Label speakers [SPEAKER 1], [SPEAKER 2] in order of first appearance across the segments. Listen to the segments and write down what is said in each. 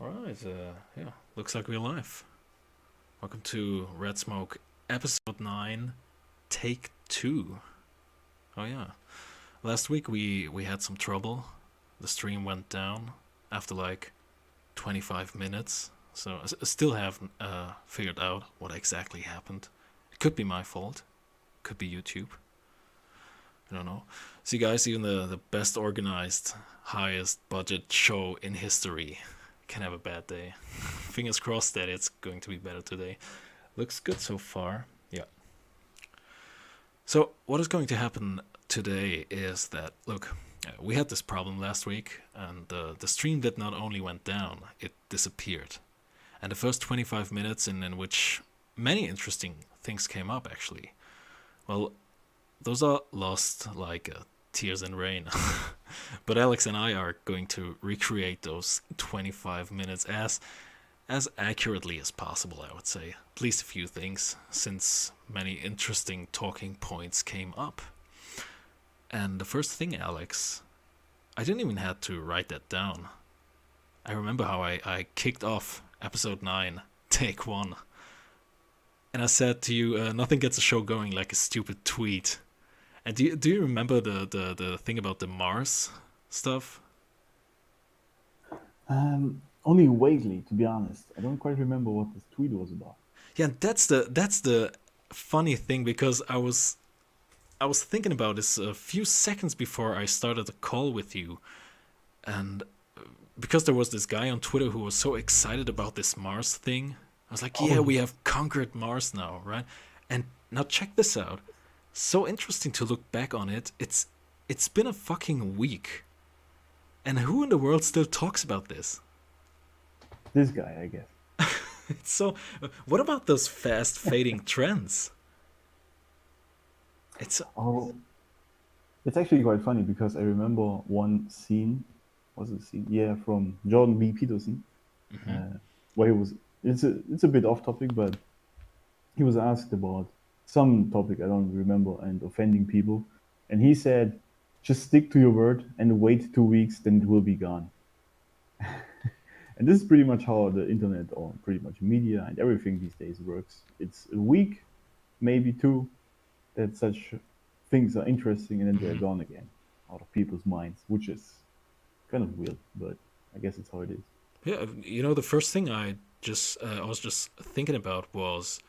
[SPEAKER 1] Alright, yeah, looks like we're live. Welcome to Red Smoke, episode 9, take 2. Oh yeah, last week we had some trouble. The stream went down after like 25 minutes, so I still haven't figured out what exactly happened. It could be my fault, could be YouTube. I don't know. See guys, even the best organized, highest budget show in history can have a bad day. Fingers crossed that it's going to be better today. Looks good so far. Yeah. So what is going to happen today is that, look, we had this problem last week, and the stream that not only went down, it disappeared. And the first 25 minutes in which many interesting things came up, actually, well, those are lost like tears in rain. But Alex and I are going to recreate those 25 minutes as accurately as possible, I would say. At least a few things, since many interesting talking points came up. And the first thing, Alex, I didn't even have to write that down. I remember how I kicked off episode 9, take 1. And I said to you, nothing gets a show going like a stupid tweet. And do you remember the thing about the Mars stuff?
[SPEAKER 2] Only vaguely, to be honest. I don't quite remember what this tweet was about.
[SPEAKER 1] Yeah, that's the funny thing, because I was thinking about this a few seconds before I started the call with you, and because there was this guy on Twitter who was so excited about this Mars thing, I was like, yeah, we have conquered Mars now, right? And now check this out. So interesting to look back on it. It's been a fucking week, and who in the world still talks about this?
[SPEAKER 2] This guy, I guess.
[SPEAKER 1] It's so. What about those fast fading trends? It's
[SPEAKER 2] It's actually quite funny because I remember one scene. Was it a scene? Yeah, from Jordan B. Peterson, where he was. It's a bit off topic, but he was asked about some topic I don't remember and offending people, and he said, "Just stick to your word and wait 2 weeks, then it will be gone." And this is pretty much how the internet or pretty much media and everything these days works. It's a week, maybe two, that such things are interesting, and then they're gone again out of people's minds, which is kind of weird, but I guess it's how it is.
[SPEAKER 1] Yeah, you know, the first thing I was just thinking about was,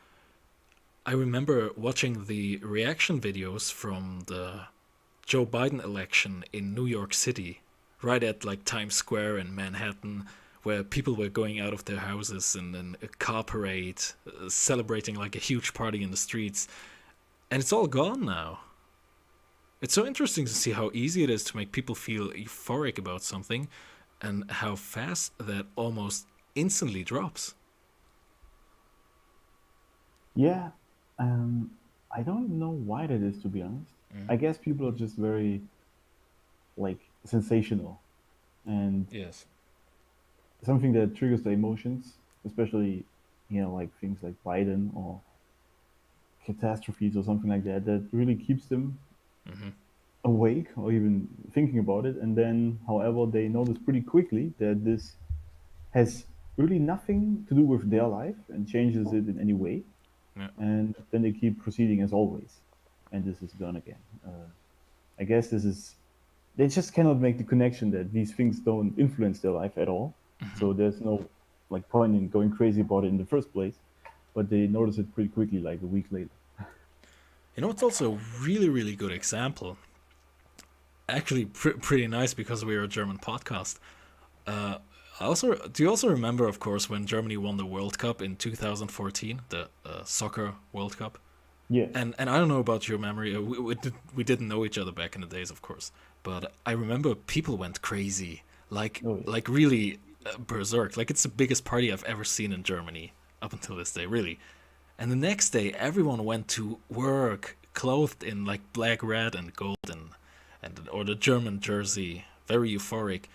[SPEAKER 1] I remember watching the reaction videos from the Joe Biden election in New York City, right at like Times Square in Manhattan, where people were going out of their houses and then a car parade, celebrating like a huge party in the streets, and it's all gone now. It's so interesting to see how easy it is to make people feel euphoric about something, and how fast that almost instantly drops.
[SPEAKER 2] Yeah, I don't know why that is, to be honest. I guess people are just very like sensational, and
[SPEAKER 1] Yes.
[SPEAKER 2] something that triggers the emotions, especially like things like Biden or catastrophes or something like that, that really keeps them awake or even thinking about it. And then, however, they notice pretty quickly that this has really nothing to do with their life and changes it in any way.
[SPEAKER 1] Yeah.
[SPEAKER 2] And then they keep proceeding as always. And this is gone again. I guess this is, they just cannot make the connection that these things don't influence their life at all. So there's no like point in going crazy about it in the first place. But they notice it pretty quickly, like a week later.
[SPEAKER 1] You know, it's also a really, really good example. Actually, pretty nice, because we're a German podcast. Do you also remember, of course, when Germany won the World Cup in 2014, the soccer World Cup?
[SPEAKER 2] Yeah.
[SPEAKER 1] And I don't know about your memory. We didn't know each other back in the days, of course. But I remember people went crazy, like
[SPEAKER 2] Oh, yeah.
[SPEAKER 1] like really berserk. Like, it's the biggest party I've ever seen in Germany up until this day, really. And the next day, everyone went to work clothed in like black, red, and gold, and or the German jersey, very euphoric.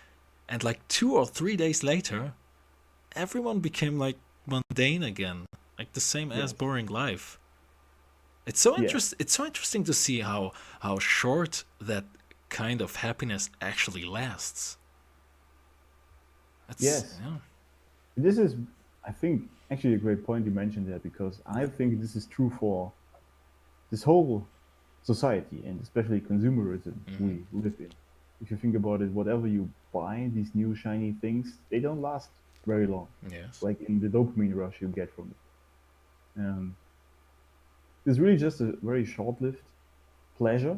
[SPEAKER 1] And like 2 or 3 days later, everyone became like mundane again, like the same as
[SPEAKER 2] Yes.
[SPEAKER 1] boring life. It's so
[SPEAKER 2] Yeah.
[SPEAKER 1] It's so interesting to see how short that kind of happiness actually lasts. That's
[SPEAKER 2] Yes.
[SPEAKER 1] yeah.
[SPEAKER 2] This is, I think, actually a great point you mentioned there, because I think this is true for this whole society, and especially consumerism
[SPEAKER 1] Hmm.
[SPEAKER 2] we live in. If you think about it, whatever you buy, these new shiny things, they don't last very long.
[SPEAKER 1] Yes.
[SPEAKER 2] Like in the dopamine rush you get from it. It's really just a very short-lived pleasure,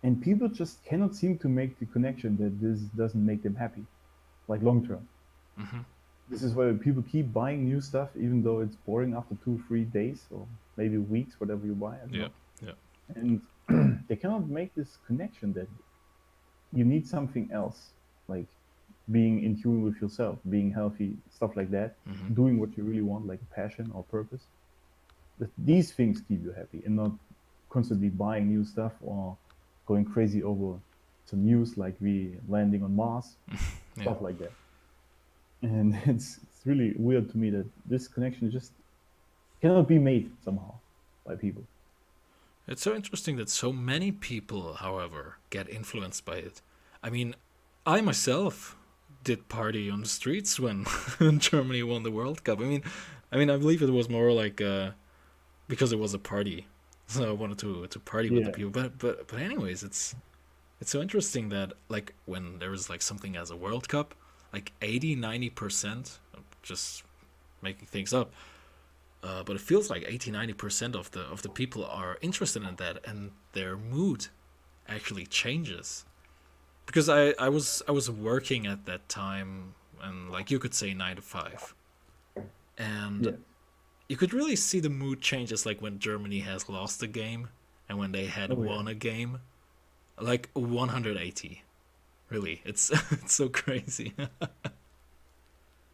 [SPEAKER 2] and people just cannot seem to make the connection that this doesn't make them happy, like long term.
[SPEAKER 1] Hmm.
[SPEAKER 2] This is why people keep buying new stuff, even though it's boring after 2, 3 days or maybe weeks, whatever you buy. I don't
[SPEAKER 1] Yeah.
[SPEAKER 2] know.
[SPEAKER 1] Yeah.
[SPEAKER 2] And they cannot make this connection that you need something else, like being in tune with yourself, being healthy, stuff like that,
[SPEAKER 1] Hmm.
[SPEAKER 2] doing what you really want, like a passion or purpose. That these things keep you happy, and not constantly buying new stuff or going crazy over some news like we landing on Mars,
[SPEAKER 1] Yeah.
[SPEAKER 2] stuff like that. And it's really weird to me that this connection just cannot be made somehow by people.
[SPEAKER 1] It's so interesting that so many people, however, get influenced by it. I mean, I myself did party on the streets when when Germany won the World Cup. I believe it was more like because it was a party, so I wanted to party with the
[SPEAKER 2] Yeah,
[SPEAKER 1] people. But anyways, it's so interesting that like when there is like something as a World Cup, like 80-90%, just making things up, but it feels like 80-90% of the people are interested in that, and their mood actually changes. Because I was working at that time, and like you could say 9 to 5, and
[SPEAKER 2] yeah.
[SPEAKER 1] you could really see the mood changes like when Germany has lost a game and when they had
[SPEAKER 2] Oh yeah.
[SPEAKER 1] won a game, like 180. Really, it's it's so crazy.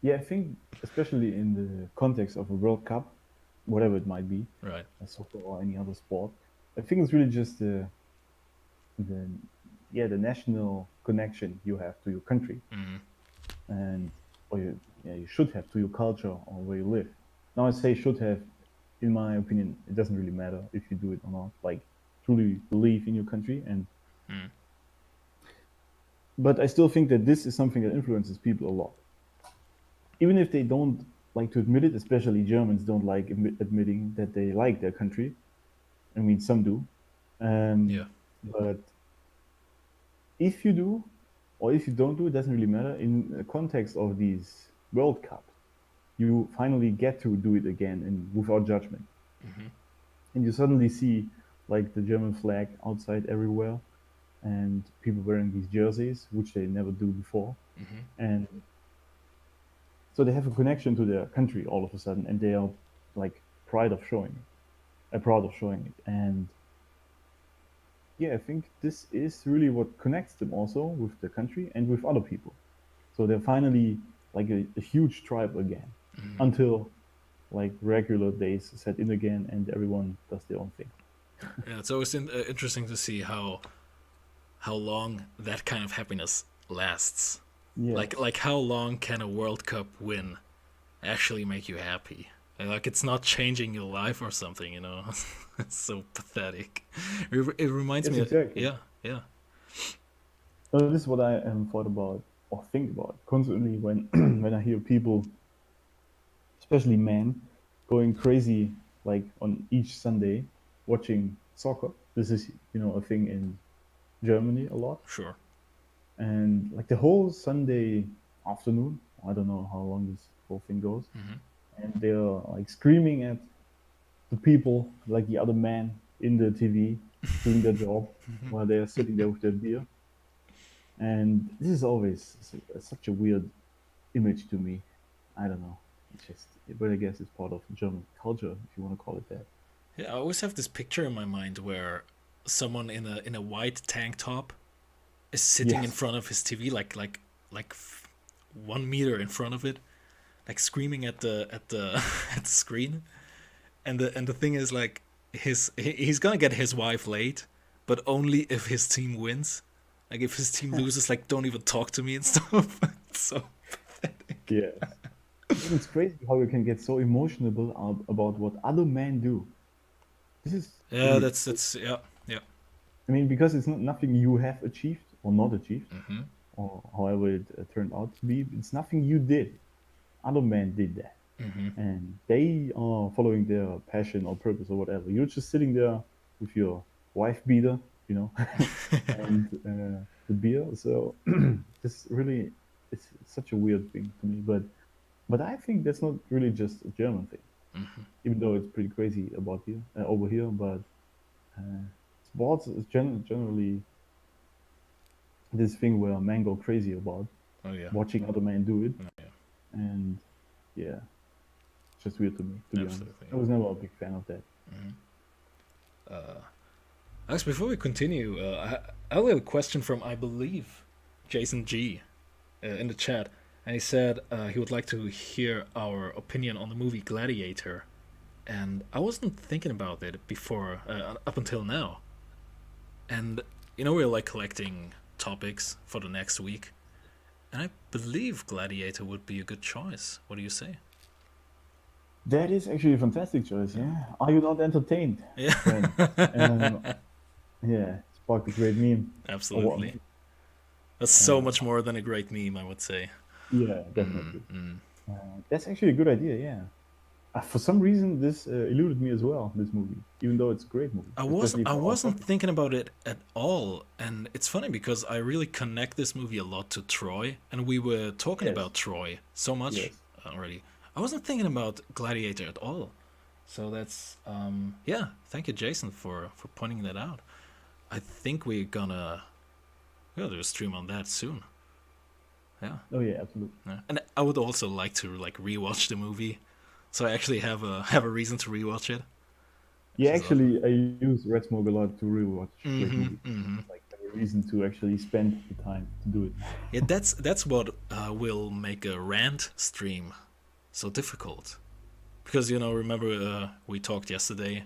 [SPEAKER 2] Yeah, I think especially in the context of a World Cup, whatever it might be,
[SPEAKER 1] Right.
[SPEAKER 2] soccer or any other sport, I think it's really just the yeah, the national connection you have to your country,
[SPEAKER 1] Mm-hmm.
[SPEAKER 2] and or you, yeah, you should have to your culture or where you live. Now I say should have, in my opinion, it doesn't really matter if you do it or not. Like truly believe in your country, and
[SPEAKER 1] Mm.
[SPEAKER 2] but I still think that this is something that influences people a lot, even if they don't like to admit it. Especially Germans don't like admitting that they like their country. I mean, some do,
[SPEAKER 1] Yeah.
[SPEAKER 2] but if you do or if you don't do, it doesn't really matter. In the context of these World Cups, you finally get to do it again and without judgment.
[SPEAKER 1] Mm-hmm.
[SPEAKER 2] And you suddenly see like the German flag outside everywhere, and people wearing these jerseys, which they never do before.
[SPEAKER 1] Mm-hmm.
[SPEAKER 2] And so they have a connection to their country all of a sudden, and they are like proud of showing it. And yeah, I think this is really what connects them also with the country and with other people. So they're finally like a huge tribe again,
[SPEAKER 1] Mm-hmm.
[SPEAKER 2] until like regular days set in again and everyone does their own thing.
[SPEAKER 1] Yeah, it's always interesting to see how long that kind of happiness lasts.
[SPEAKER 2] Yes.
[SPEAKER 1] Like how long can a World Cup win actually make you happy? Like it's not changing your life or something, you know. It's so pathetic. It reminds
[SPEAKER 2] Yes,
[SPEAKER 1] me of,
[SPEAKER 2] exactly.
[SPEAKER 1] yeah, yeah.
[SPEAKER 2] So this is what I thought about or think about constantly when when I hear people, especially men, going crazy like on each Sunday watching soccer. This is a thing in Germany a lot,
[SPEAKER 1] Sure.
[SPEAKER 2] and like the whole Sunday afternoon. I don't know how long this whole thing goes,
[SPEAKER 1] Mm-hmm.
[SPEAKER 2] and they're like screaming at the people, like the other men in the TV, doing their job
[SPEAKER 1] Mm-hmm.
[SPEAKER 2] while they're sitting there with their beer. And this is always such a weird image to me. I don't know. It's just, but I guess it's part of German culture, if you want to call it that.
[SPEAKER 1] Yeah, I always have this picture in my mind where someone in a white tank top is sitting in
[SPEAKER 2] Yes.
[SPEAKER 1] front of his TV, like 1 meter in front of it, like screaming at the at the screen. And the thing is like he's gonna get his wife late, but only if his team wins. Like if his team loses, like don't even talk to me and stuff. So pathetic.
[SPEAKER 2] Yes. And it's crazy how you can get so emotional about what other men do. This is
[SPEAKER 1] Yeah,
[SPEAKER 2] really,
[SPEAKER 1] that's yeah, yeah.
[SPEAKER 2] I mean, because it's not nothing you have achieved or not achieved,
[SPEAKER 1] Hmm.
[SPEAKER 2] or however it turned out to be. It's nothing you did. other men did that, and they are following their passion or purpose or whatever. You're just sitting there with your wife beater, you know, and the beer. So this really, it's such a weird thing to me. But I think that's not really just a German thing, even though it's pretty crazy about here over here. But uh, sports is generally this thing where men go crazy about
[SPEAKER 1] Oh yeah.
[SPEAKER 2] watching other men do it,
[SPEAKER 1] Oh, yeah.
[SPEAKER 2] and yeah, it's just weird to me, to be honest.
[SPEAKER 1] Absolutely.
[SPEAKER 2] I was never a big fan of that.
[SPEAKER 1] Alex, before we continue, I have a question from, I believe, Jason G in the chat, and he said he would like to hear our opinion on the movie Gladiator, and I wasn't thinking about it before, up until now, and we're like collecting topics for the next week, and I believe Gladiator would be a good choice. What do you say?
[SPEAKER 2] That is actually a fantastic choice. Yeah, are you not entertained,
[SPEAKER 1] Yeah,
[SPEAKER 2] friend? Um, yeah, sparked a great meme. Or what?
[SPEAKER 1] absolutely. That's so much more than a great meme, I would say.
[SPEAKER 2] Yeah, definitely. That's actually a good idea. Yeah. For some reason, this eluded me as well. This movie, even though it's a great movie,
[SPEAKER 1] I wasn't
[SPEAKER 2] especially
[SPEAKER 1] I
[SPEAKER 2] for our
[SPEAKER 1] wasn't
[SPEAKER 2] topic.
[SPEAKER 1] thinking about it at all, and it's funny because I really connect this movie a lot to Troy, and we were talking
[SPEAKER 2] Yes,
[SPEAKER 1] about Troy so much
[SPEAKER 2] yes.
[SPEAKER 1] already. I wasn't thinking about Gladiator at all, so that's yeah. Thank you, Jason, for pointing that out. I think we're gonna do a stream on that soon. Yeah,
[SPEAKER 2] Oh yeah, absolutely.
[SPEAKER 1] yeah. And I would also like to like rewatch the movie, so I actually have a reason to rewatch it, which
[SPEAKER 2] Yeah,
[SPEAKER 1] is awesome.
[SPEAKER 2] actually, I use Red Smoke a lot to rewatch great
[SPEAKER 1] Mm-hmm.
[SPEAKER 2] movies.
[SPEAKER 1] Mm-hmm.
[SPEAKER 2] It's like a reason to actually spend the time to do it.
[SPEAKER 1] Yeah, that's what will make a rant stream so difficult. Because remember we talked yesterday,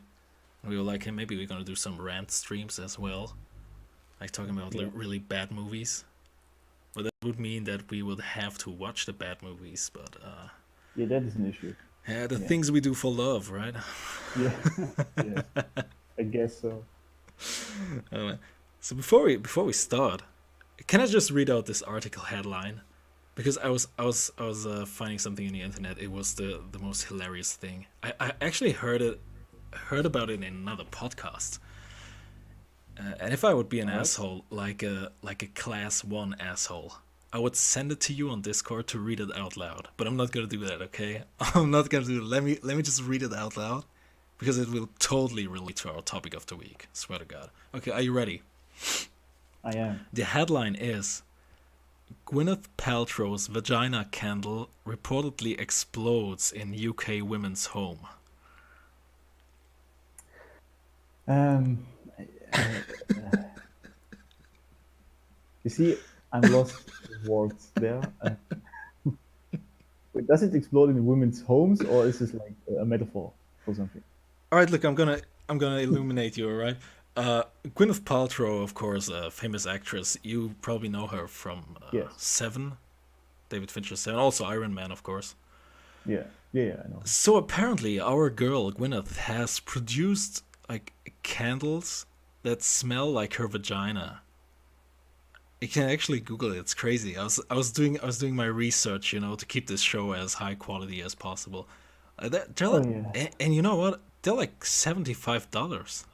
[SPEAKER 1] and we were like, hey, maybe we're gonna do some rant streams as well, like talking about
[SPEAKER 2] Yeah,
[SPEAKER 1] really bad movies. But that would mean that we would have to watch the bad movies. But
[SPEAKER 2] yeah, that is an issue.
[SPEAKER 1] yeah, the
[SPEAKER 2] Yeah,
[SPEAKER 1] things we do for love, right?
[SPEAKER 2] yeah, yes, I guess so.
[SPEAKER 1] Uh, so before we start, can I just read out this article headline? Because I was finding something in the internet. It was the most hilarious thing. I actually heard about it in another podcast. And if I would be an
[SPEAKER 2] All right.
[SPEAKER 1] asshole, like a class 1 asshole, I would send it to you on Discord to read it out loud. But I'm not gonna do that, okay? I'm not gonna do it. Let me just read it out loud, because it will totally relate to our topic of the week. Swear to God. Okay, are you ready?
[SPEAKER 2] I am.
[SPEAKER 1] The headline is: Gwyneth Paltrow's vagina candle reportedly explodes in UK women's home.
[SPEAKER 2] Um, uh, you see, I'm lost with words there. Wait, does it explode in women's homes, or is this like a metaphor for something?
[SPEAKER 1] All right, look, I'm gonna illuminate you. All right, Gwyneth Paltrow, of course, a famous actress. You probably know her from
[SPEAKER 2] Yes.
[SPEAKER 1] Seven, David Fincher's Seven, also Iron Man, of course.
[SPEAKER 2] Yeah. Yeah, yeah, I know.
[SPEAKER 1] So apparently, our girl Gwyneth has produced like candles that smell like her vagina. You can actually Google it. It's crazy. I was doing my research, to keep this show as high quality as possible. They're
[SPEAKER 2] Oh
[SPEAKER 1] like,
[SPEAKER 2] yeah.
[SPEAKER 1] and you know what? They're like $75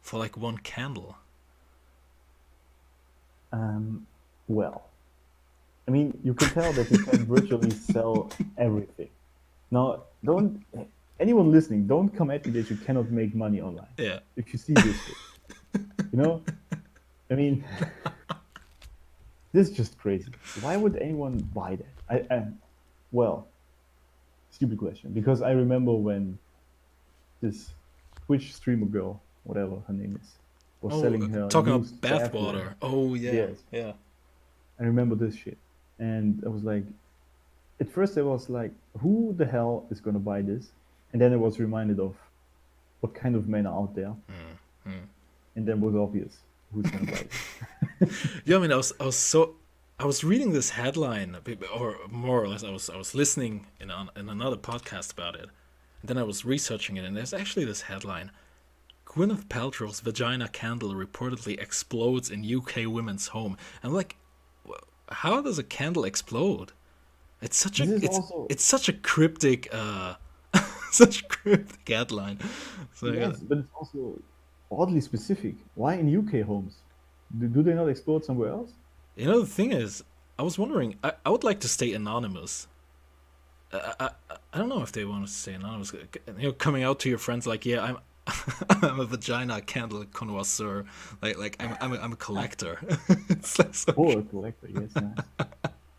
[SPEAKER 1] for like one candle.
[SPEAKER 2] Um, well, I mean, you can tell that you can virtually sell everything. Now, don't anyone listening, don't come at me that you cannot make money online.
[SPEAKER 1] Yeah.
[SPEAKER 2] If you see this shit, you know, I mean, this is just crazy. Why would anyone buy that? Well, stupid question. Because I remember when this Twitch streamer girl, whatever her name is, was
[SPEAKER 1] Oh,
[SPEAKER 2] selling her
[SPEAKER 1] talking about
[SPEAKER 2] used bathwater.
[SPEAKER 1] bathwater. Oh yeah,
[SPEAKER 2] Yes,
[SPEAKER 1] yeah.
[SPEAKER 2] I remember this shit, and I was like, at first I was like, who the hell is gonna buy this? And then I was reminded of what kind of men are out there, and then was obvious who's gonna buy it.
[SPEAKER 1] Yeah, I mean, I was reading this headline, or more or less, I was listening in another podcast about it, and then I was researching it, and there's actually this headline: Gwyneth Paltrow's vagina candle reportedly explodes in UK women's home. I'm like, how does a candle explode? It's such a
[SPEAKER 2] This is also
[SPEAKER 1] it's such a cryptic such a cryptic headline. So yeah.
[SPEAKER 2] yes, but it's also oddly specific. Why in UK homes? Do they not explode somewhere else?
[SPEAKER 1] You know, the thing is, I was wondering. I would like to stay anonymous. I don't know if they want to stay anonymous. You know, coming out to your friends like, yeah, I'm I'm a vagina candle connoisseur. I'm a collector. It's like so.
[SPEAKER 2] Oh, a collector. Yes, nice.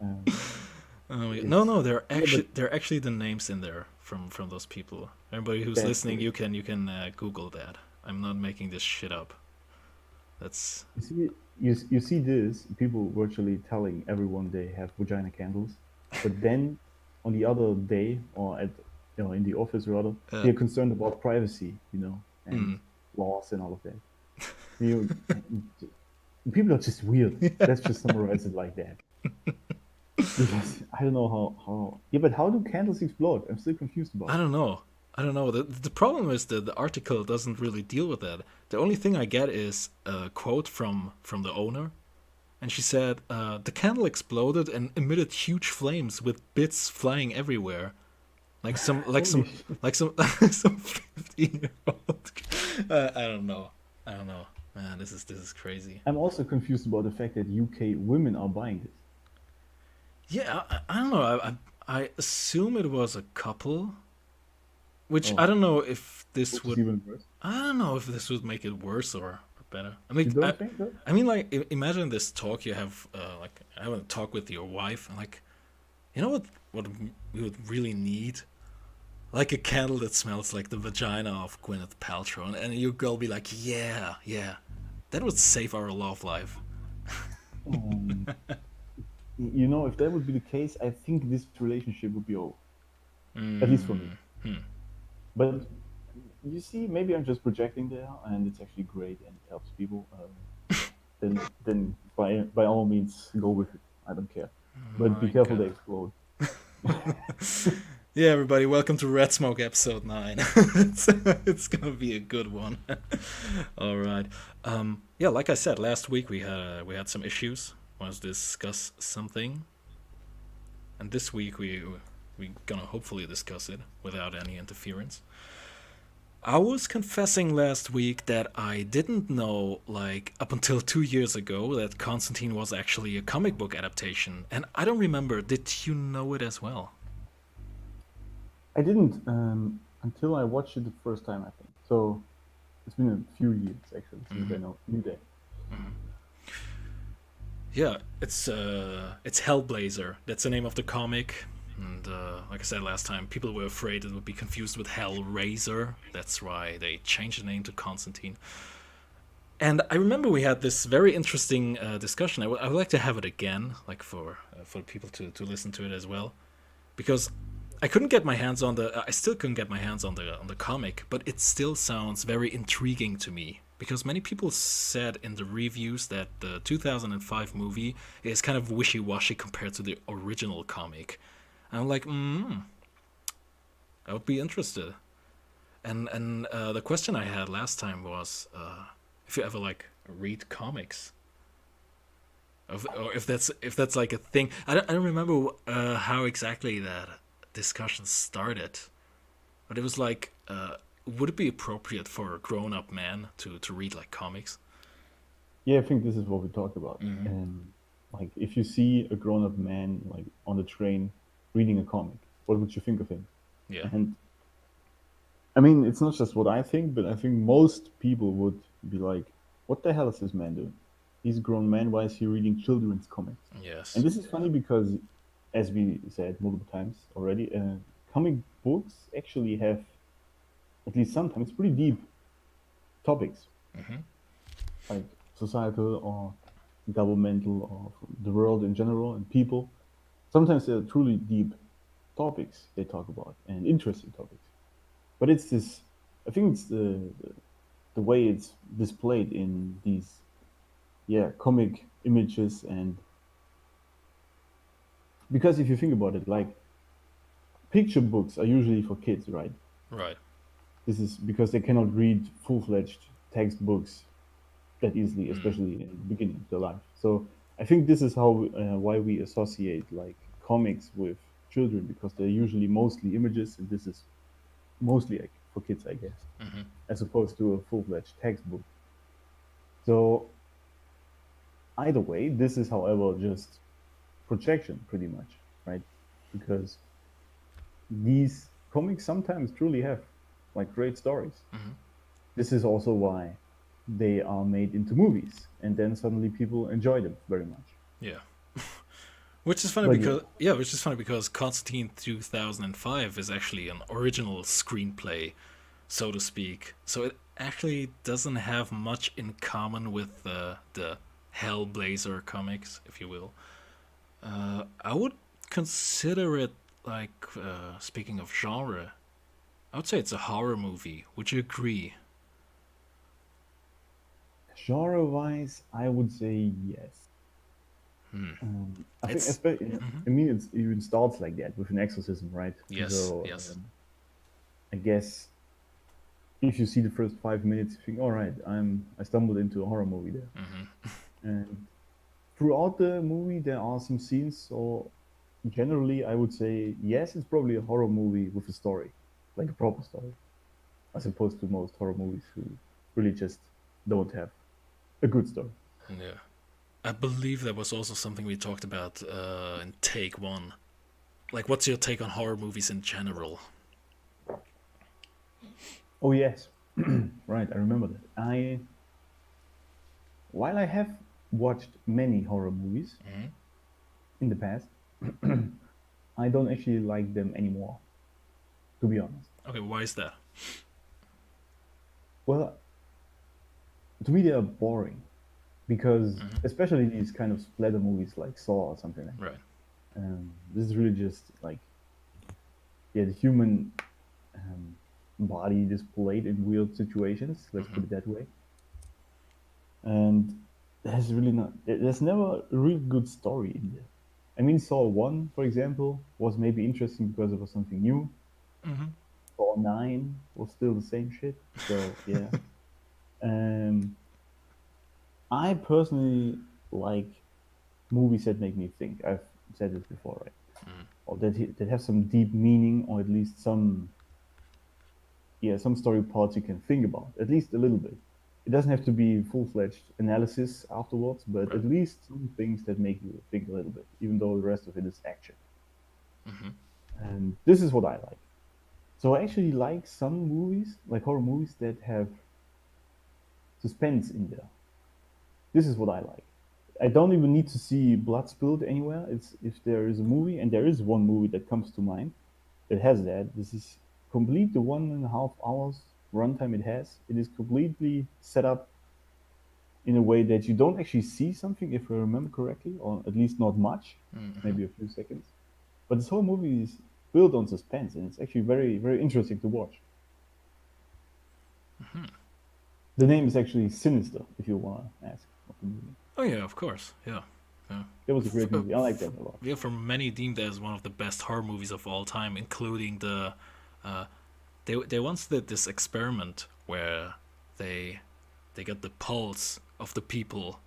[SPEAKER 2] Um,
[SPEAKER 1] Oh, yeah. No,
[SPEAKER 2] it's
[SPEAKER 1] no,
[SPEAKER 2] yeah, but
[SPEAKER 1] there are actually the names in there from those people. Everybody who's
[SPEAKER 2] that's
[SPEAKER 1] listening,
[SPEAKER 2] great.
[SPEAKER 1] you can Google that. I'm not making this shit up. That's
[SPEAKER 2] You see this people virtually telling everyone they have vagina candles, but then on the other day or at in the office rather,
[SPEAKER 1] uh,
[SPEAKER 2] they're concerned about privacy, and
[SPEAKER 1] mm.
[SPEAKER 2] laws and all of that. You people are just weird. Let's just summarize it like that. Because I don't know how yeah, but how do candles explode? I'm still confused about
[SPEAKER 1] I
[SPEAKER 2] it.
[SPEAKER 1] don't know. I don't know. The problem is that the article doesn't really deal with that. The only thing I get is a quote from the owner, and she said, "The candle exploded and emitted huge flames with bits flying everywhere, like some like
[SPEAKER 2] Holy
[SPEAKER 1] some
[SPEAKER 2] shit.
[SPEAKER 1] like some some 15-year-old." I don't know. I don't know. Man, this is crazy.
[SPEAKER 2] I'm also confused about the fact that UK women are buying this.
[SPEAKER 1] Yeah, I don't know. I assume it was a couple, which I
[SPEAKER 2] Oh,
[SPEAKER 1] don't know if this
[SPEAKER 2] which is
[SPEAKER 1] would
[SPEAKER 2] even worse.
[SPEAKER 1] I don't know if this would make it worse or better.
[SPEAKER 2] You don't think so?
[SPEAKER 1] I mean, like, imagine this talk you have, like, having a talk with your wife, and like, you know what we would really need? Like a candle that smells like the vagina of Gwyneth Paltrow, and your girl be like, yeah, yeah, that would save our love life.
[SPEAKER 2] Um, if that would be the case, I think this relationship would be over, at least for me.
[SPEAKER 1] Mm, hmm.
[SPEAKER 2] But you see, maybe I'm just projecting there, and it's actually great and it helps people. Then by all means go with it. I don't care, but be
[SPEAKER 1] My
[SPEAKER 2] careful they
[SPEAKER 1] God.
[SPEAKER 2] explode.
[SPEAKER 1] Yeah, everybody, welcome to Red Smoke episode 9. It's gonna be a good one. All right. Yeah, like I said, last week we had some issues. Want to discuss something, and this week we gonna hopefully discuss it without any interference. I was confessing last week that I didn't know, like, up until 2 years ago, that Constantine was actually a comic book adaptation, and I don't remember. Did you know it as well?
[SPEAKER 2] I didn't until I watched it the first time, I think. So it's been a few years actually since I knew that.
[SPEAKER 1] Yeah, it's Hellblazer. That's the name of the comic. And like I said last time, people were afraid it would be confused with Hellraiser. That's why they changed the name to Constantine. And I remember we had this very interesting discussion. I would like to have it again, like for people to listen to it as well, because I couldn't get my hands on the. I still couldn't get my hands on the comic, but it still sounds very intriguing to me. Because many people said in the reviews that the 2005 movie is kind of wishy-washy compared to the original comic. And I'm like, I would be interested. And the question I had last time was, if you ever like read comics, or if that's like a thing. I don't remember how exactly that discussion started, but it was like, would it be appropriate for a grown-up man to read like comics?
[SPEAKER 2] Yeah, I think this is what we talked about.
[SPEAKER 1] Mm-hmm.
[SPEAKER 2] And like, if you see a grown-up man like on the train reading a comic, what would you think of him?
[SPEAKER 1] Yeah.
[SPEAKER 2] And I mean, it's not just what I think, but I think most people would be like, "What the hell is this man doing? He's a grown man. Why is he reading children's comics?" And
[SPEAKER 1] Yes.
[SPEAKER 2] this is funny because, as we said multiple times already, comic books actually have, at least sometimes, pretty deep topics,
[SPEAKER 1] Mm-hmm.
[SPEAKER 2] like societal or governmental or the world in general and people. Sometimes they're truly deep topics they talk about and interesting topics. But it's this, I think it's the way it's displayed in these, yeah, comic images. And because if you think about it, like picture books are usually for kids, right?
[SPEAKER 1] Right.
[SPEAKER 2] This is because they cannot read full-fledged textbooks that easily,
[SPEAKER 1] Mm.
[SPEAKER 2] especially in the beginning of their life. So I think this is how why we associate like comics with children because they're usually mostly images, and this is mostly like, for kids, I guess,
[SPEAKER 1] Mm-hmm.
[SPEAKER 2] as opposed to a full-fledged textbook. So either way, this is, however, just projection, pretty much, right? Because these comics sometimes truly have like great stories.
[SPEAKER 1] Mm-hmm.
[SPEAKER 2] This is also why they are made into movies, and then suddenly people enjoy them very much.
[SPEAKER 1] Yeah. Which is funny
[SPEAKER 2] But yeah,
[SPEAKER 1] because yeah, which is funny because Constantine 2005 is actually an original screenplay, so to speak. So it actually doesn't have much in common with the Hellblazer comics, if you will. I would consider it like speaking of genre, I would say it's a horror movie. Would you agree?
[SPEAKER 2] genre-wise, I would say yes.
[SPEAKER 1] Hmm.
[SPEAKER 2] I think,
[SPEAKER 1] It's
[SPEAKER 2] especially,
[SPEAKER 1] mhm.
[SPEAKER 2] I mean, it even starts like that with an exorcism, right?
[SPEAKER 1] Yes,
[SPEAKER 2] So
[SPEAKER 1] yes.
[SPEAKER 2] I guess if you see the first 5 minutes, you think, all right, I stumbled into a horror movie there.
[SPEAKER 1] Hmm.
[SPEAKER 2] And throughout the movie, there are some scenes. So generally, I would say yes, it's probably a horror movie with a story, like a proper story, as opposed to most horror movies who really just don't have a good story.
[SPEAKER 1] Yeah. I believe that was also something we talked about in take one. Like, what's your take on horror movies in general?
[SPEAKER 2] Oh yes, right. I remember that. While I have watched many horror movies
[SPEAKER 1] Hmm.
[SPEAKER 2] in the past, I don't actually like them anymore, to be honest.
[SPEAKER 1] Okay, why is that?
[SPEAKER 2] Well, to me they are boring because,
[SPEAKER 1] Hmm.
[SPEAKER 2] especially these kind of splatter movies like Saw or something like
[SPEAKER 1] Right.
[SPEAKER 2] that. This is really just like, yeah, the human body displayed in weird situations. Let's
[SPEAKER 1] Hmm.
[SPEAKER 2] put it that way. And there's really not. There's never a real good story in there. I mean, Saw One, for example, was maybe interesting because it was something new.
[SPEAKER 1] Hmm.
[SPEAKER 2] Saw Nine was still the same shit. So yeah. Um, I personally like movies that make me think. I've said this before, right? Or that have some deep meaning, or at least some story parts you can think about, at least a little bit. It doesn't have to be full-fledged analysis afterwards, but
[SPEAKER 1] Right.
[SPEAKER 2] at least some things that make you think a little bit, even though the rest of it is action.
[SPEAKER 1] Hmm.
[SPEAKER 2] And this is what I like. So I actually like some movies, like horror movies, that have suspense in there. This is what I like. I don't even need to see blood spilled anywhere. It's if there is a movie, and there is one movie that comes to mind that has that. This is complete the 1.5 hours runtime it has. It is completely set up in a way that you don't actually see something, if I remember correctly, or at least not much,
[SPEAKER 1] Hmm.
[SPEAKER 2] maybe a few seconds. But this whole movie is built on suspense, and it's actually very, very interesting to watch. The name is actually Sinister, if you want to ask of the movie.
[SPEAKER 1] Oh yeah, of course. Yeah. Yeah.
[SPEAKER 2] That was a great movie. I like that a lot.
[SPEAKER 1] Yeah, for many deemed as one of the best horror movies of all time, including the uh, they once did this experiment where they they got the pulse of the people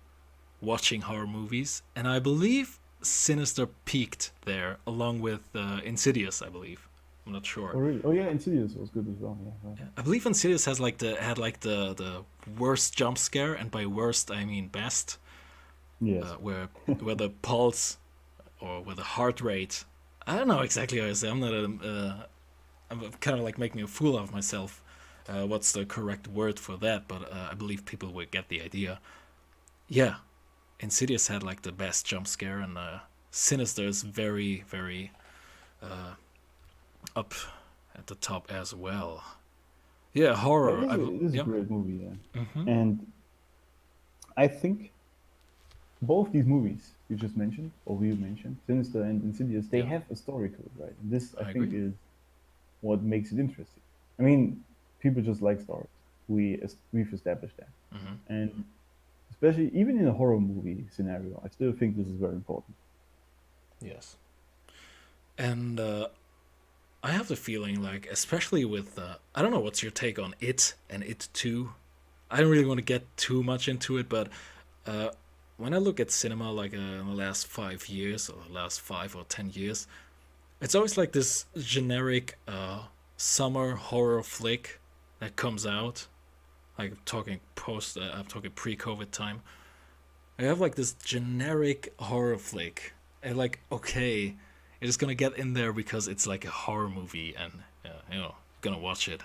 [SPEAKER 1] watching horror movies, and I believe Sinister peaked there along with Insidious. I believe, I'm not
[SPEAKER 2] Oh,
[SPEAKER 1] sure.
[SPEAKER 2] really? Oh, yeah, Insidious was good as well. Yeah, right.
[SPEAKER 1] I believe Insidious has like the worst jump scare, and by worst I mean best,
[SPEAKER 2] Yes.
[SPEAKER 1] where the pulse or where the heart rate. I don't know exactly how I say. I'm not a. I'm kind of like making a fool of myself. What's the correct word for that? But I believe people will get the idea. Yeah, Insidious had like the best jump scare, and Sinister is very, very up at the top as well. Yeah,
[SPEAKER 2] Yeah,
[SPEAKER 1] horror.
[SPEAKER 2] it is a
[SPEAKER 1] Yeah.
[SPEAKER 2] great movie, yeah.
[SPEAKER 1] Mm-hmm.
[SPEAKER 2] And I think both these movies you just mentioned, or you mentioned, Sinister and Insidious, they
[SPEAKER 1] Yeah,
[SPEAKER 2] have a story to it, right? This, I
[SPEAKER 1] I
[SPEAKER 2] think,
[SPEAKER 1] agree.
[SPEAKER 2] is what makes it interesting. I mean, people just like stories. We've established that,
[SPEAKER 1] Mm-hmm.
[SPEAKER 2] and especially even in a horror movie scenario, I still think this is very important.
[SPEAKER 1] Yes. And I have the feeling like, especially with, I don't know what's your take on It and It 2. I don't really want to get too much into it, but uh, when I look at cinema like in the last 5 years or the last 5 or 10 years, It's always like this generic summer horror flick that comes out. Like I'm talking pre-COVID time. I have like this generic horror flick, and like okay, it is gonna get in there because it's like a horror movie, and gonna watch it.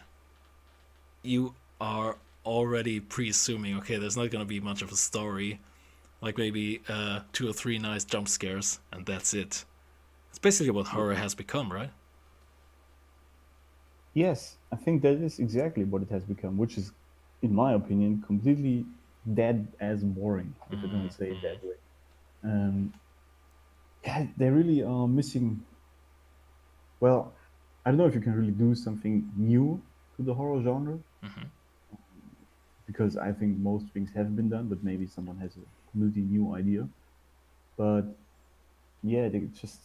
[SPEAKER 1] You are already pre-assuming okay, there's not gonna be much of a story, like maybe two or three nice jump scares, and that's it. It's basically what horror has become, right?
[SPEAKER 2] Yes, I think that is exactly what it has become, which is, in my opinion, completely dead as boring, if you're going to say it that way. Um, yeah, they really are missing. Well, I don't know if you can really do something new to the horror genre, because I think most things have been done, but maybe someone has a completely new idea. But yeah, they just.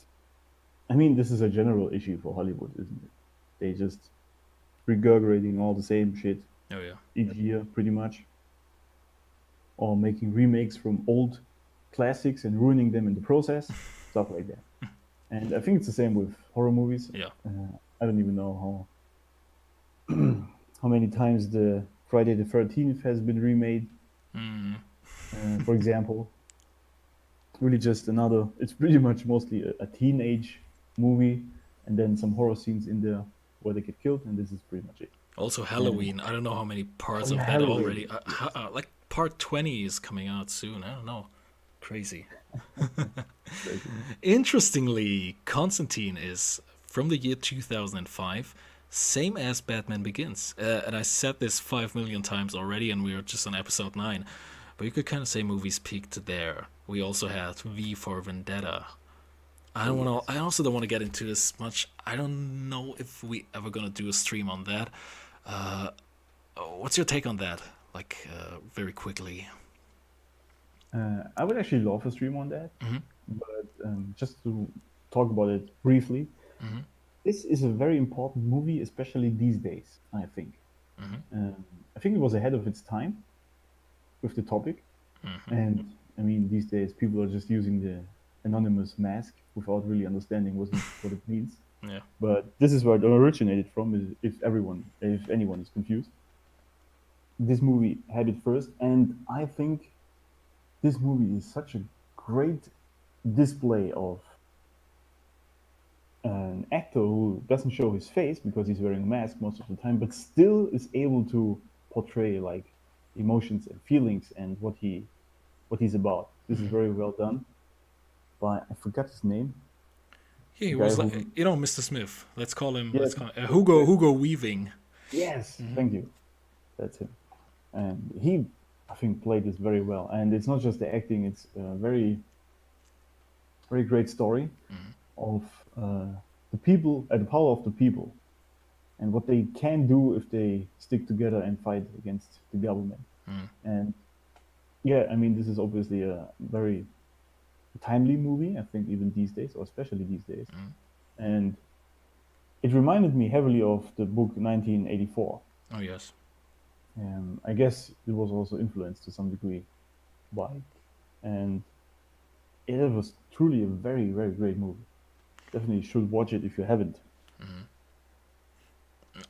[SPEAKER 2] I mean, this is a general issue for Hollywood, isn't it? They just regurgitating all the same shit
[SPEAKER 1] Oh yeah.
[SPEAKER 2] each year, pretty much, or making remakes from old classics and ruining them in the process, stuff like that. And I think it's the same with horror movies.
[SPEAKER 1] Yeah.
[SPEAKER 2] I don't even know how many times the Friday the 13th has been remade. For example, really just another. It's pretty much mostly a teenage movie, and then some horror scenes in there where they get killed, and this is pretty much it.
[SPEAKER 1] Also
[SPEAKER 2] And
[SPEAKER 1] Halloween. I don't know how many
[SPEAKER 2] oh
[SPEAKER 1] parts
[SPEAKER 2] yeah,
[SPEAKER 1] of that
[SPEAKER 2] Halloween.
[SPEAKER 1] already.
[SPEAKER 2] Yes.
[SPEAKER 1] Like part 20 is coming out soon. I don't know. Crazy.
[SPEAKER 2] Crazy.
[SPEAKER 1] Interestingly, Constantine is from the year 2005, same as Batman Begins. And I said this 5 million times already, and we are just on episode 9. But you could kind of say movies peaked there. We also had V for Vendetta. I
[SPEAKER 2] Oh
[SPEAKER 1] don't want
[SPEAKER 2] yes.
[SPEAKER 1] to. I also don't want to get into this much. I don't know if we ever gonna do a stream on that. Uh, what's your take on that? Like, very quickly.
[SPEAKER 2] I would actually love a stream on that,
[SPEAKER 1] Mm-hmm.
[SPEAKER 2] but just to talk about it briefly,
[SPEAKER 1] Mm-hmm.
[SPEAKER 2] this is a very important movie, especially these days, I think.
[SPEAKER 1] Mm-hmm.
[SPEAKER 2] Um, I think it was ahead of its time with the topic.
[SPEAKER 1] Mm-hmm.
[SPEAKER 2] And I mean, these days people are just using the anonymous mask without really understanding what it means.
[SPEAKER 1] Yeah.
[SPEAKER 2] But this is where it originated from, is if anyone is confused. This movie had it first, and I think this movie is such a great display of an actor who doesn't show his face because he's wearing a mask most of the time, but still is able to portray like emotions and feelings and what he's about. This is very well done by I forgot his name.
[SPEAKER 1] Yeah, he
[SPEAKER 2] The guy
[SPEAKER 1] was
[SPEAKER 2] who
[SPEAKER 1] like, Mr. Smith. Let's call him. Let's
[SPEAKER 2] yes
[SPEAKER 1] call
[SPEAKER 2] yes
[SPEAKER 1] Hugo Weaving.
[SPEAKER 2] yes thank you, that's him. And he I think played this very well. And it's not just the acting; it's a very great story of uh, the people, the power of the people, and what they can do if they stick together and fight against the government. And yeah, I mean, this is obviously a very timely movie, I think, even these days, or especially these days. And it reminded me heavily of the book 1984.
[SPEAKER 1] Oh yes.
[SPEAKER 2] I guess it was also influenced to some degree by it. And it was truly a very, very great movie. Definitely should watch it if you haven't.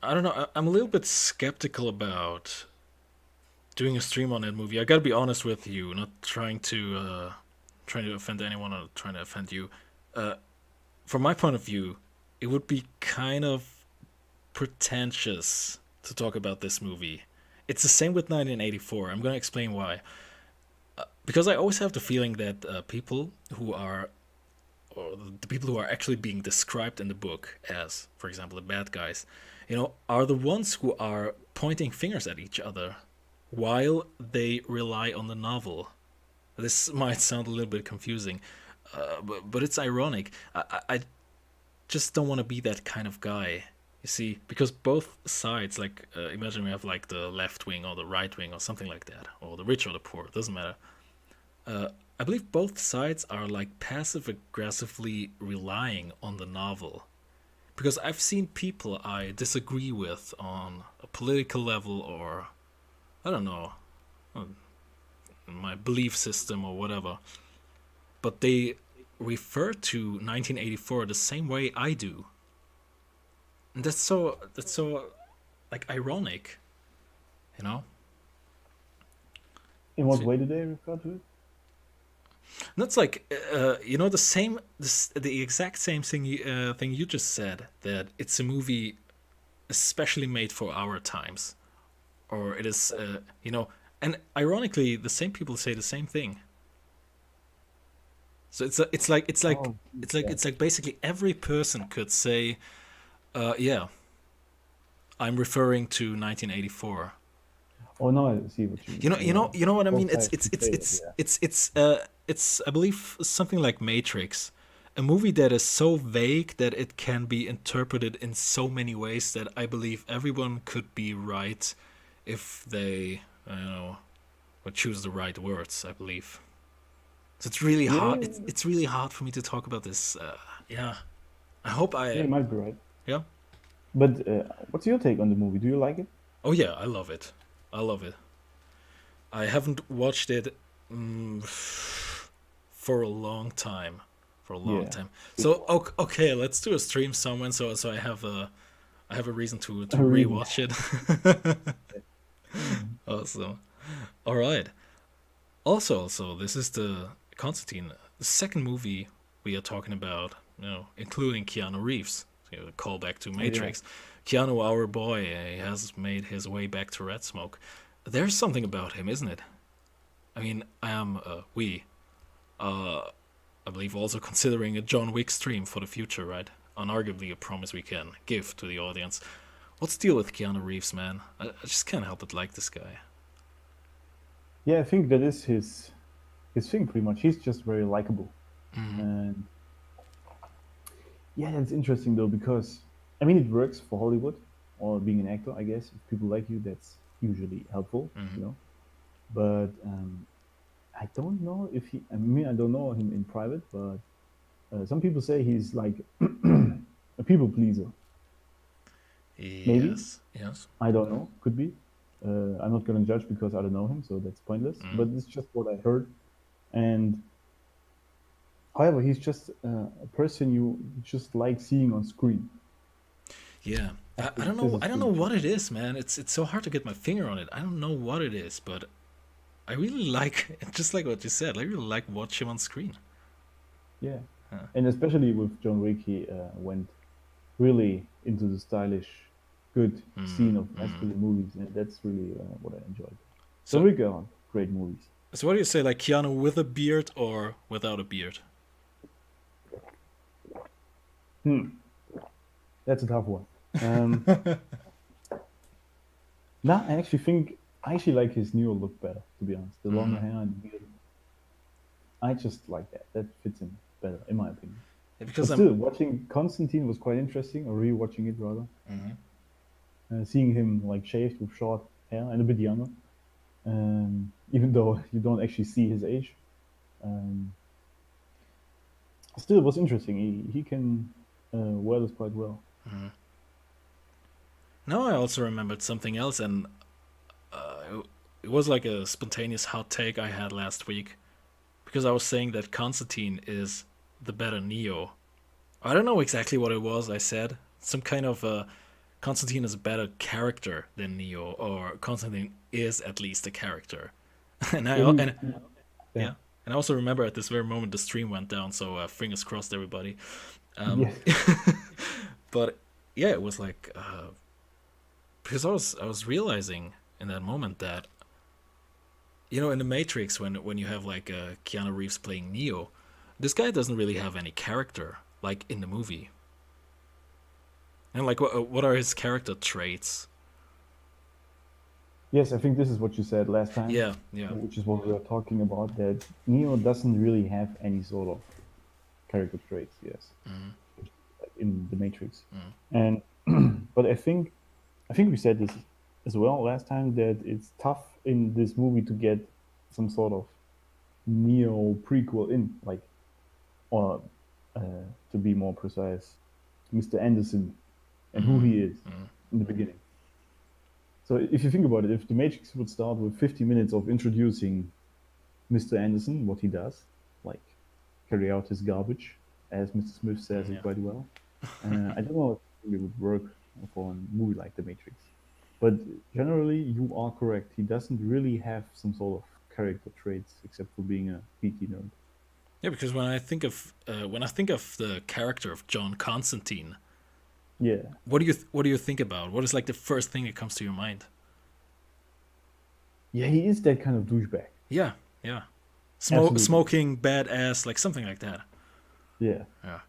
[SPEAKER 1] I don't know. I'm a little bit skeptical about doing a stream on that movie. I gotta be honest with you. Not trying to offend anyone or trying to offend you. From my point of view, it would be kind of pretentious to talk about this movie. It's the same with 1984. I'm gonna explain why. Because I always have the feeling that or the people who are actually being described in the book as, for example, the bad guys, are the ones who are pointing fingers at each other while they rely on the novel. This might sound a little bit confusing, but it's ironic. I just don't want to be that kind of guy. You see, because both sides, like, imagine we have like the left wing or the right wing or something like that, or the rich or the poor, it doesn't matter. I believe both sides are like passive aggressively relying on the novel. Because I've seen people I disagree with on a political level or, I don't know, my belief system or whatever. But they refer to 1984 the same way I do. And that's so like ironic, you know?
[SPEAKER 2] In what
[SPEAKER 1] So
[SPEAKER 2] way did they refer to it?
[SPEAKER 1] that's like the exact same thing you just said, that it's a movie especially made for our times, or it is and ironically the same people say the same thing. So
[SPEAKER 2] Oh, yeah.
[SPEAKER 1] it's like basically every person could say, yeah, I'm referring to 1984.
[SPEAKER 2] Oh, no, I see what you mean. Yeah.
[SPEAKER 1] You know what I mean.
[SPEAKER 2] Both sides could say it, yeah.
[SPEAKER 1] It's I believe something like Matrix, a movie that is so vague that it can be interpreted in so many ways that I believe everyone could be right if they would choose the right words. I believe. So it's really hard.
[SPEAKER 2] Yeah,
[SPEAKER 1] It's really hard for me to talk about this. Yeah, I hope
[SPEAKER 2] yeah,
[SPEAKER 1] I
[SPEAKER 2] you might be right.
[SPEAKER 1] yeah.
[SPEAKER 2] But what's your take on the movie? Do you like it?
[SPEAKER 1] Oh yeah, I love it. I love it. I haven't watched it for a long time. For a long
[SPEAKER 2] Yeah.
[SPEAKER 1] time. So okay, let's do a stream somewhere. So I have a reason to
[SPEAKER 2] Oh, really?
[SPEAKER 1] rewatch it.
[SPEAKER 2] Mm.
[SPEAKER 1] Awesome. All right. Also, this is the Constantine, the second movie we are talking about. Including Keanu Reeves. So, call back to
[SPEAKER 2] Oh, yeah.
[SPEAKER 1] Matrix. Keanu, our boy, he has made his way back to Red Smoke. There's something about him, isn't it? I mean, uh, I believe also considering a John Wick stream for the future, right? Unarguably a promise we can give to the audience. What's the deal with Keanu Reeves, man? I just can't help but like this guy.
[SPEAKER 2] Yeah, I think that is his thing pretty much. He's just very likable.
[SPEAKER 1] Mm-hmm.
[SPEAKER 2] And yeah, that's interesting though because I mean it works for Hollywood or being an actor, I guess. If people like you, that's usually helpful,
[SPEAKER 1] Mm-hmm.
[SPEAKER 2] you know. But I don't know if he. I mean, I don't know him in private, but some people say he's like a people pleaser. Maybe,
[SPEAKER 1] Yes, yes.
[SPEAKER 2] I don't know. Could be. I'm not gonna judge because I don't know him, so that's pointless.
[SPEAKER 1] Mm-hmm.
[SPEAKER 2] But it's just what I heard. And however, he's just a person you just like seeing on screen.
[SPEAKER 1] Yeah.
[SPEAKER 2] I
[SPEAKER 1] I
[SPEAKER 2] think
[SPEAKER 1] don't
[SPEAKER 2] this
[SPEAKER 1] know.
[SPEAKER 2] is
[SPEAKER 1] I don't know
[SPEAKER 2] pretty true.
[SPEAKER 1] what it is, man. It's so hard to get my finger on it. I don't know what it is, but I really like just like what you said. I really like watching him on screen.
[SPEAKER 2] Yeah,
[SPEAKER 1] Huh.
[SPEAKER 2] and especially with John Wick, he went really into the stylish, good scene of
[SPEAKER 1] Mm-hmm.
[SPEAKER 2] masculine movies, and that's really what I enjoyed. John
[SPEAKER 1] So
[SPEAKER 2] Wick are great movies.
[SPEAKER 1] so what do you say, like Keanu with a beard or without a beard?
[SPEAKER 2] Hmm, that's a tough one. Um, nah, I actually like his newer look better. To be honest, the longer
[SPEAKER 1] Mm-hmm.
[SPEAKER 2] hair and beard, I just like that. That fits him better, in my opinion.
[SPEAKER 1] Yeah,
[SPEAKER 2] But
[SPEAKER 1] because I'm.
[SPEAKER 2] still, watching Constantine was quite interesting, or rewatching it rather.
[SPEAKER 1] Mhm.
[SPEAKER 2] Seeing him like shaved with short hair and a bit younger, even though you don't actually see his age. Um, Still, it was interesting. He can wear this quite well.
[SPEAKER 1] Mhm. Now I also remembered something else, and it was like a spontaneous hot take I had last week because I was saying that Constantine is the better Neo. I don't know exactly what it was I said. Some kind of Constantine is a better character than Neo, or Constantine is at least a character. and I
[SPEAKER 2] Yeah, we,
[SPEAKER 1] and
[SPEAKER 2] yeah,
[SPEAKER 1] yeah, and I also remember at this very moment the stream went down. So fingers crossed, everybody. Um,
[SPEAKER 2] yes,
[SPEAKER 1] but yeah, it was like because I was realizing in that moment that in the Matrix when you have like Keanu Reeves playing Neo, this guy doesn't really have any character like in the movie. And like what are his character traits?
[SPEAKER 2] yes. I think this is what you said last time,
[SPEAKER 1] Yeah, yeah.
[SPEAKER 2] which is what we were talking about. That Neo doesn't really have any sort of character traits. Yes,
[SPEAKER 1] Mm,
[SPEAKER 2] like in the Matrix,
[SPEAKER 1] mm,
[SPEAKER 2] and but I think we said this as well last time that it's tough in this movie to get some sort of Neo prequel in, like, or to be more precise, Mr. Anderson and who
[SPEAKER 1] mm,
[SPEAKER 2] he is
[SPEAKER 1] mm.
[SPEAKER 2] in the beginning. So if you think about it, if the Matrix would start with 50 minutes of introducing Mr. Anderson, what he does, like, carry out his garbage, as Mr. Smith says it
[SPEAKER 1] Yeah.
[SPEAKER 2] quite well. I don't know if it would work for a movie like The Matrix, but generally you are correct. He doesn't really have some sort of character traits except for being a PT nerd.
[SPEAKER 1] Yeah, because when I think of the character of John Constantine,
[SPEAKER 2] Yeah,
[SPEAKER 1] what do you think about? What is like the first thing that comes to your mind?
[SPEAKER 2] yeah, he is that kind of douchebag.
[SPEAKER 1] Yeah, yeah.
[SPEAKER 2] Absolutely.
[SPEAKER 1] Smoking, badass, like something like that.
[SPEAKER 2] Yeah,
[SPEAKER 1] Yeah.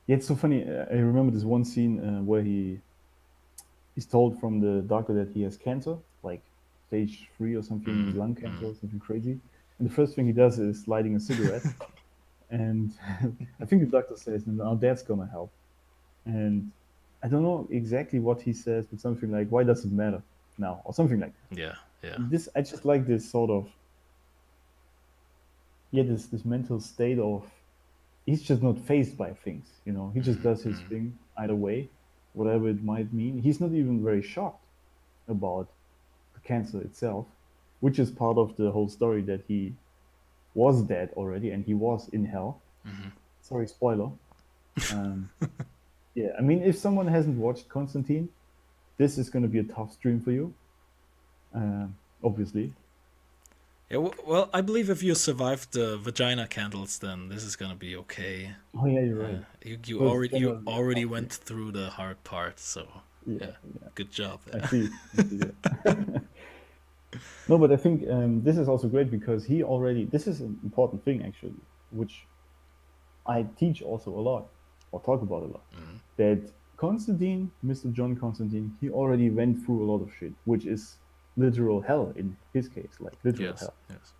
[SPEAKER 2] yeah. It's so funny. I remember this one scene where he's told from the doctor that he has cancer, like stage 3 or something, lung cancer or something crazy. And the first thing he does is lighting a cigarette. And I think the doctor says, "Now that's gonna help." And I don't know exactly what he says, but something like, "Why does it matter now?" or something like that.
[SPEAKER 1] Yeah, yeah.
[SPEAKER 2] And this, I just like this sort of, yeah, this mental state of he's just not phased by things, you know. He just does his thing either way, whatever it might mean. He's not even very shocked about the cancer itself, which is part of the whole story that he was dead already and he was in hell. Sorry, spoiler. Um, yeah, I mean, if someone hasn't watched Constantine, this is going to be a tough stream for you, obviously.
[SPEAKER 1] Yeah, well, I believe if you survived the vagina candles, then this is gonna be okay.
[SPEAKER 2] Oh yeah, you're right.
[SPEAKER 1] You
[SPEAKER 2] So it's
[SPEAKER 1] you
[SPEAKER 2] generally a
[SPEAKER 1] already
[SPEAKER 2] tough
[SPEAKER 1] went
[SPEAKER 2] stream.
[SPEAKER 1] through the hard part, so
[SPEAKER 2] Yeah,
[SPEAKER 1] yeah,
[SPEAKER 2] yeah.
[SPEAKER 1] good job
[SPEAKER 2] I
[SPEAKER 1] there.
[SPEAKER 2] see. I see. Yeah. No, but I think this is also great because he already. This is an important thing actually, which I teach also a lot or talk about a lot. That Constantine, Mr. John Constantine, he already went through a lot of shit, which is literal hell in his case, like literal
[SPEAKER 1] Yes,
[SPEAKER 2] hell.
[SPEAKER 1] yes.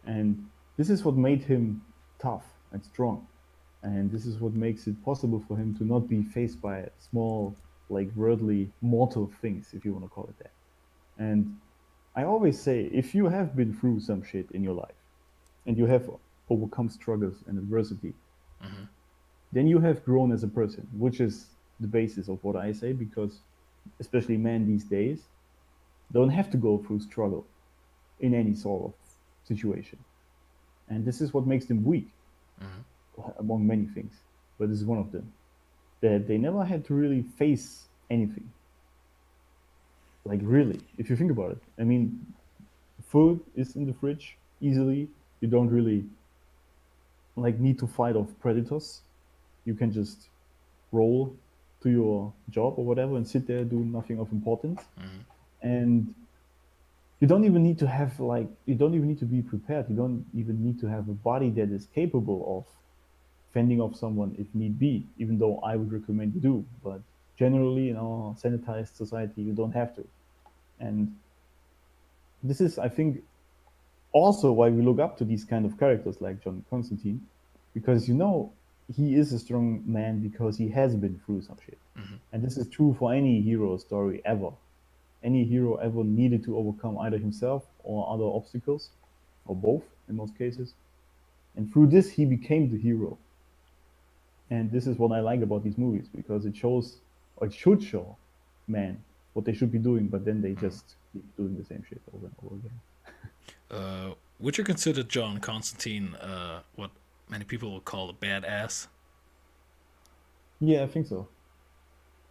[SPEAKER 2] And this is what made him tough and strong. And this is what makes it possible for him to not be faced by small, like worldly, mortal things, if you want to call it that. And I always say, if you have been through some shit in your life and you have overcome struggles and adversity, then you have grown as a person, which is the basis of what I say, because especially men these days don't have to go through struggle in any sort of situation. And this is what makes them weak, among many things. But this is one of them. That they never had to really face anything. Like, really, if you think about it. I mean, food is in the fridge easily. You don't really like need to fight off predators. You can just roll to your job or whatever and sit there doing nothing of importance. And you don't even need to have like you don't even need to be prepared. You don't even need to have a body that is capable of fending off someone if need be, even though I would recommend you do. But generally in our sanitized society you don't have to. And this is, I think, also why we look up to these kind of characters like John Constantine, because you know he is a strong man because he has been through some shit. And this is true for any hero story ever. Any hero ever needed to overcome either himself or other obstacles, or both in most cases. And through this, he became the hero. And this is what I like about these movies because it shows, or it should show, man, what they should be doing, but then they just keep doing the same shit over and over again.
[SPEAKER 1] Would you consider John Constantine what many people would call a badass?
[SPEAKER 2] Yeah, I think so.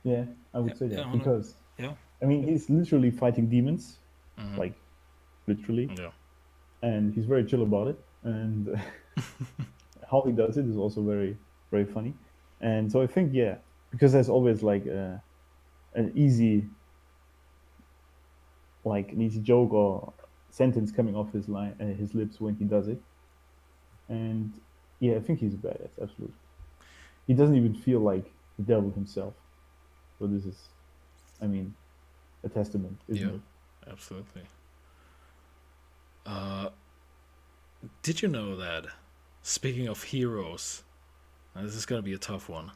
[SPEAKER 2] Yeah, I
[SPEAKER 1] Yeah,
[SPEAKER 2] would say
[SPEAKER 1] yeah,
[SPEAKER 2] that
[SPEAKER 1] I wanna,
[SPEAKER 2] because
[SPEAKER 1] yeah,
[SPEAKER 2] I mean he's literally fighting demons, like literally,
[SPEAKER 1] yeah,
[SPEAKER 2] and he's very chill about it. And how he does it is also very funny. And so I think yeah, because there's always like an easy an easy joke or sentence coming off his lips when he does it. And yeah, I think he's a badass, absolutely. He doesn't even feel like the devil himself. So this is, I mean, a testament, isn't
[SPEAKER 1] yeah,
[SPEAKER 2] it?
[SPEAKER 1] absolutely. Did you know that? Speaking of heroes, and this is gonna be a tough one,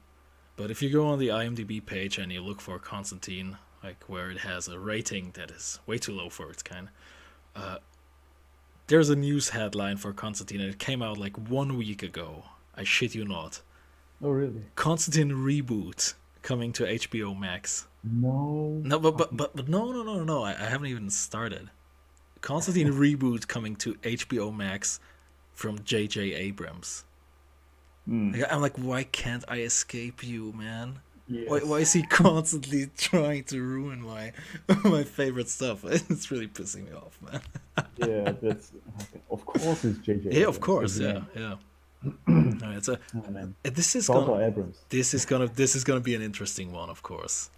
[SPEAKER 1] but if you go on the IMDb page and you look for Constantine, like where it has a rating that is way too low for its kind, there's a news headline for Constantine, and it came out like 1 week ago. I shit you not.
[SPEAKER 2] Oh, really?
[SPEAKER 1] Constantine reboot coming to HBO Max.
[SPEAKER 2] No.
[SPEAKER 1] No, but no. I haven't even started. Constantine reboot coming to HBO Max from J.J. Abrams.
[SPEAKER 2] Mm.
[SPEAKER 1] Like, I'm like, why can't I escape you, man? Why
[SPEAKER 2] Yes.
[SPEAKER 1] is he constantly trying to ruin my my favorite stuff? It's really pissing me off, man.
[SPEAKER 2] Yeah, that's of course it's J.J.
[SPEAKER 1] Yeah, of
[SPEAKER 2] Abrams
[SPEAKER 1] course, yeah,
[SPEAKER 2] again.
[SPEAKER 1] yeah. It's a
[SPEAKER 2] Oh man,
[SPEAKER 1] this is
[SPEAKER 2] shout
[SPEAKER 1] gonna
[SPEAKER 2] out Abrams.
[SPEAKER 1] this is gonna be an interesting one, of course.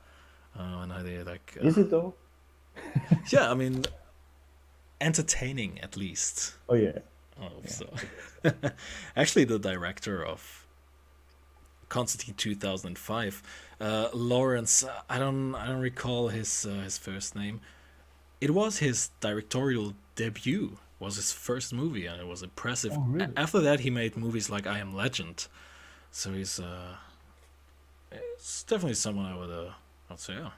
[SPEAKER 1] And I think like
[SPEAKER 2] Is it though?
[SPEAKER 1] yeah, I mean entertaining at least.
[SPEAKER 2] Oh yeah,
[SPEAKER 1] I hope
[SPEAKER 2] yeah,
[SPEAKER 1] so.
[SPEAKER 2] I guess so.
[SPEAKER 1] Actually, the director of Constantine 2005, Lawrence. I don't recall his first name. It was his directorial debut. Was his first movie, and it was impressive.
[SPEAKER 2] Oh really?
[SPEAKER 1] After that, he made movies like I Am Legend. So it's definitely someone I'd say, yeah,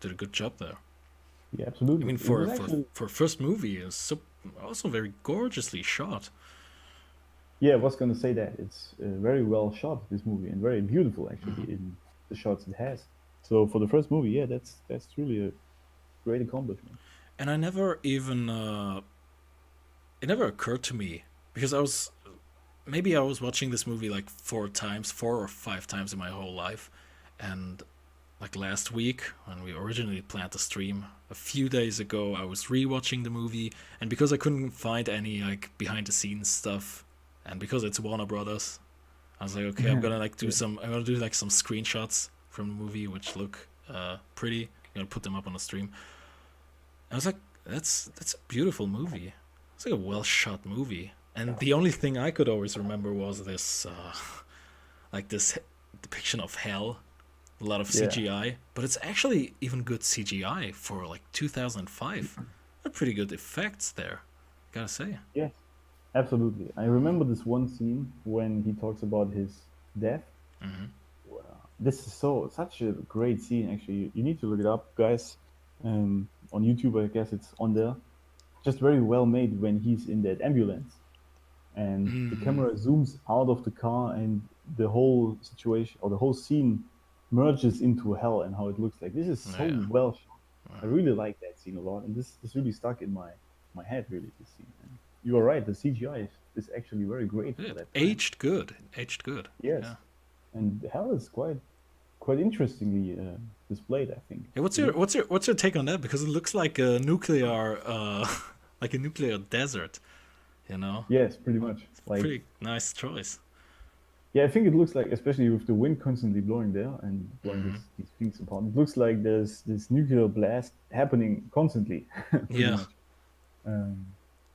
[SPEAKER 1] did a good job there.
[SPEAKER 2] Yeah,
[SPEAKER 1] I
[SPEAKER 2] absolutely.
[SPEAKER 1] mean,
[SPEAKER 2] It was
[SPEAKER 1] for
[SPEAKER 2] actually
[SPEAKER 1] for first movie, it's so also very gorgeously shot.
[SPEAKER 2] yeah. I was gonna say that it's very well shot this movie and very beautiful actually in the shots it has. So for the first movie, yeah, that's really a great accomplishment.
[SPEAKER 1] And I never even it never occurred to me because I was watching this movie like four or five times in my whole life, and like last week when we originally planned the stream, a few days ago, I was rewatching the movie, and because I couldn't find any like behind the scenes stuff, and because it's Warner Brothers, I was like, okay,
[SPEAKER 2] Yeah.
[SPEAKER 1] I'm gonna do like some screenshots from the movie which look pretty. I'm gonna put them up on the stream. I was like, that's a beautiful movie. It's like a well shot movie. And the only thing I could always remember was this like this depiction of hell, a lot of
[SPEAKER 2] Yeah.
[SPEAKER 1] CGI, but it's actually even good CGI for like 2005. They're pretty good effects there, gotta say.
[SPEAKER 2] Yes. Absolutely. I remember this one scene when he talks about his death.
[SPEAKER 1] Mm-hmm.
[SPEAKER 2] Wow. This is such a great scene. Actually, you need to look it up, guys. On YouTube, I guess it's on there. Just very well made when he's in that ambulance and the
[SPEAKER 1] Mm-hmm.
[SPEAKER 2] camera zooms out of the car and the whole situation or the whole scene merges into hell and how it looks like. This is so
[SPEAKER 1] Yeah.
[SPEAKER 2] well shot. I really like that scene a lot, and this really stuck in my head. Really, this scene. And you are right. The CGI is actually very great for
[SPEAKER 1] It
[SPEAKER 2] that time.
[SPEAKER 1] aged good. It aged good.
[SPEAKER 2] Yes,
[SPEAKER 1] Yeah.
[SPEAKER 2] and hell is quite interestingly displayed. I think
[SPEAKER 1] Hey,
[SPEAKER 2] it looks.
[SPEAKER 1] what's your take on that? Because it looks like a nuclear like a nuclear desert, you know?
[SPEAKER 2] Yes, pretty much. Like
[SPEAKER 1] Pretty nice choice.
[SPEAKER 2] yeah, I think it looks like, especially with the wind constantly blowing there and blowing
[SPEAKER 1] Mm-hmm.
[SPEAKER 2] these things apart, it looks like there's this nuclear blast happening constantly, pretty
[SPEAKER 1] Yeah.
[SPEAKER 2] much. Um,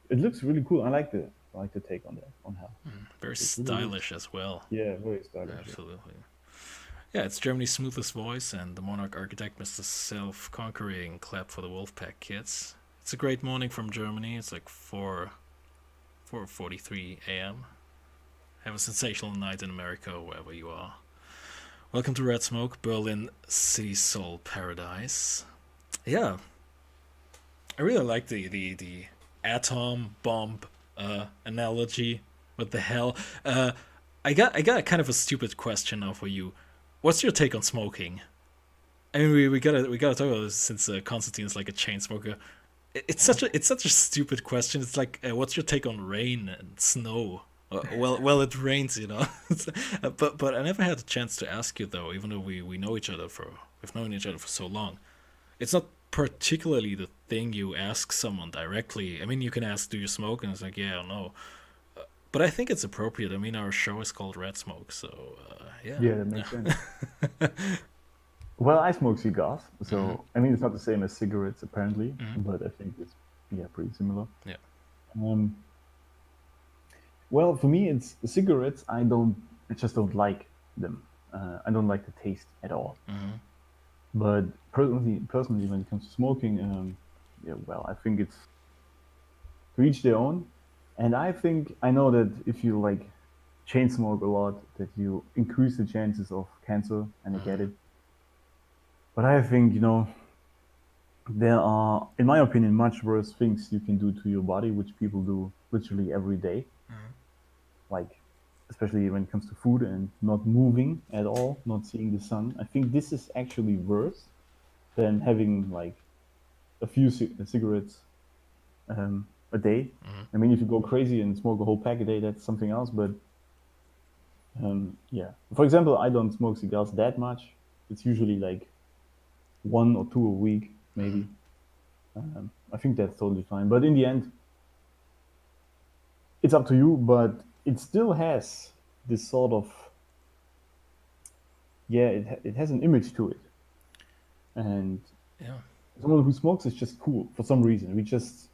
[SPEAKER 2] it looks really cool. I like the take on that on hell.
[SPEAKER 1] Very
[SPEAKER 2] It really looks
[SPEAKER 1] stylish as well.
[SPEAKER 2] yeah, very stylish. Yeah.
[SPEAKER 1] Absolutely. Yeah, it's Germany's smoothest voice and the monarch architect Mr. Self Conquering clap for the Wolfpack kids. It's a great morning from Germany. It's like 4:43 a.m. Have a sensational night in America, wherever you are. Welcome to Red Smoke, Berlin City Soul Paradise. Yeah, I really like the atom bomb analogy with the hell. I got kind of a stupid question now for you. What's your take on smoking? I mean, we gotta talk about this since Constantine is like a chain smoker. It's such a stupid question. It's like, what's your take on rain and snow? Well, it rains, you know. But I never had a chance to ask you though, even though we know each other for we've known each other for so long. It's not particularly the thing you ask someone directly. I mean, you can ask, "Do you smoke?" and it's like, "Yeah or no." But I think it's appropriate. I mean, our show is called Red Smoke, so yeah.
[SPEAKER 2] Yeah, that makes sense. Well, I smoke cigars,
[SPEAKER 1] Mm-hmm.
[SPEAKER 2] so I mean it's not the same as cigarettes apparently,
[SPEAKER 1] Mm-hmm.
[SPEAKER 2] but I think it's yeah pretty similar.
[SPEAKER 1] Yeah.
[SPEAKER 2] Um, well, for me, it's cigarettes. I just don't like them. I don't like the taste at all.
[SPEAKER 1] Mm-hmm.
[SPEAKER 2] But personally, when it comes to smoking, yeah, well, I think it's to each their own. And I think I know that if you like chain smoke a lot, that you increase the chances of cancer, and I get
[SPEAKER 1] Mm-hmm.
[SPEAKER 2] it. But I think there are, in my opinion, much worse things you can do to your body, which people do literally every day.
[SPEAKER 1] Mm-hmm.
[SPEAKER 2] Like especially when it comes to food and not moving at all, not seeing the sun. I think this is actually worse than having like a few cigarettes a day.
[SPEAKER 1] Mm-hmm.
[SPEAKER 2] I mean, if you go crazy and smoke a whole pack a day, that's something else. But Yeah. For example, I don't smoke cigars that much. It's usually like one or two a week, maybe. I think that's totally fine. But in the end, it's up to you. But it still has this sort of, yeah, it has an image to it. And
[SPEAKER 1] Yeah.
[SPEAKER 2] someone who smokes is just cool for some reason. We just,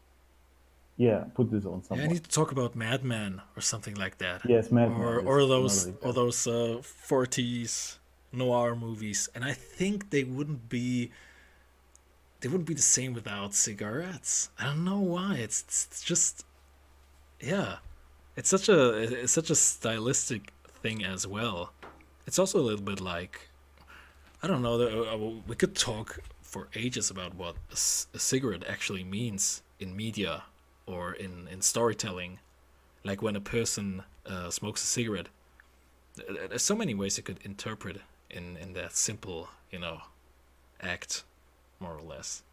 [SPEAKER 2] yeah, put this on
[SPEAKER 1] Yeah, I
[SPEAKER 2] someone.
[SPEAKER 1] need to talk about Madman or something like that,
[SPEAKER 2] Yes, Madman is
[SPEAKER 1] or
[SPEAKER 2] another
[SPEAKER 1] those
[SPEAKER 2] example.
[SPEAKER 1] 40s noir movies, and I think they wouldn't be the same without cigarettes. I don't know why. It's just yeah. It's such a stylistic thing as well. It's also a little bit like I don't know. We could talk for ages about what a cigarette actually means in media or in storytelling. Like when a person smokes a cigarette, there's so many ways you could interpret in that simple, act, more or less.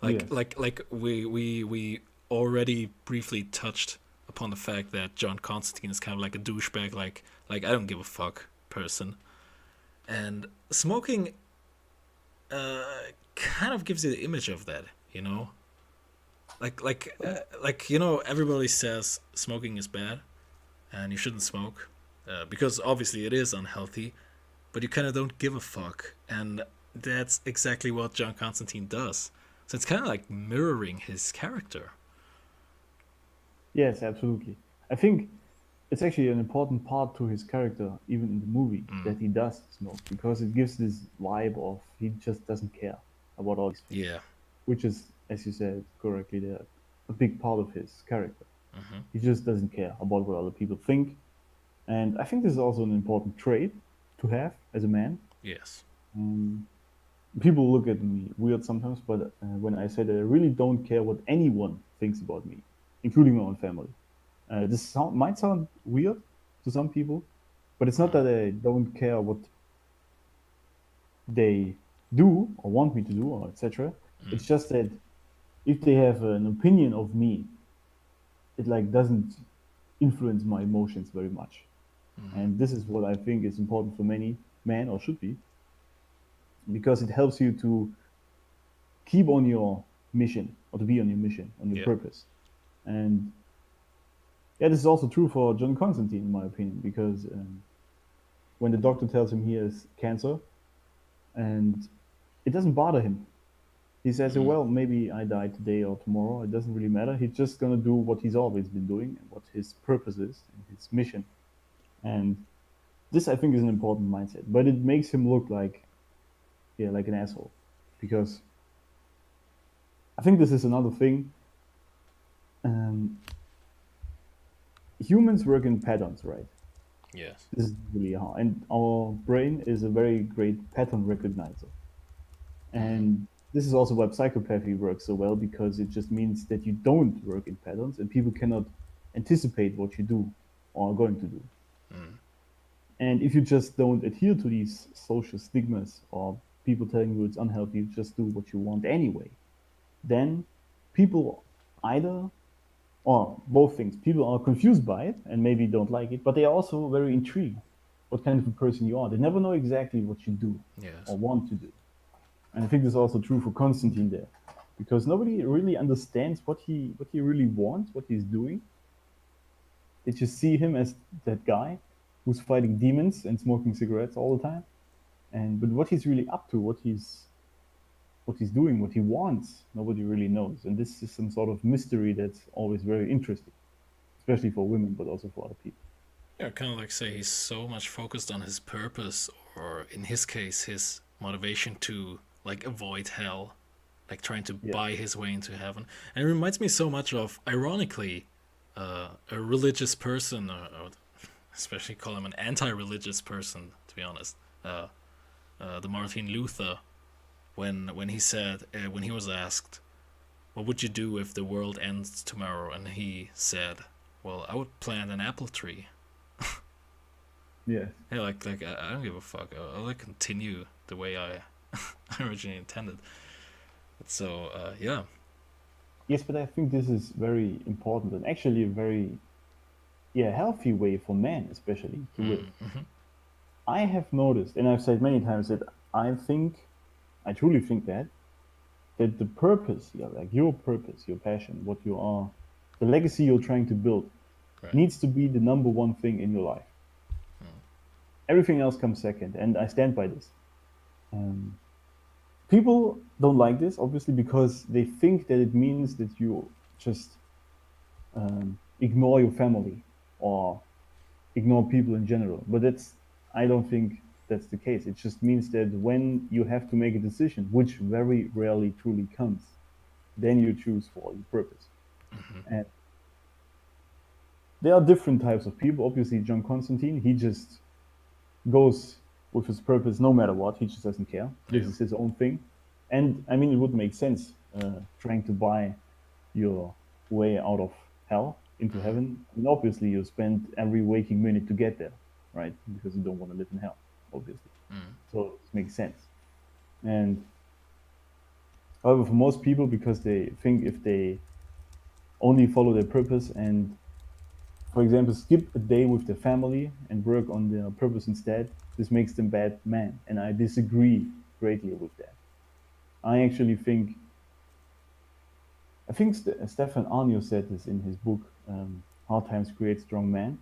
[SPEAKER 2] Yes.
[SPEAKER 1] Like we already briefly touched upon the fact that John Constantine is kind of like a douchebag, like I don't give a fuck person, and smoking kind of gives you the image of that, you know. Everybody says smoking is bad and you shouldn't smoke because obviously it is unhealthy, but you kind of don't give a fuck, and that's exactly what John Constantine does. So it's kind of like mirroring his character.
[SPEAKER 2] Yes, absolutely. I think it's actually an important part to his character, even in the movie, that he does smoke because it gives this vibe of he just doesn't care about all these things,
[SPEAKER 1] Yeah.
[SPEAKER 2] which is, as you said correctly, there a big part of his character. He just doesn't care about what other people think, and I think this is also an important trait to have as a man.
[SPEAKER 1] Yes.
[SPEAKER 2] Um, People look at me weird sometimes, but when I say that I really don't care what anyone thinks about me, including my own family. Might sound weird to some people, but it's not that I don't care what they do or want me to do or etc. It's just that if they have an opinion of me, it like doesn't influence my emotions very much. And this is what I think is important for many men, or should be, because it helps you to keep on your mission, or to be on your mission, on your
[SPEAKER 1] Yeah.
[SPEAKER 2] purpose. And yeah, this is also true for John Constantine, in my opinion, because when the doctor tells him he has cancer, and it doesn't bother him. He says, "Well, maybe I die today or tomorrow. It doesn't really matter. He's just gonna do what he's always been doing and what his purpose is and his mission." And this, I think, is an important mindset. But it makes him look like, yeah, like an asshole, because I think this is another thing. Um, Humans work in patterns, right?
[SPEAKER 1] Yes.
[SPEAKER 2] This is really hard, and our brain is a very great pattern recognizer. And this is also why psychopathy works so well, because it just means that you don't work in patterns and people cannot anticipate what you do or are going to do. And if you just don't adhere to these social stigmas or people telling you it's unhealthy, you just do what you want anyway, then people either, or both things, people are confused by it and maybe don't like it, but they are also very intrigued what kind of a person you are. They never know exactly what you do
[SPEAKER 1] Yes.
[SPEAKER 2] or want to do. And I think this is also true for Constantine there, because nobody really understands what he really wants, what he's doing. They just see him as that guy who's fighting demons and smoking cigarettes all the time. And but what he's really up to, what he's doing, what he wants, nobody really knows. And this is some sort of mystery that's always very interesting, especially for women, but also for other people.
[SPEAKER 1] Yeah, kind of like say he's so much focused on his purpose, or in his case, his motivation to like avoid hell, like trying to
[SPEAKER 2] Yes.
[SPEAKER 1] buy his way into heaven. And it reminds me so much of, ironically, a religious person, or especially call him an anti-religious person, to be honest. The Martin Luther, when he said, when he was asked, "What would you do if the world ends tomorrow?" and he said, "Well, I would plant an apple tree."
[SPEAKER 2] Yes.
[SPEAKER 1] Yeah, I don't give a fuck. I'll like continue the way I originally intended. So yeah.
[SPEAKER 2] Yes, but I think this is very important and actually a very healthy way for men, especially to live.
[SPEAKER 1] Mm-hmm.
[SPEAKER 2] I have noticed, and I've said many times that I truly think that the purpose, yeah, like your purpose, your passion, what you are, the legacy you're trying to build,
[SPEAKER 1] Right.
[SPEAKER 2] needs to be the number one thing in your life. Everything else comes second, and I stand by this. Um, People don't like this, obviously, because they think that it means that you just ignore your family or ignore people in general. But I don't think that's the case. It just means that when you have to make a decision, which very rarely truly comes, then you choose for your purpose. And there are different types of people. Obviously, John Constantine, he just goes with his purpose no matter what. He just doesn't care. This
[SPEAKER 1] Yeah.
[SPEAKER 2] is his own thing. And I mean, it would make sense trying to buy your way out of hell into heaven. I mean, obviously, you spend every waking minute to get there, right? Because you don't want to live in hell, obviously. So it makes sense. And however, for most people, because they think if they only follow their purpose and, for example, skip a day with their family and work on their purpose instead, this makes them bad men. And I disagree greatly with that. I actually think, Stefan Arnio said this in his book, Hard Times Create Strong Men.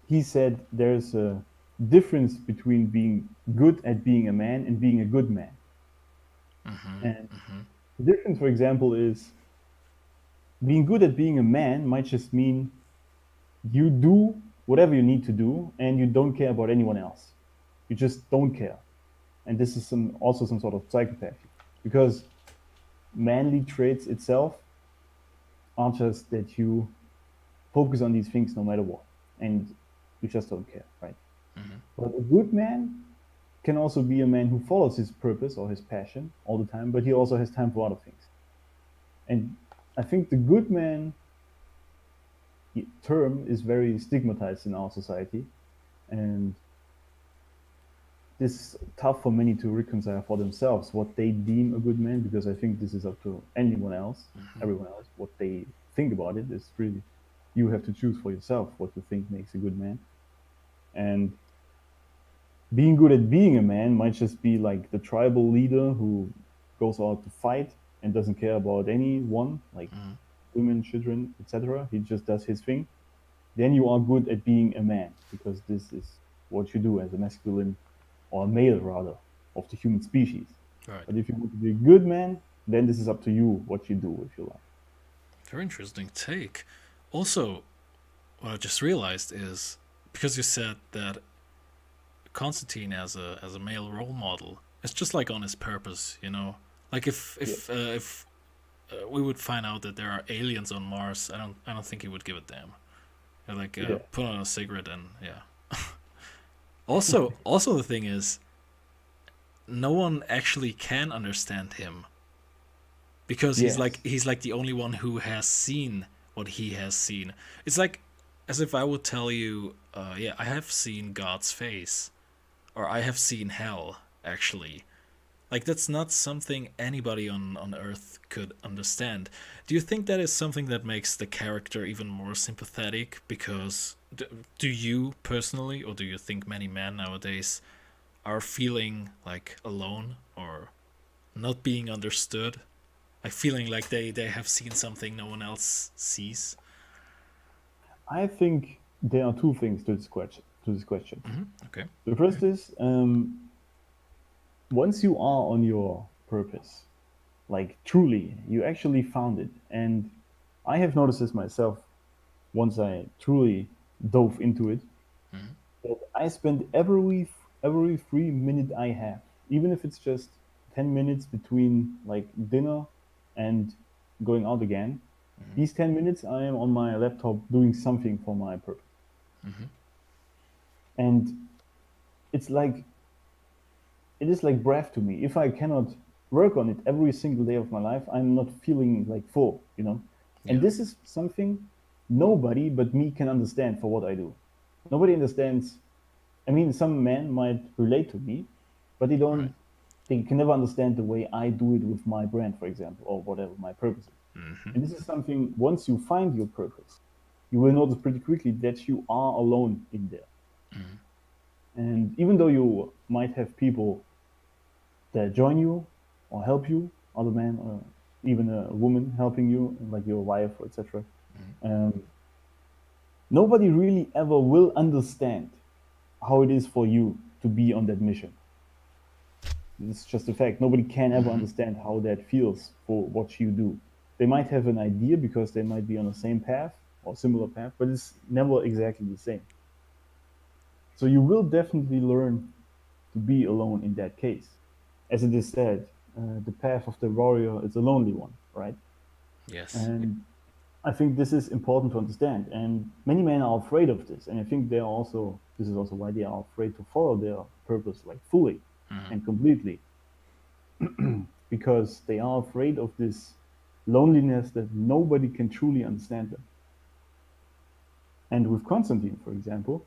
[SPEAKER 2] He said there's a difference between being good at being a man and being a good man. And the difference, for example, is being good at being a man might just mean you do whatever you need to do and you don't care about anyone else. You just don't care. And this is also some sort of psychopathy, because manly traits itself are just that you focus on these things no matter what, and you just don't care, right? But a good man can also be a man who follows his purpose or his passion all the time, but he also has time for other things. And I think the good man term is very stigmatized in our society, and this is tough for many to reconcile for themselves what they deem a good man, because I think this is up to anyone else, everyone else. What they think about it is really, you have to choose for yourself what you think makes a good man. And being good at being a man might just be like the tribal leader who goes out to fight and doesn't care about anyone, like women, children, etc. He just does his thing. Then you are good at being a man, because this is what you do as a masculine, or a male rather, of the human species.
[SPEAKER 1] Right.
[SPEAKER 2] But if you want to be a good man, then this is up to you what you do with your life.
[SPEAKER 1] Very interesting take. Also, what I just realized is, because you said that Constantine as a male role model, it's just like on his purpose, you know. Like if we would find out that there are aliens on Mars, I don't think he would give a damn. Like
[SPEAKER 2] Yeah.
[SPEAKER 1] put on a cigarette and yeah. Also the thing is, no one actually can understand him, because
[SPEAKER 2] Yes.
[SPEAKER 1] he's like the only one who has seen what he has seen. It's like as if I would tell you, yeah, I have seen God's face, or I have seen hell. Actually, like that's not something anybody on Earth could understand. Do you think that is something that makes the character even more sympathetic? Because do you personally, or do you think many men nowadays are feeling like alone or not being understood? Like feeling like they have seen something no one else sees?
[SPEAKER 2] I think there are two things to this question.
[SPEAKER 1] Okay.
[SPEAKER 2] The first is, once you are on your purpose, like truly, you actually found it. And I have noticed this myself once I truly dove into it, that I spend every free minute I have, even if it's just 10 minutes between like dinner and going out again. These 10 minutes I am on my laptop doing something for my purpose, and it's like it is like breath to me. If I cannot work on it every single day of my life, I'm not feeling like full, you know. And
[SPEAKER 1] Yeah.
[SPEAKER 2] this is something nobody but me can understand for what I do. Nobody understands. I mean, some men might relate to me, but they
[SPEAKER 1] Right.
[SPEAKER 2] don't. They can never understand the way I do it with my brand, for example, or whatever my purpose is. And this is something. Once you find your purpose, you will notice pretty quickly that you are alone in there.
[SPEAKER 1] Mm-hmm.
[SPEAKER 2] And even though you might have people that join you or help you, other men or even a woman helping you, like your wife, etc. Um, nobody really ever will understand how it is for you to be on that mission. It's just a fact. Nobody can ever
[SPEAKER 1] Mm-hmm.
[SPEAKER 2] understand how that feels for what you do. They might have an idea because they might be on the same path or similar path, but it's never exactly the same. So you will definitely learn to be alone in that case. As it is said, the path of the warrior is a lonely one, right?
[SPEAKER 1] Yes.
[SPEAKER 2] And I think this is important to understand. And many men are afraid of this. And I think they are also, this is also why they are afraid to follow their purpose like fully
[SPEAKER 1] Mm-hmm.
[SPEAKER 2] and completely, because they are afraid of this loneliness that nobody can truly understand them. And with Constantine, for example,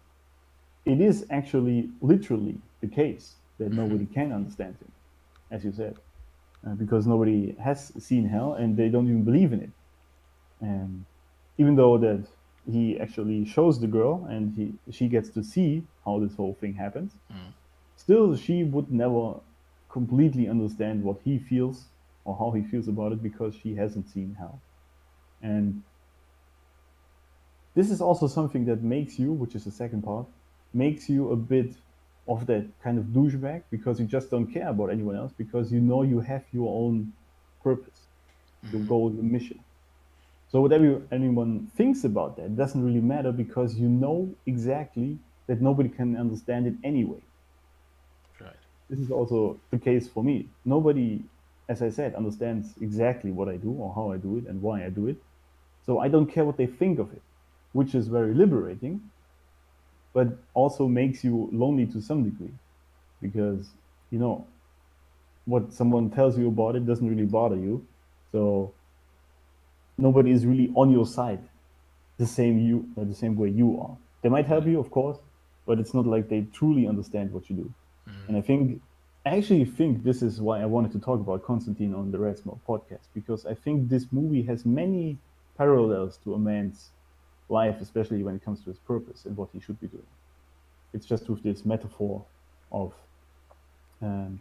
[SPEAKER 2] it is actually literally the case that
[SPEAKER 1] Mm-hmm.
[SPEAKER 2] nobody can understand him, as you said, because nobody has seen hell and they don't even believe in it. And even though that he actually shows the girl and she gets to see how this whole thing happens,
[SPEAKER 1] Mm-hmm.
[SPEAKER 2] still she would never completely understand what he feels or how he feels about it because she hasn't seen hell. And this is also something that makes you, which is the second part, makes you a bit of that kind of douchebag because you just don't care about anyone else because you know you have your own purpose, your
[SPEAKER 1] Mm-hmm.
[SPEAKER 2] goal, your mission. So whatever anyone thinks about that doesn't really matter because you know exactly that nobody can understand it anyway.
[SPEAKER 1] Right.
[SPEAKER 2] This is also the case for me. Nobody, as I said, understands exactly what I do or how I do it and why I do it. So I don't care what they think of it, which is very liberating, but also makes you lonely to some degree because, you know, what someone tells you about it doesn't really bother you. So nobody is really on your side the same way you are. They might help
[SPEAKER 1] Right.
[SPEAKER 2] you, of course, but it's not like they truly understand what you do. And
[SPEAKER 1] Mm-hmm.
[SPEAKER 2] I actually think this is why I wanted to talk about Constantine on the Red Smoke podcast because I think this movie has many parallels to a man's life, especially when it comes to his purpose and what he should be doing. It's just with this metaphor of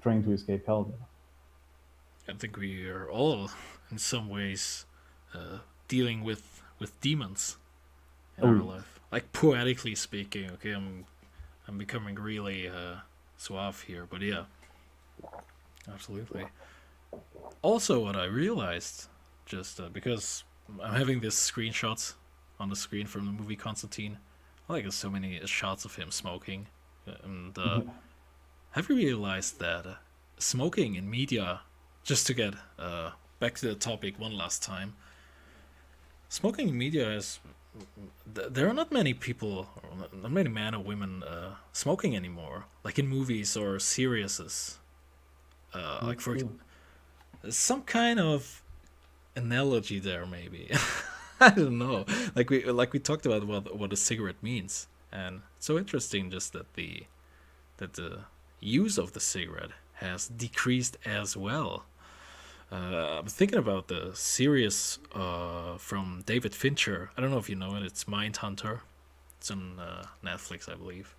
[SPEAKER 2] trying to escape hell there.
[SPEAKER 1] I think we are all, in some ways, dealing with demons in
[SPEAKER 2] Oh
[SPEAKER 1] our
[SPEAKER 2] yes.
[SPEAKER 1] life. Like poetically speaking, okay, I'm becoming really suave here, but yeah, absolutely. Also, what I realized, just because I'm having this screenshots on the screen from the movie Constantine, like there's so many shots of him smoking, and have you realized that smoking in media, just to get back to the topic one last time, smoking in media is there are not many people, or not many men or women smoking anymore, like in movies or series. Like
[SPEAKER 2] That's
[SPEAKER 1] for
[SPEAKER 2] true.
[SPEAKER 1] some kind of analogy there, maybe. I don't know. Like we talked about what a cigarette means, and it's so interesting just that the use of the cigarette has decreased as well. I'm thinking about the series from David Fincher. I don't know if you know it. It's Mindhunter. It's on Netflix, I believe.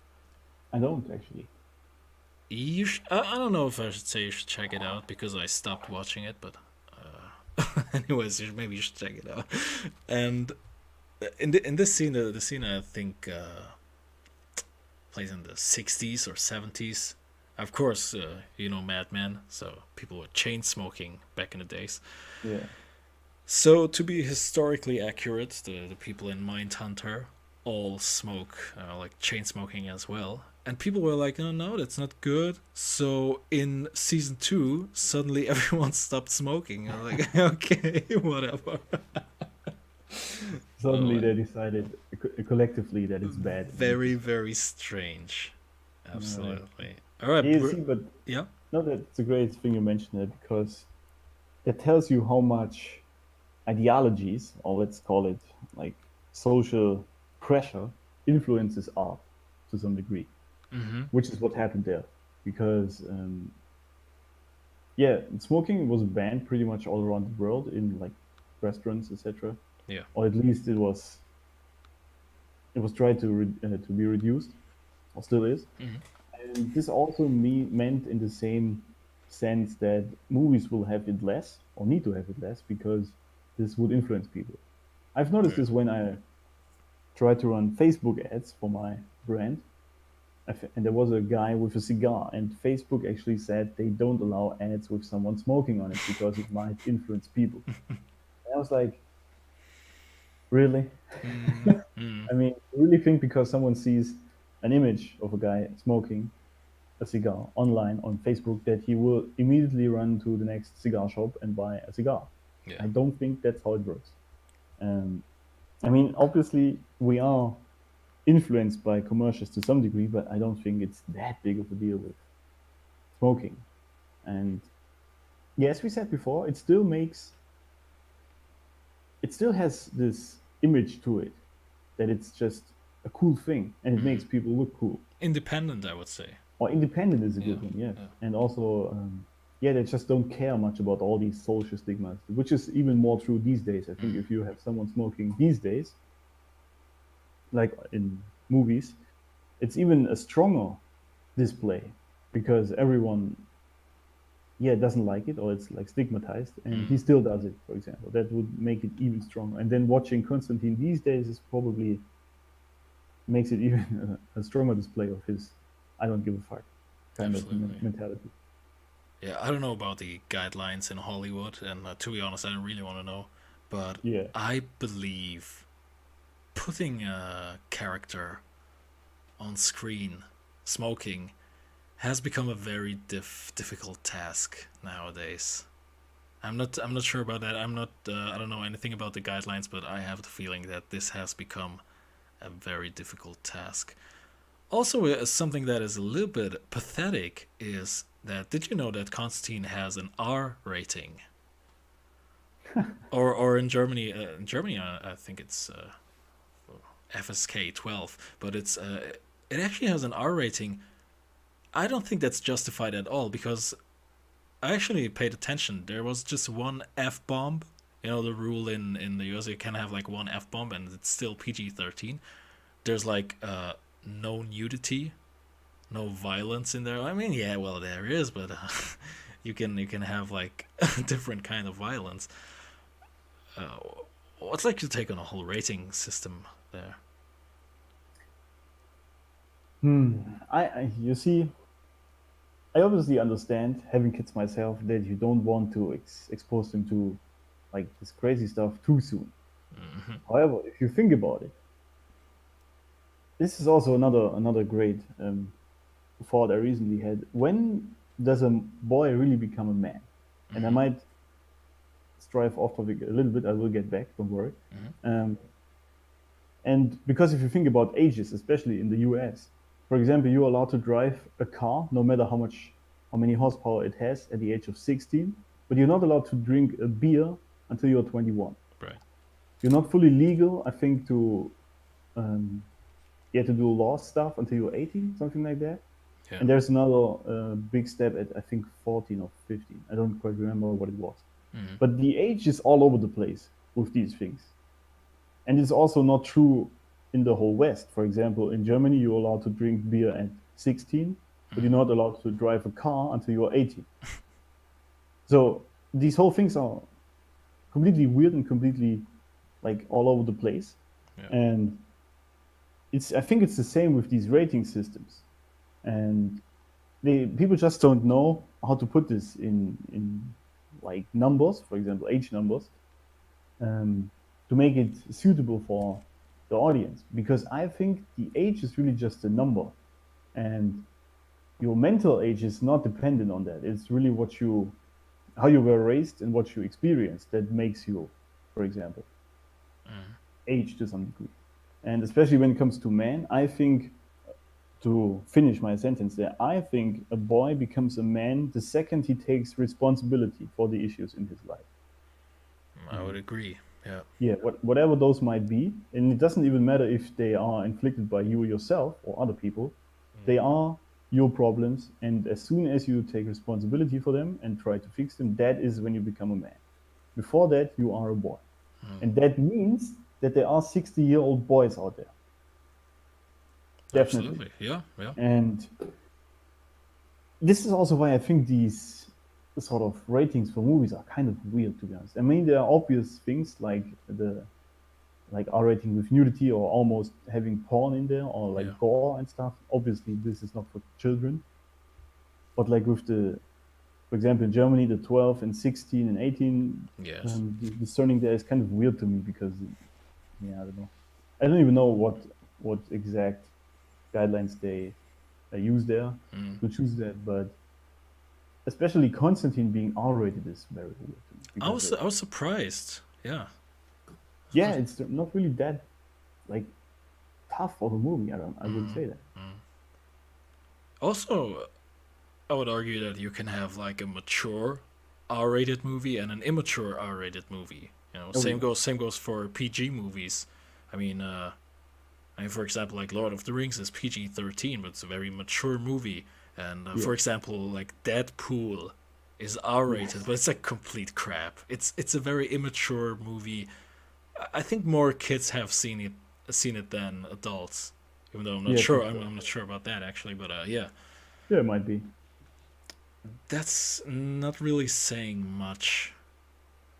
[SPEAKER 2] I don't actually.
[SPEAKER 1] I don't know if I should say you should check it out because I stopped watching it, but anyways, maybe you should check it out. And in this scene, the scene I think plays in the 60s or 70s. Of course, you know Mad Men, so people were chain smoking back in the days.
[SPEAKER 2] Yeah.
[SPEAKER 1] So to be historically accurate, the people in Mindhunter all smoke, like chain smoking as well. And people were like, "Oh no, that's not good." So in season two, suddenly everyone stopped smoking. I was like, "Okay, whatever." Oh,
[SPEAKER 2] Suddenly they decided collectively that it's bad and you
[SPEAKER 1] very
[SPEAKER 2] should stop.
[SPEAKER 1] very strange.
[SPEAKER 2] All right.
[SPEAKER 1] Absolutely. All right,
[SPEAKER 2] Yeah, see, but
[SPEAKER 1] yeah.
[SPEAKER 2] no, that's a great thing you mentioned it because that tells you how much ideologies, or let's call it like social pressure, influences art to some degree,
[SPEAKER 1] Mm-hmm.
[SPEAKER 2] which is what happened there. Because yeah, smoking was banned pretty much all around the world in like restaurants, etc.
[SPEAKER 1] Yeah.
[SPEAKER 2] Or at least it was it was tried to be reduced, or still is.
[SPEAKER 1] Mm-hmm.
[SPEAKER 2] And this also meant in the same sense that movies will have it less or need to have it less because this would influence people. I've noticed
[SPEAKER 1] Yeah.
[SPEAKER 2] this when I try to run Facebook ads for my brand. And there was a guy with a cigar, and Facebook actually said they don't allow ads with someone smoking on it because it might influence people. And I was like, really?
[SPEAKER 1] Mm-hmm.
[SPEAKER 2] I mean, you really think because someone sees an image of a guy smoking a cigar online on Facebook that he will immediately run to the next cigar shop and buy a cigar?
[SPEAKER 1] Yeah.
[SPEAKER 2] I don't think that's how it works. Um, I mean, obviously, we are influenced by commercials to some degree, but I don't think it's that big of a deal with smoking. And yeah, as we said before, it still has this image to it that it's just a cool thing and it
[SPEAKER 1] Mm-hmm.
[SPEAKER 2] makes people look cool.
[SPEAKER 1] Independent, I would say.
[SPEAKER 2] Or independent is a
[SPEAKER 1] Yeah.
[SPEAKER 2] good one, yes.
[SPEAKER 1] Yeah.
[SPEAKER 2] And also, yeah, they just don't care much about all these social stigmas, which is even more true these days. I think
[SPEAKER 1] Mm.
[SPEAKER 2] if you have someone smoking these days, like in movies, it's even a stronger display because everyone, yeah, doesn't like it or it's like stigmatized, and he
[SPEAKER 1] Mm.
[SPEAKER 2] still does it. For example, that would make it even stronger. And then watching Constantine these days is probably makes it even a stronger display of his "I don't give a fuck" kind of
[SPEAKER 1] Absolutely.
[SPEAKER 2] mentality.
[SPEAKER 1] Yeah, I don't know about the guidelines in Hollywood, and to be honest, I don't really want to know. But
[SPEAKER 2] Yeah.
[SPEAKER 1] I believe putting a character on screen smoking has become a very difficult task nowadays. I'm not sure about that. I don't know anything about the guidelines, but I have the feeling that this has become a very difficult task. Also, something that is a little bit pathetic is that did you know that Constantine has an R rating? Or in Germany, I think it's FSK 12, but it actually has an R rating. I don't think that's justified at all because I actually paid attention. There was just one F bomb. You know the rule in the US, you can have like one F bomb and it's still PG-13. There's like no nudity, no violence in there. I mean, yeah, well there is, but you can have like a different kind of violence. Uh, what's like your take on a whole rating system there?
[SPEAKER 2] You see, I obviously understand having kids myself that you don't want to expose them to like this crazy stuff too soon.
[SPEAKER 1] Mm-hmm.
[SPEAKER 2] However, if you think about it, this is also another great thought I recently had. When does a boy really become a man? And I
[SPEAKER 1] Mm-hmm.
[SPEAKER 2] might strive off topic a little bit. I will get back. Don't worry.
[SPEAKER 1] Mm-hmm.
[SPEAKER 2] Um, and because if you think about ages, especially in the US, for example, you're allowed to drive a car no matter how many horsepower it has at the age of 16, but you're not allowed to drink a beer until you're 21.
[SPEAKER 1] Right.
[SPEAKER 2] You're not fully legal, I think, to you have to do law stuff until you're 18, something like that.
[SPEAKER 1] Yeah.
[SPEAKER 2] And there's another big step at I think 14 or 15. I don't quite remember what it was.
[SPEAKER 1] Mm-hmm.
[SPEAKER 2] But the age is all over the place with these things. And it's also not true in the whole West. For example, in Germany, you're allowed to drink beer at 16, but you're
[SPEAKER 1] Mm-hmm.
[SPEAKER 2] not allowed to drive a car until you're 18. So these whole things are completely weird and completely like all over the place.
[SPEAKER 1] Yeah.
[SPEAKER 2] And I think it's the same with these rating systems. And people just don't know how to put this in like numbers, for example, age numbers, um, to make it suitable for the audience. Because I think the age is really just a number, and your mental age is not dependent on that. It's really how you were raised and what you experienced that makes you, for example,
[SPEAKER 1] Mm-hmm.
[SPEAKER 2] age to some degree. And especially when it comes to men, I think to finish my sentence there, I think a boy becomes a man the second he takes responsibility for the issues in his life.
[SPEAKER 1] I would agree. Yeah.
[SPEAKER 2] Yeah, whatever those might be, and it doesn't even matter if they are inflicted by you yourself or other people, they are your problems. And as soon as you take responsibility for them and try to fix them, that is when you become a man. Before that, you are a boy.
[SPEAKER 1] Mm.
[SPEAKER 2] And that means that there are 60-year-old boys out there. definitely.
[SPEAKER 1] Absolutely. Yeah, yeah.
[SPEAKER 2] And this is also why I think these sort of ratings for movies are kind of weird, to be honest. I mean, there are obvious things like the like R rating with nudity or almost having porn in there or
[SPEAKER 1] Yeah.
[SPEAKER 2] like gore and stuff. Obviously, this is not for children. But like with the, for example, in Germany, the 12 and 16 and 18
[SPEAKER 1] Yes.
[SPEAKER 2] discerning there is kind of weird to me because, yeah, I don't know. I don't even know what exact guidelines they use there
[SPEAKER 1] Mm.
[SPEAKER 2] to choose that, but especially Constantine being R-rated is very weird to me because
[SPEAKER 1] I was surprised. Yeah.
[SPEAKER 2] yeah, it's not really that like tough of a movie. I wouldn't
[SPEAKER 1] Mm.
[SPEAKER 2] say that.
[SPEAKER 1] Mm. Also, I would argue that you can have like a mature R-rated movie and an immature R-rated movie. You know,
[SPEAKER 2] Oh yeah,
[SPEAKER 1] same goes for PG movies. I mean, for example, like Lord of the Rings is PG-13, but it's a very mature movie. And
[SPEAKER 2] yeah,
[SPEAKER 1] for example, like Deadpool is R-rated,
[SPEAKER 2] yes,
[SPEAKER 1] but it's like complete crap. It's a very immature movie. I think more kids have seen it than adults. Even though I'm not
[SPEAKER 2] yeah, for
[SPEAKER 1] sure,
[SPEAKER 2] sure.
[SPEAKER 1] I'm not sure about that actually. But yeah,
[SPEAKER 2] Yeah, it might be.
[SPEAKER 1] that's not really saying much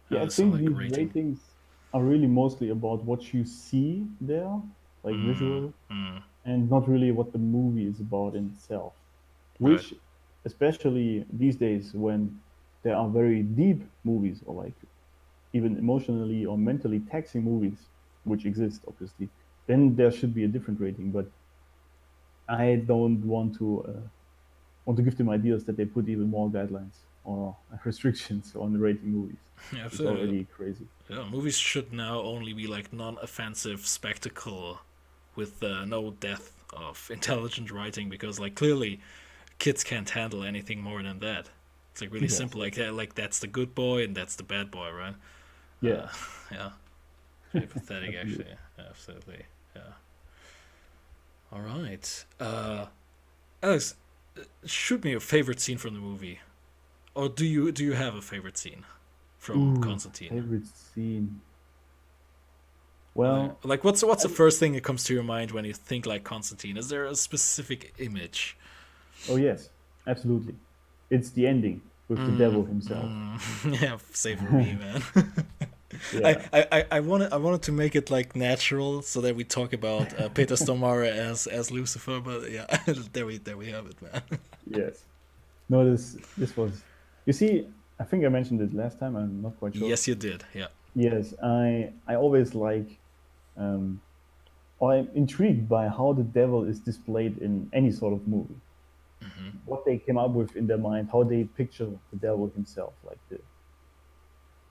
[SPEAKER 2] Yeah, I
[SPEAKER 1] as a
[SPEAKER 2] think
[SPEAKER 1] like
[SPEAKER 2] these
[SPEAKER 1] rating.
[SPEAKER 2] ratings are really mostly about what you see there, like
[SPEAKER 1] Mm,
[SPEAKER 2] visual,
[SPEAKER 1] mm,
[SPEAKER 2] and not really what the movie is about in itself.
[SPEAKER 1] right.
[SPEAKER 2] Which, especially these days when there are very deep movies or like even emotionally or mentally taxing movies, which exist obviously, then there should be a different rating. But I don't want to give them ideas that they put even more guidelines or restrictions on rating movies. It's
[SPEAKER 1] Absolutely.
[SPEAKER 2] already crazy.
[SPEAKER 1] Yeah, movies should now only be like non-offensive spectacle with no depth of intelligent writing because like clearly kids can't handle anything more than that. It's like really
[SPEAKER 2] Yes.
[SPEAKER 1] simple like that. Like that's the good boy and that's the bad boy, right?
[SPEAKER 2] Yeah.
[SPEAKER 1] Yeah, pretty pathetic
[SPEAKER 2] Absolutely.
[SPEAKER 1] actually. Absolutely. Yeah. All right. Alex, shoot me your favorite scene from the movie, or do you have a favorite scene from
[SPEAKER 2] Ooh,
[SPEAKER 1] Constantine?
[SPEAKER 2] favorite scene.
[SPEAKER 1] Like,
[SPEAKER 2] Well,
[SPEAKER 1] like what's the first thing that comes to your mind when you think like Constantine? Is there a specific image?
[SPEAKER 2] oh yes, absolutely. It's the ending with the devil himself.
[SPEAKER 1] Yeah, same for me, man.
[SPEAKER 2] Yeah.
[SPEAKER 1] I wanted to make it like natural so that we talk about Peter Stormare as Lucifer, but yeah, there we have it, man.
[SPEAKER 2] Yes. No, this was. You see, I think I mentioned it last time. I'm not quite sure.
[SPEAKER 1] Yes, you did. Yeah.
[SPEAKER 2] Yes, I always like, um, or I'm intrigued by how the devil is displayed in any sort of movie. What they came up with in their mind, how they picture the devil himself, like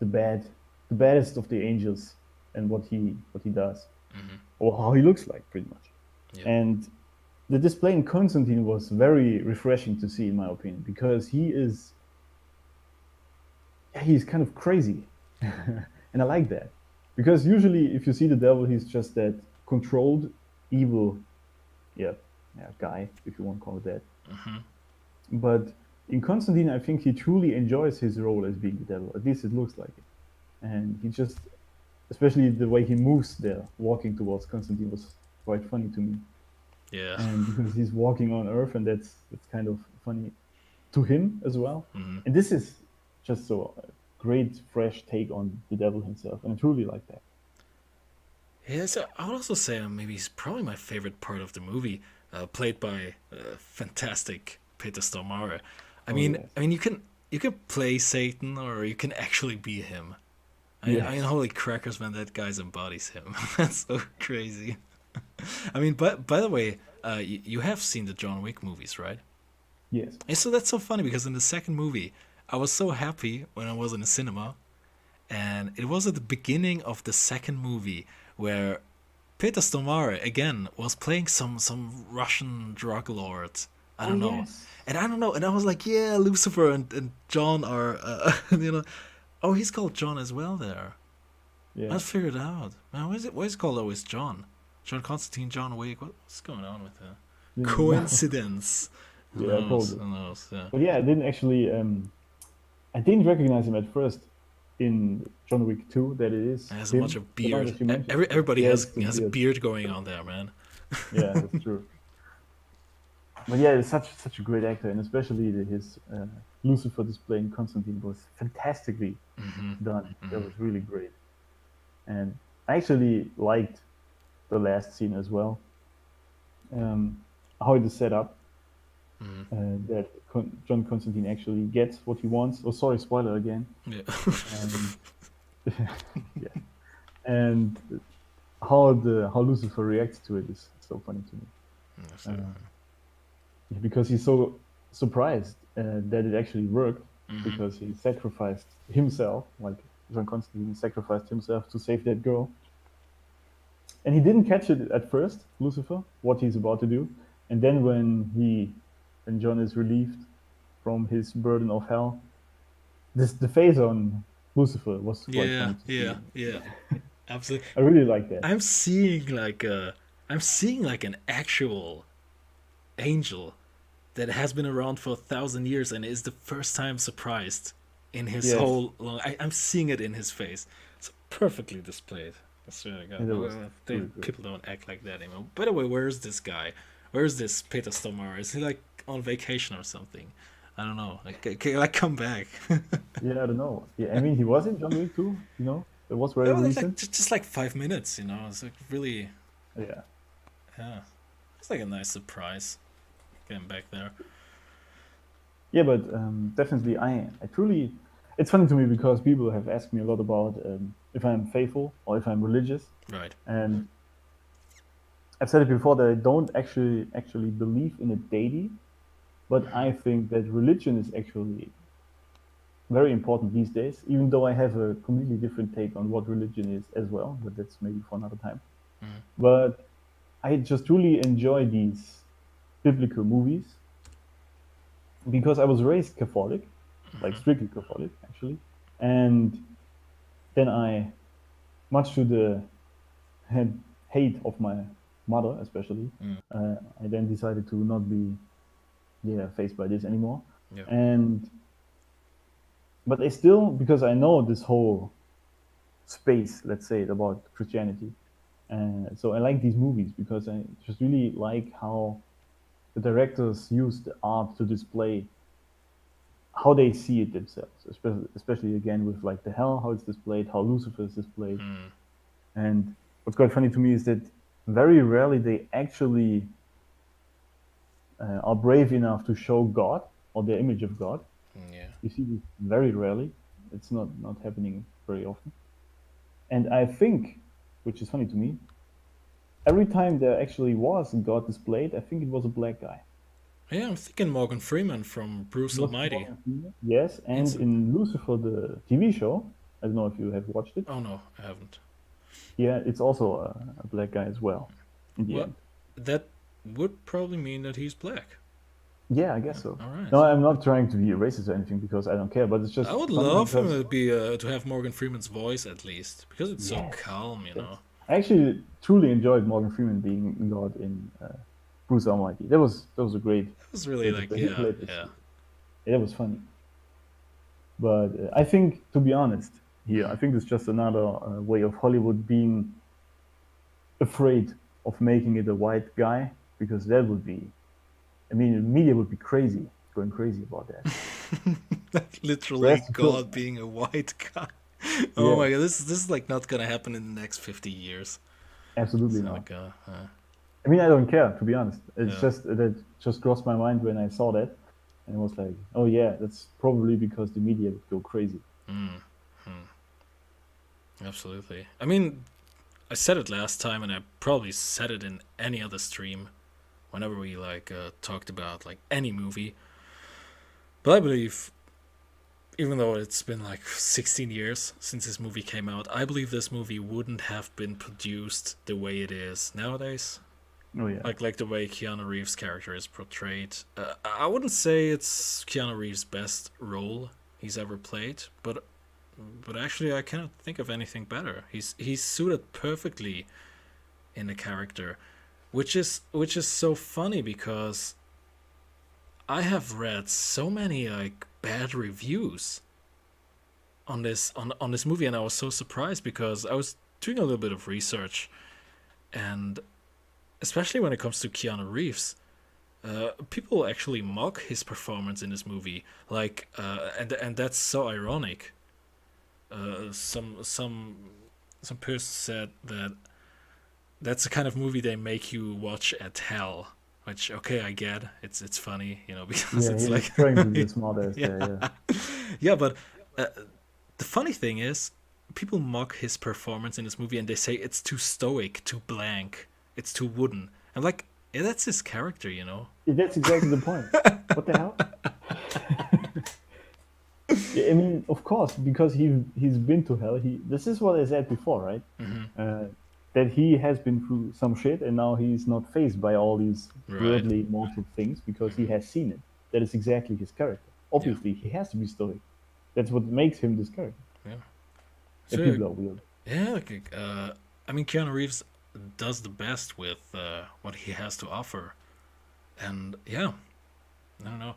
[SPEAKER 2] the bad, the baddest of the angels, and what he does, or how he looks like, pretty much.
[SPEAKER 1] Yeah.
[SPEAKER 2] And the display in Constantine was very refreshing to see, in my opinion, because he's kind of crazy, and I like that because usually if you see the devil, he's just that controlled, evil, yeah, yeah, guy, if you want to call it that. But in Constantine, I think he truly enjoys his role as being the devil. At least it looks like it, and he just, especially the way he moves there, walking towards Constantine, was quite funny to me.
[SPEAKER 1] Yeah.
[SPEAKER 2] And because he's walking on Earth, and that's kind of funny to him as well. And this is just so a great, fresh take on the devil himself, and I truly like that.
[SPEAKER 1] Yeah, so I would also say maybe he's probably my favorite part of the movie, played by fantastic Peter Stormare.
[SPEAKER 2] Oh yes,
[SPEAKER 1] You can play Satan or you can actually be him. I mean,
[SPEAKER 2] yes,
[SPEAKER 1] holy crackers, man, that guy embodies him. That's so crazy. I mean, by the way, you have seen the John Wick movies, right?
[SPEAKER 2] yes.
[SPEAKER 1] And so that's so funny because in the second movie, I was so happy when I was in the cinema, and it was at the beginning of the second movie where Peter Stormare again was playing some Russian drug lord. I
[SPEAKER 2] Oh
[SPEAKER 1] don't know,
[SPEAKER 2] yes,
[SPEAKER 1] and I don't know, and I was like, yeah, Lucifer and John are, you know, oh, he's called John as well there.
[SPEAKER 2] yeah.
[SPEAKER 1] I figured it out. Man, why is it called always John? John Constantine, John Wick. What's going on with that?
[SPEAKER 2] Didn't know.
[SPEAKER 1] Coincidence? Who
[SPEAKER 2] Yeah,
[SPEAKER 1] knows?
[SPEAKER 2] probably.
[SPEAKER 1] Who knows? Yeah.
[SPEAKER 2] But yeah, I didn't actually. I didn't recognize him at first in John Wick 2. That it is
[SPEAKER 1] It has a bunch
[SPEAKER 2] him,
[SPEAKER 1] of
[SPEAKER 2] the one
[SPEAKER 1] beard.
[SPEAKER 2] that you mentioned.
[SPEAKER 1] Everybody
[SPEAKER 2] Yeah, it's the
[SPEAKER 1] has a
[SPEAKER 2] beard.
[SPEAKER 1] beard going on there, man.
[SPEAKER 2] Yeah, that's true. But yeah, it's such a great actor, and especially his Lucifer display in Constantine was fantastically done. That was really great, and I actually liked the last scene as well. How it is set up, that John Constantine actually gets what he wants. Oh, sorry, spoiler again.
[SPEAKER 1] Yeah.
[SPEAKER 2] And yeah, and how Lucifer reacts to it is so funny to me.
[SPEAKER 1] Absolutely.
[SPEAKER 2] Because he's so surprised that it actually worked, because he sacrificed himself, like John Constantine sacrificed himself to save that girl. And he didn't catch it at first, Lucifer, what he's about to do. And then when John is relieved from his burden of hell, the face on Lucifer was quite
[SPEAKER 1] Yeah,
[SPEAKER 2] funny to
[SPEAKER 1] yeah,
[SPEAKER 2] see.
[SPEAKER 1] yeah. Absolutely.
[SPEAKER 2] I really like that.
[SPEAKER 1] I'm seeing like an actual angel that has been around for 1,000 years and is the first time surprised in his
[SPEAKER 2] Yes,
[SPEAKER 1] whole long. I'm seeing it in his face. It's perfectly displayed. That's really good.
[SPEAKER 2] and that was really great.
[SPEAKER 1] People don't act like that anymore. By the way, where's this guy? Where's this Peter Stormare? Is he like on vacation or something? I don't know. Like come back.
[SPEAKER 2] Yeah, I don't know. Yeah, I mean, he was in John Wick too. It was very
[SPEAKER 1] Oh, like
[SPEAKER 2] recent.
[SPEAKER 1] just like 5 minutes. It's like really,
[SPEAKER 2] Yeah.
[SPEAKER 1] yeah. It's like a nice surprise getting back there.
[SPEAKER 2] Yeah, but definitely, I truly. It's funny to me because people have asked me a lot about if I'm faithful or if I'm religious,
[SPEAKER 1] Right.
[SPEAKER 2] and I've said it before that I don't actually believe in a deity, but I think that religion is actually very important these days. Even though I have a completely different take on what religion is as well, but that's maybe for another time. But I just really enjoy these biblical movies because I was raised Catholic, like strictly Catholic actually, and then much to the hate of my mother especially, I then decided to not be faced by this anymore,
[SPEAKER 1] Yeah.
[SPEAKER 2] and but I still, because I know this whole space, let's say, about Christianity, and so I like these movies because I just really like how the directors use the art to display how they see it themselves, especially again with like the hell, how it's displayed, how Lucifer is displayed. And what's quite funny to me is that very rarely they actually are brave enough to show God or the image of God.
[SPEAKER 1] Yeah.
[SPEAKER 2] You see this very rarely. It's not happening very often. And I think, which is funny to me, every time there actually was God displayed, I think it was a black guy.
[SPEAKER 1] Yeah, I'm thinking Morgan Freeman from Bruce
[SPEAKER 2] It was
[SPEAKER 1] Almighty.
[SPEAKER 2] Morgan Freeman. Yes, and
[SPEAKER 1] Instant.
[SPEAKER 2] in Lucifer, the TV show, I don't know if you have watched it.
[SPEAKER 1] Oh no, I haven't.
[SPEAKER 2] Yeah, it's also a black guy as well. In the
[SPEAKER 1] Well,
[SPEAKER 2] end.
[SPEAKER 1] that would probably mean that he's black.
[SPEAKER 2] Yeah, I guess so.
[SPEAKER 1] All right.
[SPEAKER 2] No, I'm not trying to be racist or anything because I don't care, but it's just
[SPEAKER 1] I would
[SPEAKER 2] funny
[SPEAKER 1] love him
[SPEAKER 2] because
[SPEAKER 1] to have Morgan Freeman's voice at least because it's so
[SPEAKER 2] yes,
[SPEAKER 1] calm.
[SPEAKER 2] I actually truly enjoyed Morgan Freeman being God in Bruce Almighty. That was a
[SPEAKER 1] It was really
[SPEAKER 2] great
[SPEAKER 1] like
[SPEAKER 2] display. He
[SPEAKER 1] yeah,
[SPEAKER 2] played this.
[SPEAKER 1] yeah.
[SPEAKER 2] Yeah, that was funny. But I think, to be honest, here I think it's just another way of Hollywood being afraid of making it a white guy because that would be, I mean, the media would be crazy, going crazy about that.
[SPEAKER 1] Like
[SPEAKER 2] Whereas
[SPEAKER 1] literally
[SPEAKER 2] the
[SPEAKER 1] God
[SPEAKER 2] film,
[SPEAKER 1] being a white guy. Oh
[SPEAKER 2] yeah,
[SPEAKER 1] my god, this is like not gonna happen in the next 50 years.
[SPEAKER 2] absolutely
[SPEAKER 1] It's
[SPEAKER 2] not.
[SPEAKER 1] like
[SPEAKER 2] I mean, I don't care, to be honest. It's
[SPEAKER 1] yeah.
[SPEAKER 2] just that just crossed my mind when I saw that, and I was like, oh yeah, that's probably because the media would go crazy.
[SPEAKER 1] Absolutely. I mean, I said it last time, and I probably said it in any other stream, whenever we like talked about like any movie. But I believe, even though it's been like 16 years since this movie came out, I believe this movie wouldn't have been produced the way it is nowadays.
[SPEAKER 2] Oh yeah,
[SPEAKER 1] Like the way Keanu Reeves' character is portrayed. I wouldn't say it's Keanu Reeves' best role he's ever played, but actually I cannot think of anything better. He's suited perfectly in the character, which is so funny because I have read so many like bad reviews on this movie, and I was so surprised because I was doing a little bit of research, and especially when it comes to Keanu Reeves, People actually mock his performance in this movie, like, and that's so ironic. Some person said that that's the kind of movie they make you watch at hell. Which, okay, I get it's funny, because
[SPEAKER 2] Yeah,
[SPEAKER 1] it's
[SPEAKER 2] he's
[SPEAKER 1] like
[SPEAKER 2] trying to be a smart ass there.
[SPEAKER 1] yeah,
[SPEAKER 2] Yeah.
[SPEAKER 1] yeah. But the funny thing is, people mock his performance in this movie and they say it's too stoic, too blank, it's too wooden. I'm like, yeah, that's his character,
[SPEAKER 2] That's exactly the point. What the hell? Yeah, I mean, of course, because he's been to hell. This is what I said before, right? Uh, that he has been through some shit, and now he's not faced by all these
[SPEAKER 1] Right.
[SPEAKER 2] worldly, mortal things because he has seen it. That is exactly his character.
[SPEAKER 1] Yeah.
[SPEAKER 2] Obviously, he has to be stoic. That's what makes him this character.
[SPEAKER 1] Yeah.
[SPEAKER 2] The
[SPEAKER 1] So
[SPEAKER 2] people are weird.
[SPEAKER 1] yeah, like, I mean, Keanu Reeves does the best with what he has to offer, and yeah, I don't know.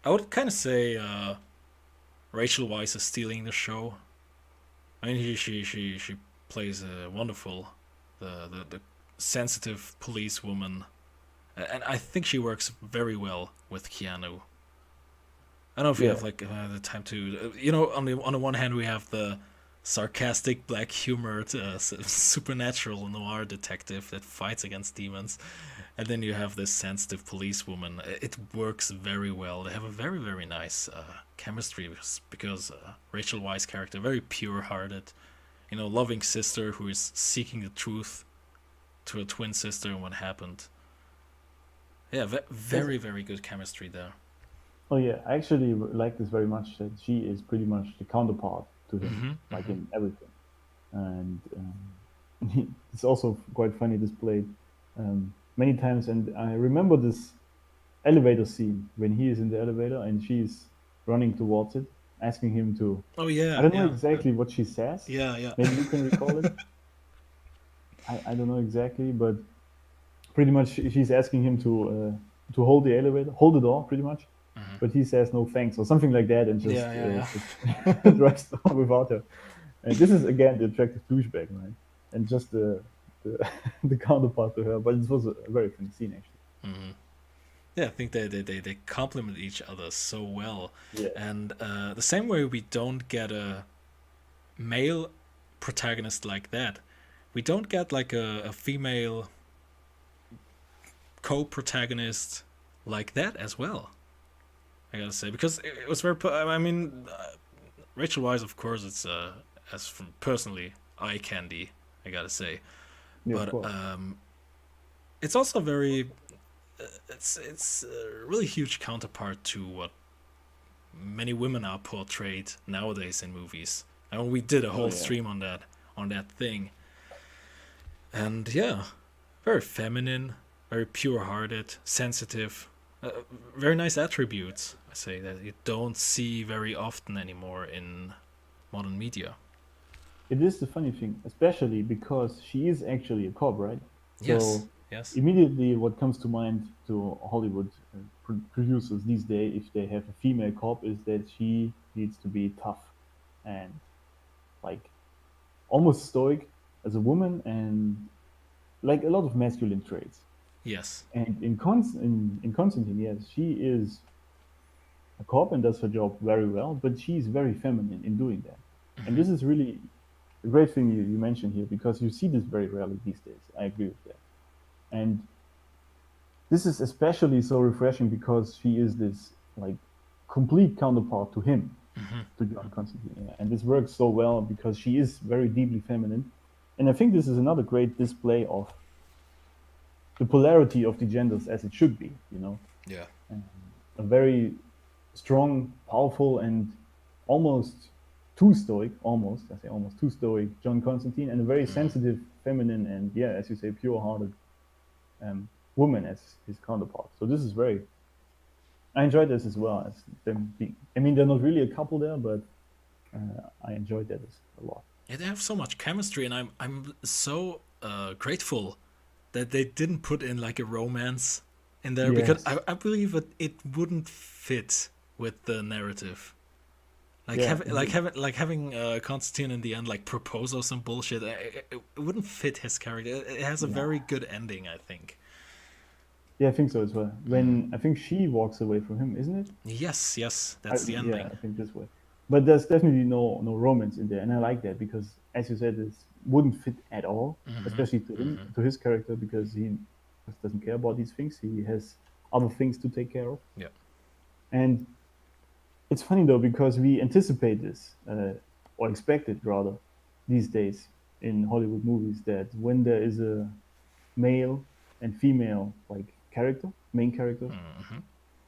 [SPEAKER 1] I would kind of say Rachel Weisz is stealing the show. I mean, she plays a wonderful, the sensitive police woman, and I think she works very well with Keanu. I don't know if you
[SPEAKER 2] Yeah.
[SPEAKER 1] have like the time to, on the one hand we have the sarcastic, black humored, supernatural noir detective that fights against demons, and then you have this sensitive policewoman. It works very well. They have a very very nice chemistry because Rachel Weisz character, very pure-hearted, loving sister who is seeking the truth to a twin sister and what happened. Yeah, very very good chemistry there.
[SPEAKER 2] Oh yeah, I actually like this very much. That she is pretty much the counterpart to him, like in everything. And it's also quite funny displayed many times. And I remember this elevator scene when he is in the elevator and she's running towards it, asking him to.
[SPEAKER 1] Oh
[SPEAKER 2] I
[SPEAKER 1] yeah,
[SPEAKER 2] don't know
[SPEAKER 1] yeah,
[SPEAKER 2] exactly what she says.
[SPEAKER 1] yeah, yeah.
[SPEAKER 2] Maybe you can recall it. I don't know exactly, but pretty much she's asking him to hold the elevator, hold the door, pretty much. But he says no thanks or something like that, and just,
[SPEAKER 1] Yeah, yeah,
[SPEAKER 2] just drives on without her. And this is again the attractive douchebag, right? And just the, the counterpart to her. But it was a very funny scene actually.
[SPEAKER 1] yeah. Yeah, I think they complement each other so well.
[SPEAKER 2] Yeah,
[SPEAKER 1] And the same way we don't get a male protagonist like that, we don't get like a female co-protagonist like that as well. I gotta say, because it was very. I mean, Rachel Weisz, of course, it's as from personally eye candy. I gotta say,
[SPEAKER 2] yeah, of
[SPEAKER 1] but
[SPEAKER 2] course.
[SPEAKER 1] it's also very. It's a really huge counterpart to what many women are portrayed nowadays in movies. I mean, we did a
[SPEAKER 2] Oh
[SPEAKER 1] whole
[SPEAKER 2] yeah,
[SPEAKER 1] stream on that thing, and yeah, very feminine, very pure-hearted, sensitive, very nice attributes. I say that you don't see very often anymore in modern media.
[SPEAKER 2] it is the funny thing, especially because she is actually a cop, right?
[SPEAKER 1] Yes,
[SPEAKER 2] So
[SPEAKER 1] yes,
[SPEAKER 2] immediately, what comes to mind to Hollywood producers these days, if they have a female cop, is that she needs to be tough and like almost stoic as a woman and like a lot of masculine traits.
[SPEAKER 1] yes.
[SPEAKER 2] And in Constantine, yes, she is a cop and does her job very well, but she's very feminine in doing that. And this is really a great thing you mentioned here because you see this very rarely these days. I agree with that. And this is especially so refreshing because she is this like complete counterpart to him, to John Constantine. Yeah. And this works so well because she is very deeply feminine. And I think this is another great display of the polarity of the genders as it should be,
[SPEAKER 1] Yeah.
[SPEAKER 2] And a very strong, powerful, and almost too stoic, I say almost too stoic John Constantine, and a very sensitive, feminine, and yeah, as you say, pure-hearted woman as his counterpart. So this is very. I enjoyed this as well as them being. I mean, they're not really a couple there, but I enjoyed that a lot.
[SPEAKER 1] Yeah, they have so much chemistry, and I'm so grateful that they didn't put in like a romance in there because
[SPEAKER 2] Yes.
[SPEAKER 1] I believe it wouldn't fit with the narrative. Like
[SPEAKER 2] Yeah.
[SPEAKER 1] having Constantine in the end like propose or some bullshit. It wouldn't fit his character. It has a very good ending, I think.
[SPEAKER 2] Yeah, I think so as well. When I think she walks away from him, isn't it?
[SPEAKER 1] Yes, that's the
[SPEAKER 2] Yeah,
[SPEAKER 1] ending.
[SPEAKER 2] I think this way. But there's definitely no romance in there, and I like that because, as you said, it wouldn't fit at all, especially to him, to his character, because he just doesn't care about these things. He has other things to take care of,
[SPEAKER 1] Yeah.
[SPEAKER 2] and it's funny though because we anticipate this or expect it rather these days in Hollywood movies that when there is a male and female like character, main character,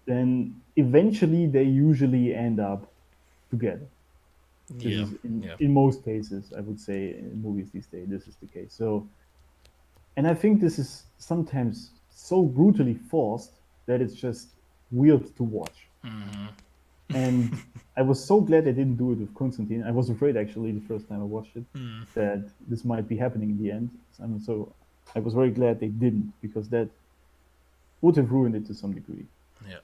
[SPEAKER 2] then eventually they usually end up together. This
[SPEAKER 1] Yeah.
[SPEAKER 2] is
[SPEAKER 1] Yeah.
[SPEAKER 2] in most cases, I would say, in movies these days, this is the case. So, and I think this is sometimes so brutally forced that it's just weird to watch. And I was so glad they didn't do it with Constantine. I was afraid actually the first time I watched it that this might be happening in the end. So I was very glad they didn't because that would have ruined it to some degree.
[SPEAKER 1] Yeah.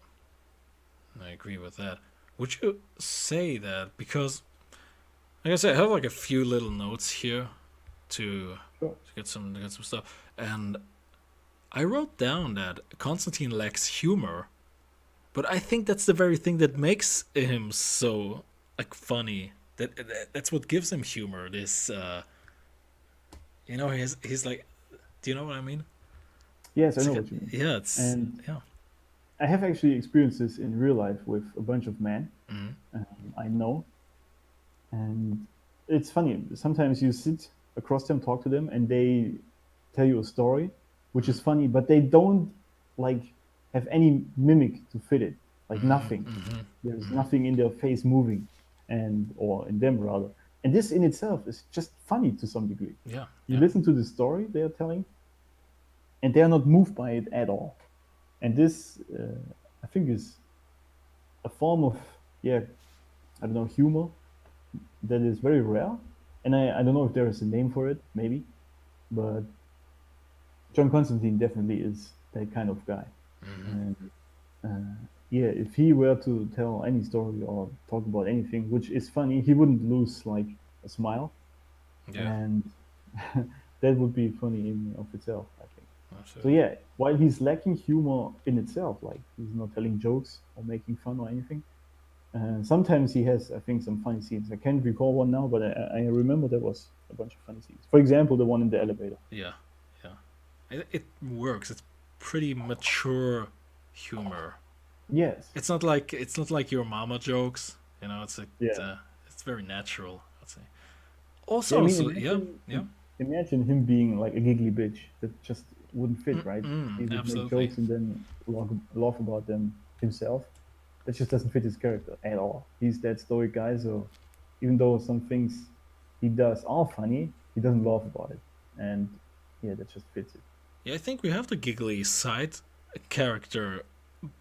[SPEAKER 1] I agree with that. Would you say that because, like I said, I have like a few little notes here to
[SPEAKER 2] Sure.
[SPEAKER 1] to get some stuff, and I wrote down that Constantine lacks humor, but I think that's the very thing that makes him so like funny. That's what gives him humor. This, he's like, do you know what I mean?
[SPEAKER 2] Yes, I
[SPEAKER 1] It's
[SPEAKER 2] know
[SPEAKER 1] like,
[SPEAKER 2] what you mean.
[SPEAKER 1] yeah, it's
[SPEAKER 2] And
[SPEAKER 1] yeah.
[SPEAKER 2] I have actually experienced this in real life with a bunch of men I know. And it's funny. Sometimes you sit across them, talk to them, and they tell you a story, which is funny, but they don't like have any mimic to fit it. Like nothing. There's nothing in their face moving, and or in them rather. And this in itself is just funny to some degree.
[SPEAKER 1] Yeah,
[SPEAKER 2] You
[SPEAKER 1] yeah,
[SPEAKER 2] listen to the story they are telling, and they are not moved by it at all. And this, I think, is a form of yeah, I don't know, humor that is very rare. And I don't know if there is a name for it, maybe, but John Constantine definitely is that kind of guy. And yeah, if he were to tell any story or talk about anything which is funny, he wouldn't lose like a smile,
[SPEAKER 1] yeah.
[SPEAKER 2] and that would be funny in of itself, I think. So
[SPEAKER 1] Absolutely.
[SPEAKER 2] yeah, while he's lacking humor in itself, like he's not telling jokes or making fun or anything, sometimes he has, I think, some funny scenes. I can't recall one now, but I remember there was a bunch of funny scenes. For example, the one in the elevator.
[SPEAKER 1] Yeah, yeah. It works. It's pretty mature humor.
[SPEAKER 2] Yes.
[SPEAKER 1] It's not like your mama jokes.
[SPEAKER 2] Yeah.
[SPEAKER 1] It's very natural. I'd say.
[SPEAKER 2] Yeah. I mean,
[SPEAKER 1] Yeah, yeah.
[SPEAKER 2] imagine him being like a giggly bitch that just wouldn't fit, right? He would make
[SPEAKER 1] Absolutely.
[SPEAKER 2] jokes and then laugh about them himself. That just doesn't fit his character at all. He's that stoic guy, so even though some things he does are funny, he doesn't laugh about it, and yeah, that just fits it.
[SPEAKER 1] Yeah, I think we have the giggly side character.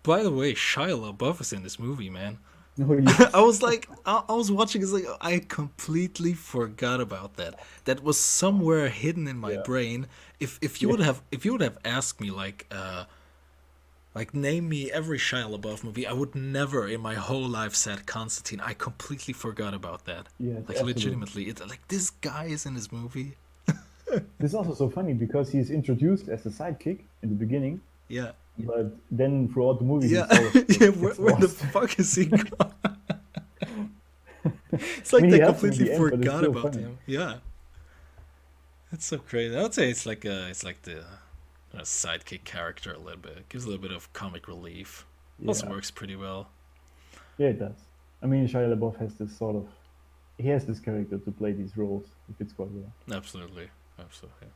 [SPEAKER 1] By the way, Shia LaBeouf is in this movie, man.
[SPEAKER 2] Oh yes,
[SPEAKER 1] I was watching. It's like I completely forgot about that. That was somewhere hidden in my
[SPEAKER 2] yeah,
[SPEAKER 1] brain.
[SPEAKER 2] yeah,
[SPEAKER 1] If you would have asked me like name me every Shia LaBeouf movie, I would never in my whole life said Constantine. I completely forgot about that.
[SPEAKER 2] yes,
[SPEAKER 1] Like
[SPEAKER 2] absolutely.
[SPEAKER 1] legitimately, like this guy is in his movie.
[SPEAKER 2] This is also so funny because he's introduced as a sidekick in the beginning,
[SPEAKER 1] Yeah,
[SPEAKER 2] but then throughout the movie he
[SPEAKER 1] yeah,
[SPEAKER 2] sort of
[SPEAKER 1] yeah.
[SPEAKER 2] gets
[SPEAKER 1] Where the
[SPEAKER 2] lost.
[SPEAKER 1] fuck is he gone? It's
[SPEAKER 2] I
[SPEAKER 1] like
[SPEAKER 2] mean, he
[SPEAKER 1] they
[SPEAKER 2] helps him in
[SPEAKER 1] completely
[SPEAKER 2] the end, but it's
[SPEAKER 1] forgot
[SPEAKER 2] still
[SPEAKER 1] about
[SPEAKER 2] funny.
[SPEAKER 1] him. Yeah, that's so crazy. I would say it's like the sidekick character a little bit. It gives a little bit of comic relief. Also
[SPEAKER 2] Yeah,
[SPEAKER 1] works pretty well.
[SPEAKER 2] yeah, it does. I mean, Shia LaBeouf has this sort of he has this character to play these roles. It fits quite well.
[SPEAKER 1] Absolutely, absolutely.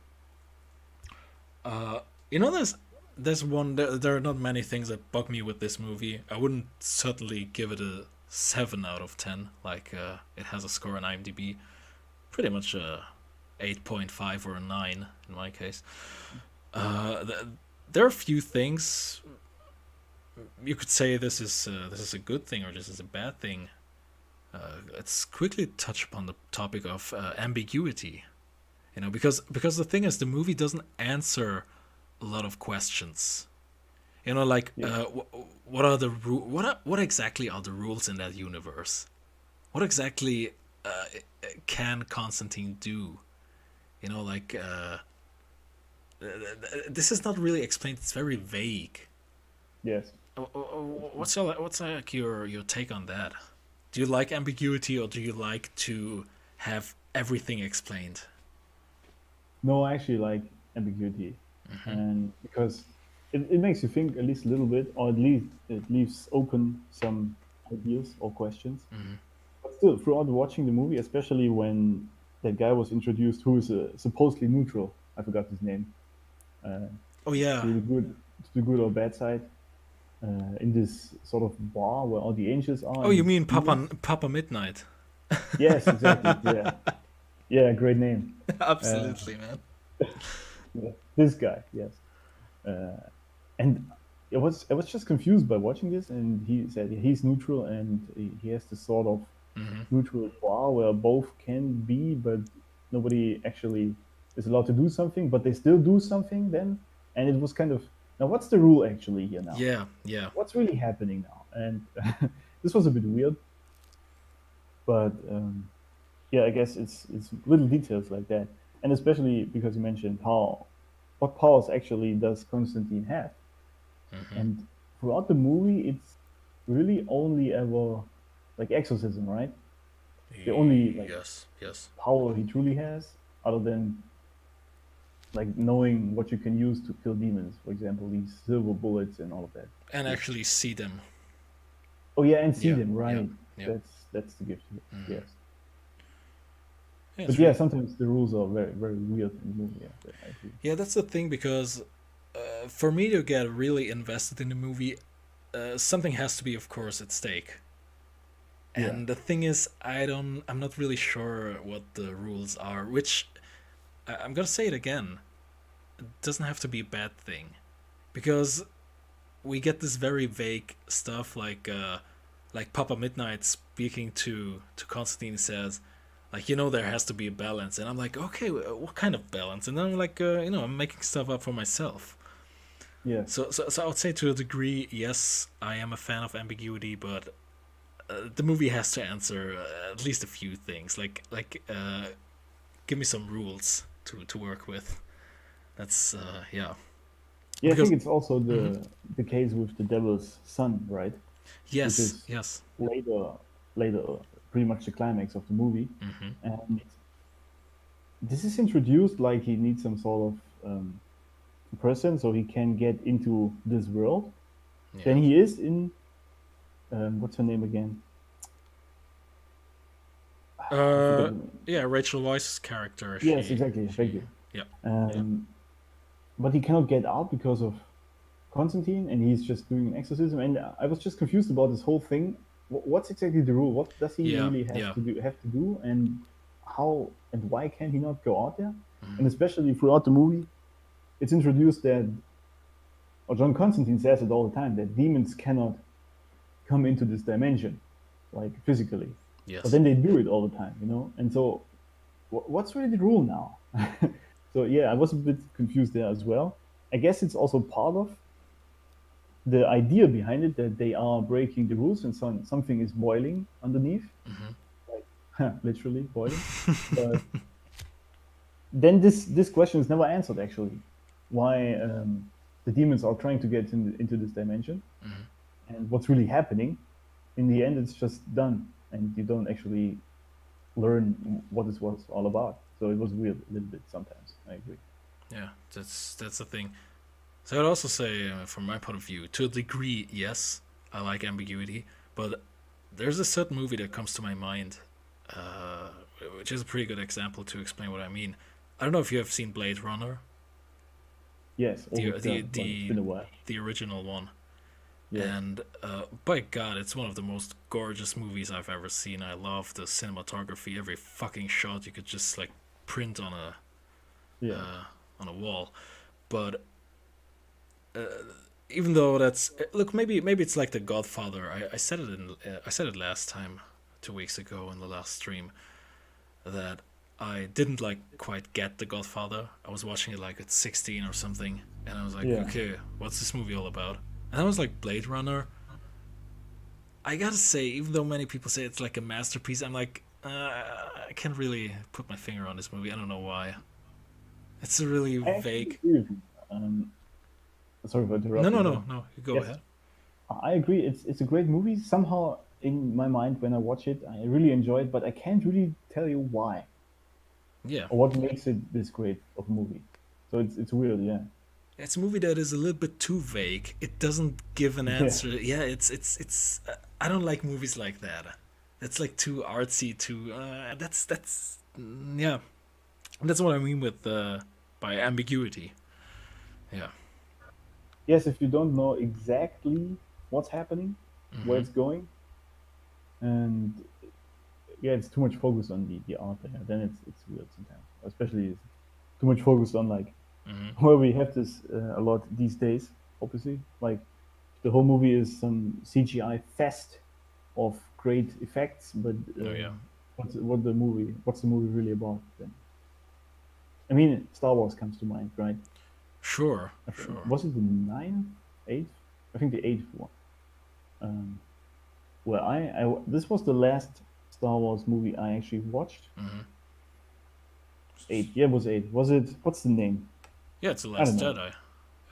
[SPEAKER 1] Uh, you know, there's one. There are not many things that bug me with this movie. I wouldn't certainly give it a 7 out of 10. Like it has a score on IMDb, pretty much a 8.5 or a 9 in my case. There are a few things you could say this is a good thing or this is a bad thing. Let's quickly touch upon the topic of ambiguity. Because the thing is, the movie doesn't answer a lot of questions. Like
[SPEAKER 2] Yeah,
[SPEAKER 1] what are the what exactly are the rules in that universe? What exactly can Constantine do? Like this is not really explained. It's very vague.
[SPEAKER 2] Yes.
[SPEAKER 1] What's like your take on that? Do you like ambiguity, or do you like to have everything explained?
[SPEAKER 2] No, I actually like ambiguity,
[SPEAKER 1] Hmm.
[SPEAKER 2] and because it makes you think at least a little bit, or at least it leaves open some ideas or questions.
[SPEAKER 1] Hmm.
[SPEAKER 2] But still, throughout watching the movie, especially when that guy was introduced, who is supposedly neutral, I forgot his name, uh,
[SPEAKER 1] Oh yeah.
[SPEAKER 2] to the good, or bad side, in this sort of bar where all the angels are
[SPEAKER 1] Oh,
[SPEAKER 2] and
[SPEAKER 1] you
[SPEAKER 2] these
[SPEAKER 1] mean
[SPEAKER 2] demons.
[SPEAKER 1] Papa Midnight?
[SPEAKER 2] Yes, exactly. Yeah, yeah, great name. Uh,
[SPEAKER 1] Absolutely, man.
[SPEAKER 2] yeah, this guy, yes. Uh, and I was just confused by watching this, and he said he's neutral, and he has this sort of
[SPEAKER 1] Hmm.
[SPEAKER 2] neutral bar where both can be, but nobody actually is allowed to do something, but they still do something then. And it was kind of, now what's the rule actually here now?
[SPEAKER 1] Yeah, yeah.
[SPEAKER 2] What's really happening now? And this was a bit weird, but yeah, I guess it's little details like that, and especially because you mentioned how what powers actually does Constantine have?
[SPEAKER 1] Hmm.
[SPEAKER 2] And throughout the movie, it's really only ever like exorcism, right? The only like
[SPEAKER 1] Yes, yes.
[SPEAKER 2] power he truly has, other than like knowing what you can use to kill demons. For example, these silver bullets and all of that.
[SPEAKER 1] And
[SPEAKER 2] Yes.
[SPEAKER 1] actually see them.
[SPEAKER 2] Oh yeah, and see
[SPEAKER 1] Yeah,
[SPEAKER 2] them,
[SPEAKER 1] yeah,
[SPEAKER 2] right?
[SPEAKER 1] yeah.
[SPEAKER 2] That's the gift here.
[SPEAKER 1] Hmm.
[SPEAKER 2] Yes.
[SPEAKER 1] Yeah,
[SPEAKER 2] But
[SPEAKER 1] it's
[SPEAKER 2] yeah,
[SPEAKER 1] really.
[SPEAKER 2] sometimes the rules are very very weird in the movie. Yeah, I agree.
[SPEAKER 1] Yeah, that's the thing because for me to get really invested in the movie, something has to be, of course, at stake.
[SPEAKER 2] Yeah.
[SPEAKER 1] And the thing is, I'm not really sure what the rules are. Which I'm gonna say it again. It doesn't have to be a bad thing, because we get this very vague stuff like Papa Midnight speaking to Constantine says, like, there has to be a balance, and I'm like, okay, what kind of balance? And then I'm like, I'm making stuff up for myself.
[SPEAKER 2] Yes.
[SPEAKER 1] So I would say to a degree, yes, I am a fan of ambiguity, but the movie has to answer at least a few things. Give me some rules to work with. That's yeah.
[SPEAKER 2] Yeah, I think
[SPEAKER 1] Because
[SPEAKER 2] it's also
[SPEAKER 1] mhm.
[SPEAKER 2] the case with the devil's son, right? Which
[SPEAKER 1] Yes,
[SPEAKER 2] is
[SPEAKER 1] yes.
[SPEAKER 2] later later pretty much the climax of the movie.
[SPEAKER 1] Hmm.
[SPEAKER 2] And this is introduced like he needs some sort of person so he can get into this world. Then
[SPEAKER 1] Yeah.
[SPEAKER 2] he is in what's her name again? I forgot
[SPEAKER 1] Uh,
[SPEAKER 2] the name.
[SPEAKER 1] yeah. Rachel Weisz's character.
[SPEAKER 2] Yes,
[SPEAKER 1] She
[SPEAKER 2] exactly. Thank
[SPEAKER 1] she.
[SPEAKER 2] you.
[SPEAKER 1] Yeah.
[SPEAKER 2] Um, but he cannot get out because of Constantine, and he's just doing an exorcism. And I was just confused about this whole thing. What's exactly the rule? What does he
[SPEAKER 1] Yeah.
[SPEAKER 2] really
[SPEAKER 1] Yeah.
[SPEAKER 2] have to do, and how and why can he not go out there?
[SPEAKER 1] Mhm.
[SPEAKER 2] And especially throughout the movie, it's introduced that, or John Constantine says it all the time, that demons cannot come into this dimension, like physically. But
[SPEAKER 1] Yes.
[SPEAKER 2] then they do it all the time. And so, what's really the rule now? So yeah, I was a bit confused there as well. I guess it's also part of the idea behind it that they are breaking the rules and something is boiling underneath,
[SPEAKER 1] Hmm.
[SPEAKER 2] like literally boiling. But then this question is never answered actually. Why the demons are trying to get into this dimension
[SPEAKER 1] Hmm.
[SPEAKER 2] and what's really happening? In the end, it's just done, and you don't actually learn what this was all about. So it was weird a little bit sometimes. I agree.
[SPEAKER 1] Yeah. That's the thing. So I'd also say, from my point of view, to a degree, yes, I like ambiguity, but there's a certain movie that comes to my mind, uh, which is a pretty good example to explain what I mean. I don't know if you have seen Blade Runner,
[SPEAKER 2] Yes. Oh
[SPEAKER 1] the
[SPEAKER 2] my
[SPEAKER 1] the
[SPEAKER 2] god, but it's
[SPEAKER 1] the
[SPEAKER 2] been a while.
[SPEAKER 1] the original one,
[SPEAKER 2] Yes.
[SPEAKER 1] and by God, it's one of the most gorgeous movies I've ever seen. I love the cinematography. Every fucking shot you could just like print
[SPEAKER 2] Yeah.
[SPEAKER 1] uh, on a wall. But even though that's look, maybe it's like The Godfather. I said it last time, 2 weeks ago in the last stream, that I didn't like quite get The Godfather. I was watching it like at 16 or something, and I was like,
[SPEAKER 2] Yeah.
[SPEAKER 1] okay, what's this movie all about? And I was like, Blade Runner. I gotta say, even though many people say it's like a masterpiece, I'm like, I can't really put my finger on this movie. I don't know why. It's a really
[SPEAKER 2] I actually
[SPEAKER 1] vague.
[SPEAKER 2] agree with you. Um, Sorry for
[SPEAKER 1] No, no,
[SPEAKER 2] interrupting, but
[SPEAKER 1] no, no. You go
[SPEAKER 2] yes,
[SPEAKER 1] ahead.
[SPEAKER 2] I agree. It's a great movie. Somehow, in my mind, when I watch it, I really enjoy it, but I can't really tell you why
[SPEAKER 1] Yeah,
[SPEAKER 2] or what makes it this great of a movie. So it's weird, yeah.
[SPEAKER 1] it's a movie that is a little bit too vague. It doesn't give an
[SPEAKER 2] Yeah.
[SPEAKER 1] answer. Yeah, it's. I don't like movies like that. It's like too artsy. Too. Yeah. That's what I mean with by ambiguity. Yeah.
[SPEAKER 2] Yes, if you don't know exactly what's happening, where
[SPEAKER 1] Mm-hmm.
[SPEAKER 2] it's going, and yeah, it's too much focus on the art there, then it's weird sometimes. Especially it's too much focus on like
[SPEAKER 1] Mm-hmm.
[SPEAKER 2] where we have this a lot these days, obviously. Like the whole movie is some CGI fest of great effects, but
[SPEAKER 1] Oh yeah.
[SPEAKER 2] what's the movie really about then? I mean, Star Wars comes to mind, right?
[SPEAKER 1] Sure.
[SPEAKER 2] I think,
[SPEAKER 1] Sure.
[SPEAKER 2] was it the ninth, eighth? I think the eighth one. Um, where this was the last Star Wars movie I actually watched.
[SPEAKER 1] Mm-hmm.
[SPEAKER 2] Eight, yeah, it was eight. Was it? What's the name?
[SPEAKER 1] Yeah, it's the
[SPEAKER 2] I don't
[SPEAKER 1] Last
[SPEAKER 2] know.
[SPEAKER 1] Jedi.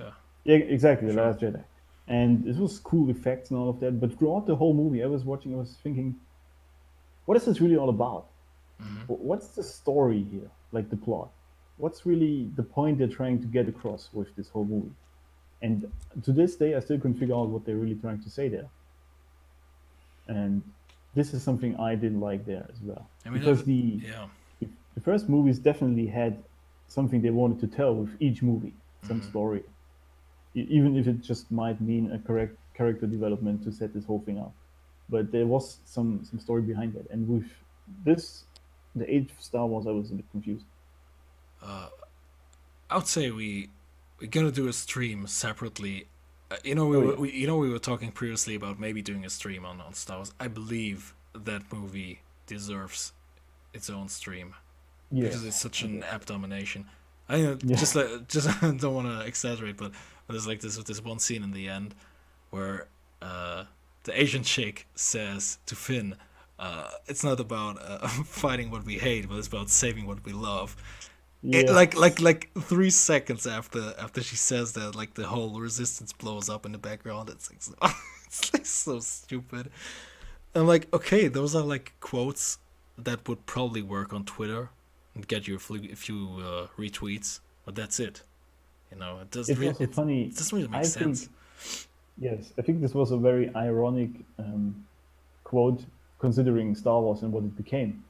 [SPEAKER 1] Yeah.
[SPEAKER 2] Yeah, exactly, The
[SPEAKER 1] Sure.
[SPEAKER 2] Last Jedi. And it was cool effects and all of that. But throughout the whole movie, I was watching, I was thinking, what is this really all about?
[SPEAKER 1] Mm-hmm.
[SPEAKER 2] What's the story here? Like the plot? What's really the point they're trying to get across with this whole movie? And to this day, I still couldn't figure out what they're really trying to say there. And this is something I didn't like there as well.
[SPEAKER 1] I mean,
[SPEAKER 2] Because
[SPEAKER 1] yeah.
[SPEAKER 2] the first movies definitely had something they wanted to tell with each movie, some
[SPEAKER 1] Mm-hmm.
[SPEAKER 2] story, even if it just might mean a correct character development to set this whole thing up. But there was some story behind that. And with this, the eighth Star Wars, I was a bit confused.
[SPEAKER 1] I would say we're gonna do a stream separately.
[SPEAKER 2] Oh yeah,
[SPEAKER 1] We were talking previously about maybe doing a stream on Star Wars. I believe that movie deserves its own stream because it's
[SPEAKER 2] yes,
[SPEAKER 1] such
[SPEAKER 2] I
[SPEAKER 1] an
[SPEAKER 2] guess.
[SPEAKER 1] abomination. I
[SPEAKER 2] Yeah,
[SPEAKER 1] just don't want to exaggerate, but there's like this one scene in the end where the Asian chick says to Finn, "It's not about fighting what we hate, but it's about saving what we love."
[SPEAKER 2] yes,
[SPEAKER 1] Like 3 seconds after she says that, like the whole resistance blows up in the background. It's like it's like so stupid. I'm like, okay, those are like quotes that would probably work on Twitter and get you a few retweets, but that's it.
[SPEAKER 2] it's also
[SPEAKER 1] It
[SPEAKER 2] funny.
[SPEAKER 1] doesn't really make
[SPEAKER 2] I
[SPEAKER 1] sense.
[SPEAKER 2] think yes, I think this was a very ironic quote considering Star Wars and what it became.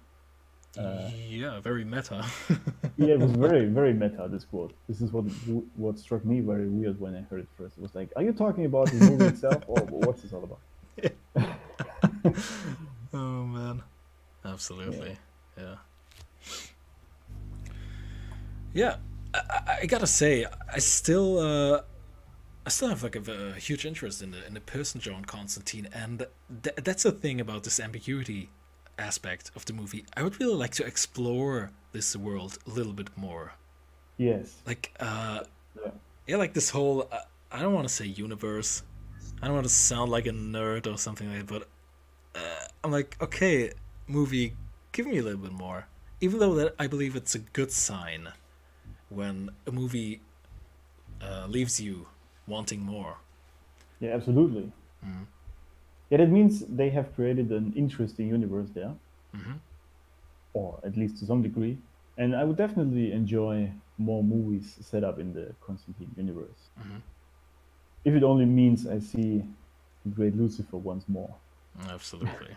[SPEAKER 2] Uh,
[SPEAKER 1] Yeah, very meta.
[SPEAKER 2] yeah, it was very meta. This quote. This is what struck me very weird when I heard it first. It was like, are you talking about the movie itself, or what's this all about?
[SPEAKER 1] Oh man,
[SPEAKER 2] Yeah,
[SPEAKER 1] absolutely. Yeah, yeah. I gotta say, I still have like a huge interest in the person John Constantine, and that's the thing about this ambiguity aspect of the movie. I would really like to explore this world a little bit more.
[SPEAKER 2] yes,
[SPEAKER 1] Like,
[SPEAKER 2] yeah,
[SPEAKER 1] yeah, like this whole. I don't want to say universe. I don't want to sound like a nerd or something like that, but I'm like, okay, movie, give me a little bit more. Even though that I believe it's a good sign when a movie leaves you wanting more.
[SPEAKER 2] yeah, absolutely.
[SPEAKER 1] Mm-hmm.
[SPEAKER 2] Yeah, that means they have created an interesting universe there,
[SPEAKER 1] Mm-hmm.
[SPEAKER 2] or at least to some degree. And I would definitely enjoy more movies set up in the Constantine universe.
[SPEAKER 1] Mm-hmm.
[SPEAKER 2] If it only means I see the great Lucifer once more.
[SPEAKER 1] Absolutely.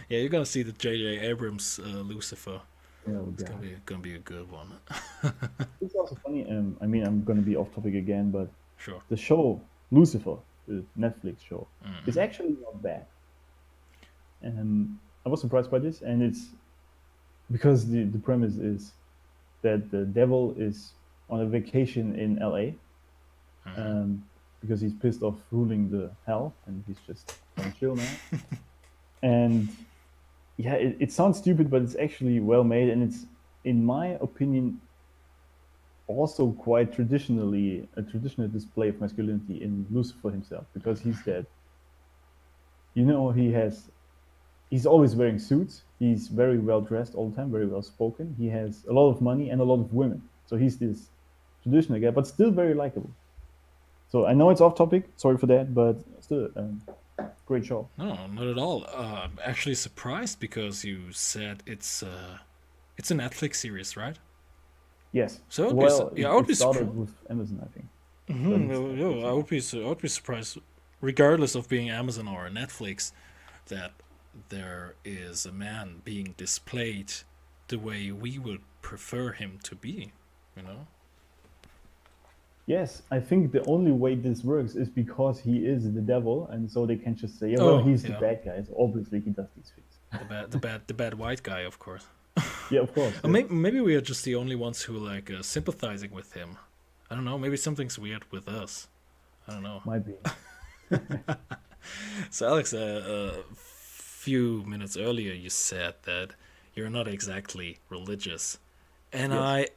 [SPEAKER 1] Yeah, you're gonna see the J.J. Abrams Lucifer.
[SPEAKER 2] Oh
[SPEAKER 1] It's
[SPEAKER 2] God.
[SPEAKER 1] gonna be a good one.
[SPEAKER 2] It's also funny. I mean, I'm going to be off topic again, but
[SPEAKER 1] Sure.
[SPEAKER 2] the show Lucifer, the Netflix show, is
[SPEAKER 1] Mm-hmm.
[SPEAKER 2] actually not bad. I was surprised by this, and it's because the premise is that the devil is on a vacation in LA
[SPEAKER 1] Mm-hmm.
[SPEAKER 2] because he's pissed off ruling the hell, and he's just trying to chill now. And yeah, it sounds stupid, but it's actually well made, and it's, in my opinion, also quite traditionally a traditional display of masculinity in Lucifer himself, because he's that, he's always wearing suits. He's very well dressed all the time, very well spoken. He has a lot of money and a lot of women. So he's this traditional guy, but still very likable. So I know it's off topic. Sorry for that, but still, great show.
[SPEAKER 1] No, not at all. I'm actually surprised because you said it's a Netflix series, right?
[SPEAKER 2] Yes.
[SPEAKER 1] So
[SPEAKER 2] Well,
[SPEAKER 1] yeah, I would
[SPEAKER 2] it
[SPEAKER 1] be
[SPEAKER 2] started
[SPEAKER 1] surprised.
[SPEAKER 2] with Amazon, I think, but
[SPEAKER 1] Mm-hmm,
[SPEAKER 2] it's Netflix
[SPEAKER 1] I would
[SPEAKER 2] now.
[SPEAKER 1] be I would be surprised, regardless of being Amazon or Netflix, that there is a man being displayed the way we would prefer him to be. You know?
[SPEAKER 2] Yes, I think the only way this works is because he is the devil, and so they can just say, yeah, well,
[SPEAKER 1] Oh
[SPEAKER 2] he's the
[SPEAKER 1] yeah,
[SPEAKER 2] bad guy. So obviously he does these things.
[SPEAKER 1] the bad white guy, of course.
[SPEAKER 2] Yeah, of course.
[SPEAKER 1] Or
[SPEAKER 2] Yeah,
[SPEAKER 1] maybe we are just the only ones who like sympathizing with him. I don't know. Maybe something's weird with us. I don't know.
[SPEAKER 2] might be.
[SPEAKER 1] So Alex, a few minutes earlier, you said that you're not exactly religious, and
[SPEAKER 2] Yes.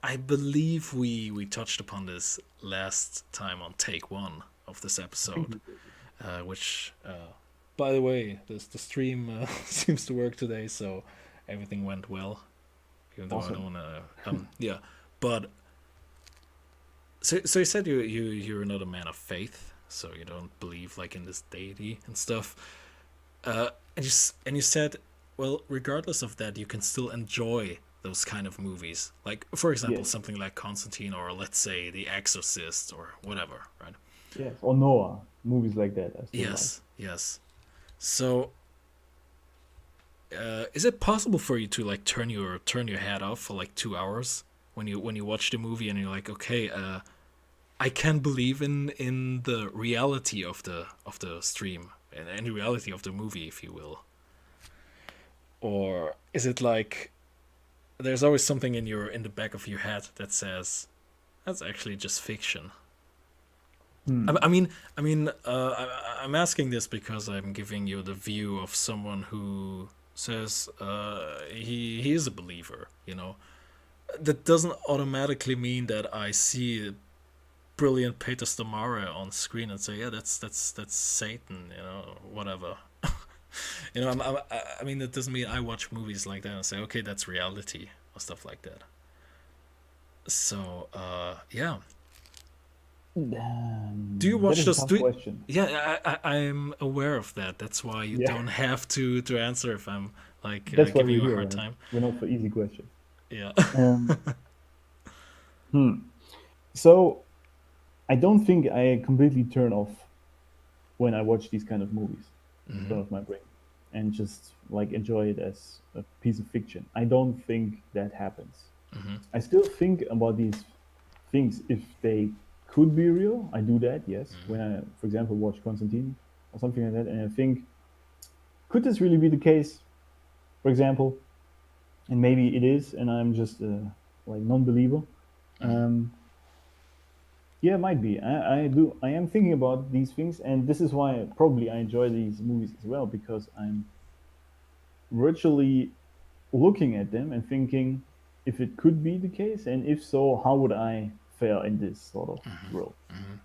[SPEAKER 1] I believe we touched upon this last time on take one of this
[SPEAKER 2] I think
[SPEAKER 1] episode,
[SPEAKER 2] we did.
[SPEAKER 1] which, by the way, the stream seems to work today, so everything went well. Even though I
[SPEAKER 2] Awesome.
[SPEAKER 1] don't wanna, yeah, but so you said you're not a man of faith, so you don't believe like in this deity and stuff. And you said, well, regardless of that, you can still enjoy those kind of movies. Like, for example,
[SPEAKER 2] Yes.
[SPEAKER 1] something like Constantine, or let's say The Exorcist, or whatever, right?
[SPEAKER 2] Yes. Or Noah. Movies like that, I still like.
[SPEAKER 1] Yes, yes. So, is it possible for you to like turn your head off for like 2 hours when you watch the movie and you're like, okay, I can believe in the reality of the stream and the reality of the movie, if you will? Or is it like there's always something in the back of your head that says that's actually just fiction?
[SPEAKER 2] Hmm.
[SPEAKER 1] I'm asking this because I'm giving you the view of someone who says he is a believer. You know, that doesn't automatically mean that I see a brilliant Peter Stormare on screen and say, yeah, that's Satan. You know, whatever. You know, I mean, that doesn't mean I watch movies like that and say, okay, that's reality or stuff like that. So, yeah. Do you
[SPEAKER 2] That
[SPEAKER 1] watch
[SPEAKER 2] is a
[SPEAKER 1] those?
[SPEAKER 2] tough question.
[SPEAKER 1] Yeah, I'm aware of that. That's why you
[SPEAKER 2] Yeah.
[SPEAKER 1] don't have to answer if I'm like
[SPEAKER 2] That's why
[SPEAKER 1] giving
[SPEAKER 2] we're
[SPEAKER 1] you a
[SPEAKER 2] here,
[SPEAKER 1] hard
[SPEAKER 2] right?
[SPEAKER 1] time.
[SPEAKER 2] We're not for easy questions.
[SPEAKER 1] Yeah.
[SPEAKER 2] Um, hmm. So I don't think I completely turn off when I watch these kind of movies.
[SPEAKER 1] Mm-hmm.
[SPEAKER 2] Turn off my brain and just like enjoy it as a piece of fiction. I don't think that happens.
[SPEAKER 1] Mm-hmm.
[SPEAKER 2] I still think about these things if they could be real. I do that, yes. When I, for example, watch Constantine or something like that, and I think, could this really be the case? For example, and maybe it is, and I'm just like non-believer.
[SPEAKER 1] Mm-hmm.
[SPEAKER 2] Um, yeah, it might be. I do. I am thinking about these things, and this is why probably I enjoy these movies as well, because I'm virtually looking at them and thinking if it could be the case, and if so, how would I fare in this sort of world?
[SPEAKER 1] Mm-hmm.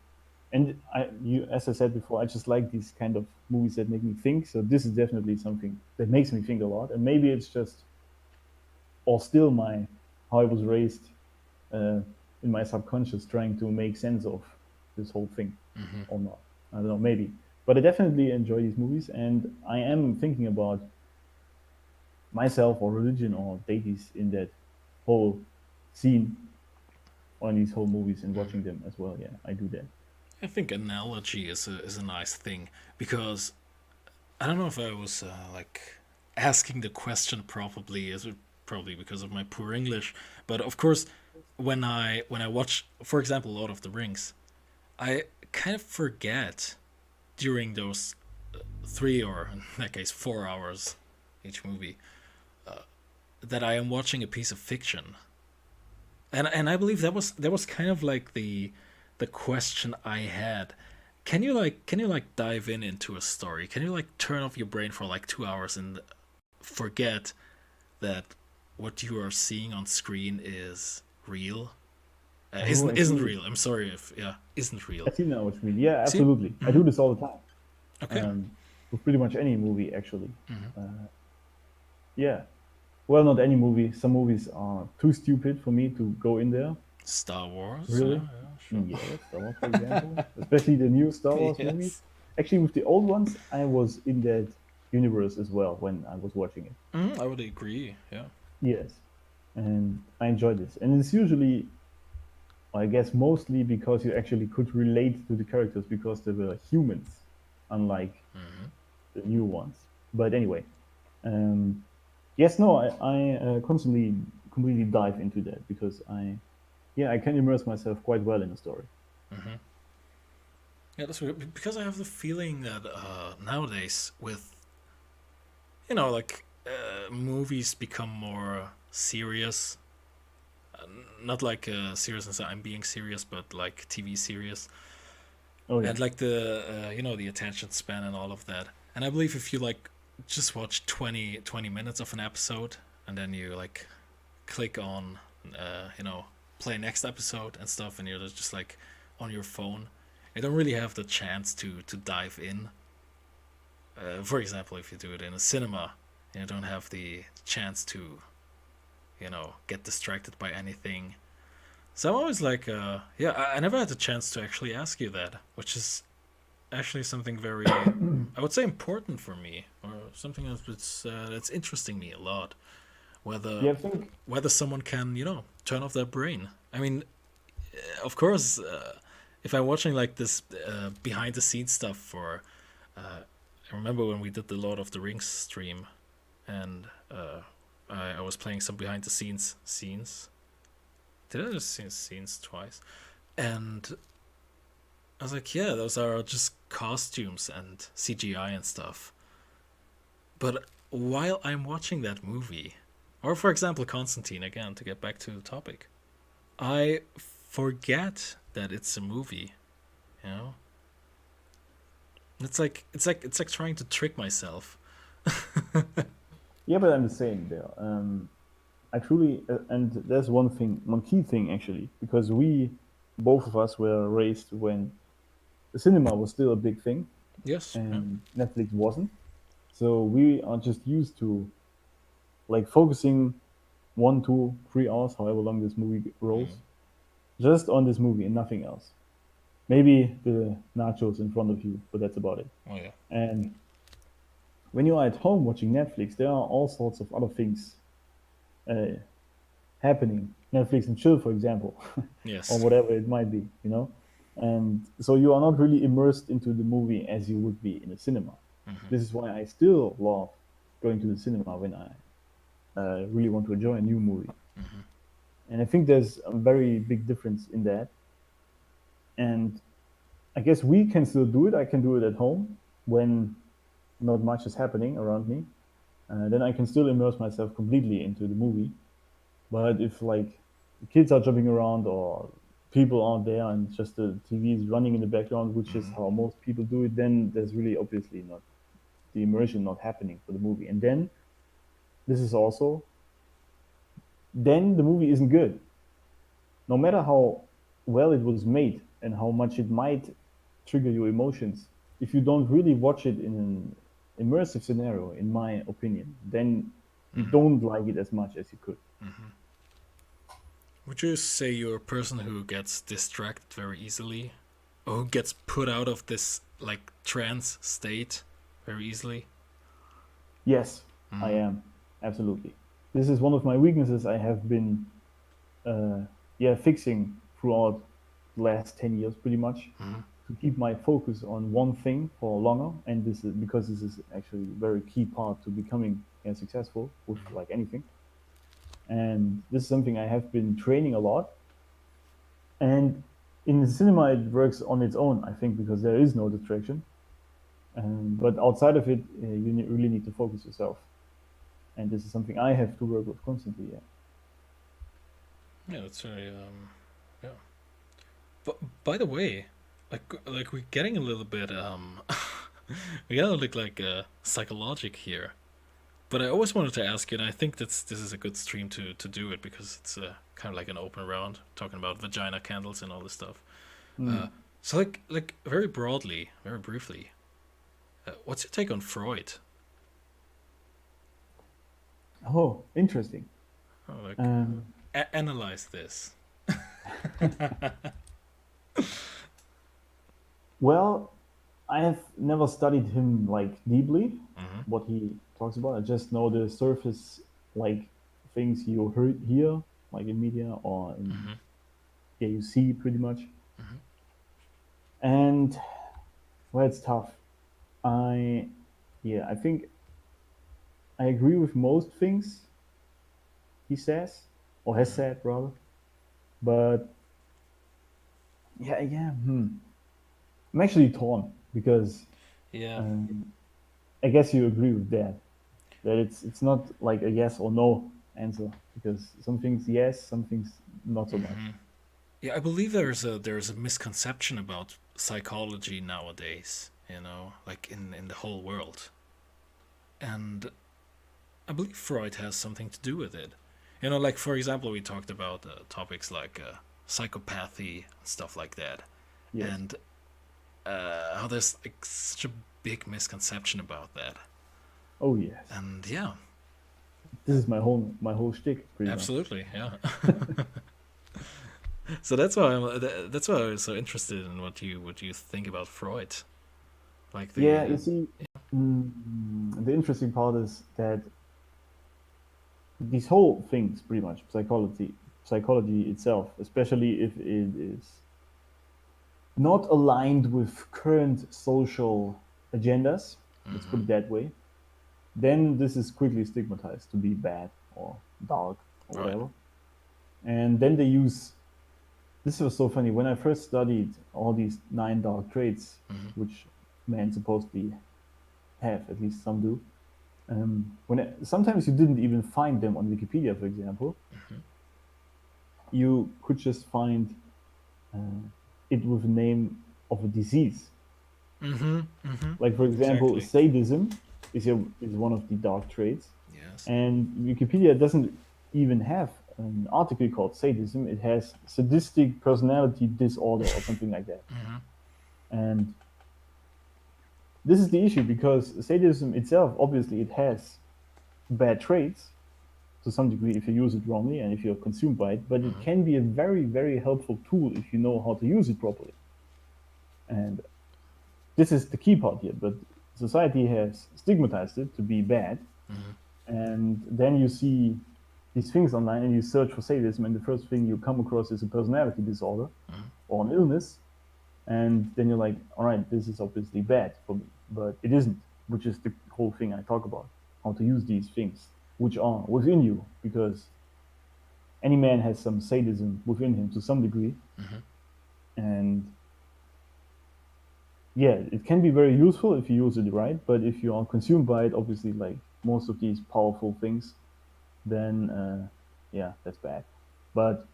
[SPEAKER 2] And as I said before, I just like these kind of movies that make me think. So this is definitely something that makes me think a lot. And maybe it's just, or still my how I was raised uh, in my subconscious, trying to make sense of this whole thing,
[SPEAKER 1] Mm-hmm.
[SPEAKER 2] or not. I don't know, maybe. But I definitely enjoy these movies, and I am thinking about myself or religion or deities in that whole scene or in these whole movies and watching them as well. Yeah, I do that.
[SPEAKER 1] I think analogy is a nice thing because I don't know if I was like asking the question properly. Is it probably because of my poor English? But of course, when I watch, for example, Lord of the Rings, I kind of forget during those 3 or in that case 4 hours each movie that I am watching a piece of fiction. And I believe that was kind of like the question I had. Can you like dive into a story? Can you like turn off your brain for like 2 hours and forget that what you are seeing on screen is real?
[SPEAKER 2] Oh, I
[SPEAKER 1] Isn't
[SPEAKER 2] see.
[SPEAKER 1] real. I'm sorry if yeah isn't real.
[SPEAKER 2] I see now what you mean. Yeah,
[SPEAKER 1] See?
[SPEAKER 2] absolutely. I
[SPEAKER 1] Mm-hmm.
[SPEAKER 2] do this all the time
[SPEAKER 1] Okay.
[SPEAKER 2] with pretty much any movie, actually.
[SPEAKER 1] Mm-hmm.
[SPEAKER 2] Yeah, Well, not any movie. Some movies are too stupid for me to go in there.
[SPEAKER 1] Star Wars,
[SPEAKER 2] Really?
[SPEAKER 1] yeah, sure.
[SPEAKER 2] Yes, Star Wars, for example. Especially the new Star Wars movies.
[SPEAKER 1] Yes.
[SPEAKER 2] Actually, with the old ones, I was in that universe as well when I was watching it.
[SPEAKER 1] I would agree. Yeah.
[SPEAKER 2] Yes. And I enjoyed this. And it's usually, I guess, mostly because you actually could relate to the characters because they were humans, unlike the new ones. But anyway, um, yes, no, I constantly completely dive into that because yeah, I can immerse myself quite well in a story.
[SPEAKER 1] Yeah, that's weird because I have the feeling that nowadays, with like movies become more serious. Not like serious as I'm being serious, but like TV serious,
[SPEAKER 2] Oh yeah.
[SPEAKER 1] and like the the attention span and all of that. And I believe if you like just watch 20 minutes of an episode and then you like click on play next episode and stuff, and you're just like on your phone, you don't really have the chance to dive in. For example, if you do it in a cinema, you don't have the chance to get distracted by anything. So I'm always like, yeah, I never had the chance to actually ask you that, which is actually something very, I would say, important for me, or something that's interesting me a lot. Whether
[SPEAKER 2] Yeah, I think
[SPEAKER 1] whether someone can, turn off their brain. I mean, of course, if I'm watching like this behind the scenes stuff for, I remember when we did the Lord of the Rings stream, and I was playing some behind the scenes. Did I just see scenes twice? And I was like, yeah, those are just costumes and CGI and stuff. But while I'm watching that movie, or for example, Constantine, again, to get back to the topic, I forget that it's a movie, you know? It's like trying to trick myself.
[SPEAKER 2] yeah, but I'm the same there. I truly, and there's one thing, one key thing actually, because we, both of us, were raised when the cinema was still a big thing
[SPEAKER 1] Yes. Yeah.
[SPEAKER 2] and Netflix wasn't. So we are just used to like focusing 1, 2, 3 hours, however long this movie rolls, just on this movie and nothing else. Maybe the nachos in front of you, but that's about it.
[SPEAKER 1] Oh yeah.
[SPEAKER 2] And when you are at home watching Netflix, there are all sorts of other things uh, happening. Netflix and chill, for example, or
[SPEAKER 1] Yes.
[SPEAKER 2] whatever it might be, you know. And so you are not really immersed into the movie as you would be in a cinema. This is why I still love going to the cinema when I really want to enjoy a new movie. And I think there's a very big difference in that. And I guess we can still do it. I can do it at home when not much is happening around me. Then I can still immerse myself completely into the movie. But if like the kids are jumping around or people aren't there and just the TV is running in the background, which is how most people do it, then there's really obviously not the immersion not happening for the movie. And then this is also then the movie isn't good. No matter how well it was made and how much it might trigger your emotions, if you don't really watch it in an immersive scenario, in my opinion, then you don't like it as much as you could.
[SPEAKER 1] Would you say you're a person who gets distracted very easily, or who gets put out of this like trance state very easily?
[SPEAKER 2] Yes, I am. Absolutely. This is one of my weaknesses I have been uh, yeah, fixing throughout the last 10 years pretty much to keep my focus on one thing for longer. And this is because this is actually a very key part to becoming successful with like anything. And this is something I have been training a lot. And in the cinema, it works on its own, I think, because there is no distraction. But outside of it, you really need to focus yourself. And this is something I have to work with constantly. Yeah.
[SPEAKER 1] Yeah, that's very yeah. But by the way, like we're getting a little bit we gotta look like psychologic here. But I always wanted to ask you, and I think this is a good stream to do it because it's kind of like an open round talking about vagina candles and all this stuff.
[SPEAKER 2] Mm.
[SPEAKER 1] So like very broadly, very briefly, what's your take on Freud?
[SPEAKER 2] Oh, interesting.
[SPEAKER 1] Oh, like,
[SPEAKER 2] Um,
[SPEAKER 1] analyze this.
[SPEAKER 2] well, I have never studied him like deeply,
[SPEAKER 1] Mm-hmm.
[SPEAKER 2] what he talks about. I just know the surface like things you hear like in media or in
[SPEAKER 1] Mm-hmm.
[SPEAKER 2] yeah you see pretty much.
[SPEAKER 1] Mm-hmm.
[SPEAKER 2] And well, it's tough. I yeah I think I agree with most things he says or has
[SPEAKER 1] Mm-hmm.
[SPEAKER 2] said rather. But I'm actually torn because
[SPEAKER 1] Yeah.
[SPEAKER 2] um, I guess you agree with that. That it's not like a yes or no answer because some things yes, some things not so much.
[SPEAKER 1] Mm-hmm. Yeah, I believe there's a misconception about psychology nowadays. Like in the whole world, and I believe Freud has something to do with it. Like for example, we talked about topics like psychopathy and stuff like that,
[SPEAKER 2] Yes.
[SPEAKER 1] and how there's like such a big misconception about that.
[SPEAKER 2] Oh yes.
[SPEAKER 1] And yeah,
[SPEAKER 2] This is my whole shtick pretty much.
[SPEAKER 1] absolutely, yeah. So that's why I was so interested in what you think about Freud, like
[SPEAKER 2] Yeah,
[SPEAKER 1] the
[SPEAKER 2] you see, the interesting part is that these whole things, pretty much psychology itself, especially if it is not aligned with current social agendas, let's
[SPEAKER 1] mm-hmm.
[SPEAKER 2] put it that way, then this is quickly stigmatized to be bad or dark or
[SPEAKER 1] Right.
[SPEAKER 2] whatever. And then they use this was so funny when I first studied all these nine dark traits,
[SPEAKER 1] Mm-hmm.
[SPEAKER 2] which men supposedly have, at least some do. Sometimes you didn't even find them on Wikipedia, for example.
[SPEAKER 1] Mm-hmm.
[SPEAKER 2] You could just find uh, it with a name of a disease.
[SPEAKER 1] Mm-hmm. Mm-hmm.
[SPEAKER 2] Like, for example,
[SPEAKER 1] Exactly.
[SPEAKER 2] sadism is one of the dark traits,
[SPEAKER 1] Yes.
[SPEAKER 2] and Wikipedia doesn't even have an article called sadism. It has sadistic personality disorder or something like that.
[SPEAKER 1] Mm-hmm.
[SPEAKER 2] And this is the issue because sadism itself, obviously, it has bad traits to some degree if you use it wrongly and if you're consumed by it, but it
[SPEAKER 1] Mm-hmm.
[SPEAKER 2] can be a very, very helpful tool if you know how to use it properly. And this is the key part here. But society has stigmatized it to be bad.
[SPEAKER 1] Mm-hmm.
[SPEAKER 2] And then you see these things online and you search for sadism, and the first thing you come across is a personality disorder
[SPEAKER 1] Mm-hmm.
[SPEAKER 2] or an illness. And then you're like, all right, this is obviously bad for me, but it isn't, which is the whole thing I talk about, how to use these things which are within you, because any man has some sadism within him to some degree,
[SPEAKER 1] Mm-hmm.
[SPEAKER 2] and yeah, it can be very useful if you use it right, but if you are consumed by it, obviously, like most of these powerful things, then yeah, that's bad. But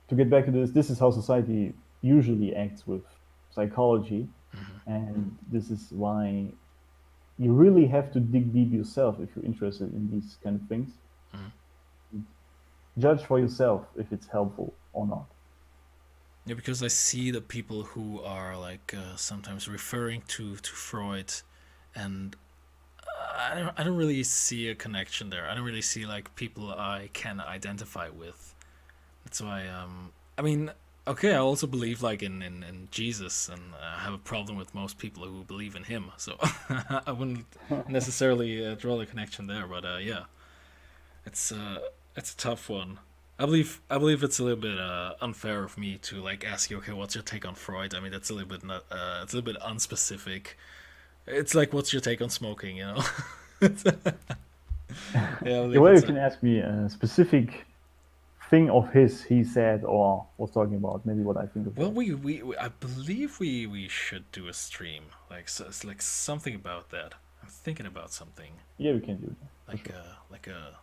[SPEAKER 2] to get back to this is how society usually acts with psychology,
[SPEAKER 1] Mm-hmm.
[SPEAKER 2] and this is why you really have to dig deep yourself if you're interested in these kind of things.
[SPEAKER 1] Mm-hmm.
[SPEAKER 2] Judge for yourself if it's helpful or not.
[SPEAKER 1] Yeah, because I see the people who are like sometimes referring to Freud, and I don't really see a connection there. I don't really see like people I can identify with. That's why I mean, okay, I also believe like in Jesus, and I have a problem with most people who believe in him. So I wouldn't necessarily draw the connection there, but yeah, it's uh it's a tough one. I believe it's a little bit unfair of me to like ask you, okay, what's your take on Freud? I mean, that's a little bit not, it's a little bit unspecific. It's like, what's your take on smoking? Yeah, I
[SPEAKER 2] Yeah,
[SPEAKER 1] believe
[SPEAKER 2] well, you
[SPEAKER 1] it's a
[SPEAKER 2] can ask me a specific thing of his he said or was talking about, maybe what I think of
[SPEAKER 1] well,
[SPEAKER 2] that.
[SPEAKER 1] we I believe we should do a stream like so, it's like something about that. I'm thinking about something
[SPEAKER 2] Yeah, we can do that for
[SPEAKER 1] like
[SPEAKER 2] sure.
[SPEAKER 1] a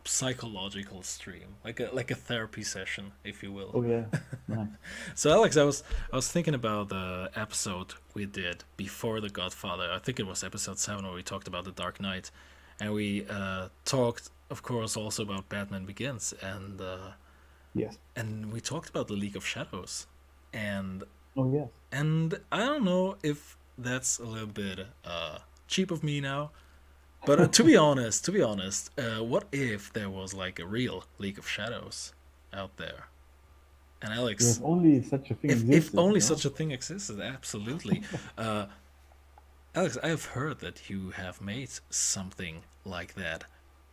[SPEAKER 1] psychological stream, like a therapy session, if you will.
[SPEAKER 2] Oh yeah, nice.
[SPEAKER 1] So Alex, I was thinking about the episode we did before The Godfather. I think it was episode 7 where we talked about The Dark Knight, and we talked, of course, also about Batman Begins,
[SPEAKER 2] Yes.
[SPEAKER 1] and we talked about the League of Shadows, and
[SPEAKER 2] Oh yes.
[SPEAKER 1] and I don't know if that's a little bit cheap of me now, But to be honest, what if there was like a real League of Shadows out there? And
[SPEAKER 2] Yeah,
[SPEAKER 1] Alex,
[SPEAKER 2] if only such a thing
[SPEAKER 1] if
[SPEAKER 2] existed,
[SPEAKER 1] only
[SPEAKER 2] you know?
[SPEAKER 1] such a thing existed, absolutely. Uh, Alex, I have heard that you have made something like that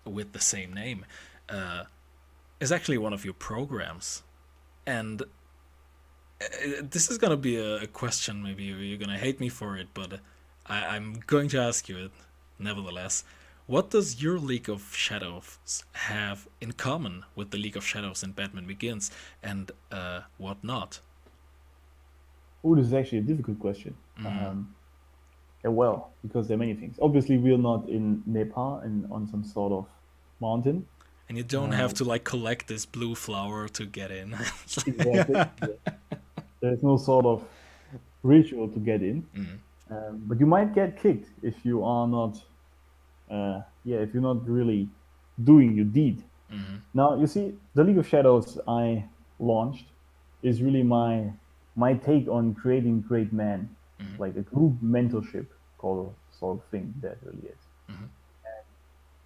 [SPEAKER 1] with the same name. Uh, it's actually one of your programs, and this is gonna be a question. Maybe you're gonna hate me for it, but I'm going to ask you it nevertheless. What does your League of Shadows have in common with the League of Shadows in Batman Begins, and what not?
[SPEAKER 2] Oh, this is actually a difficult question.
[SPEAKER 1] Mm.
[SPEAKER 2] Yeah, well, because there are many things. Obviously, we're not in Nepal and on some sort of mountain.
[SPEAKER 1] And you don't have
[SPEAKER 2] Uh,
[SPEAKER 1] to like collect this blue flower to get in.
[SPEAKER 2] exactly. Yeah. There's no sort of ritual to get in.
[SPEAKER 1] Mm.
[SPEAKER 2] But you might get kicked if you are not, yeah, if you're not really doing your deed.
[SPEAKER 1] Mm.
[SPEAKER 2] Now, you see, the League of Shadows I launched is really my take on creating great men,
[SPEAKER 1] Mm.
[SPEAKER 2] like a group mentorship called sort of thing that really is.
[SPEAKER 1] Mm.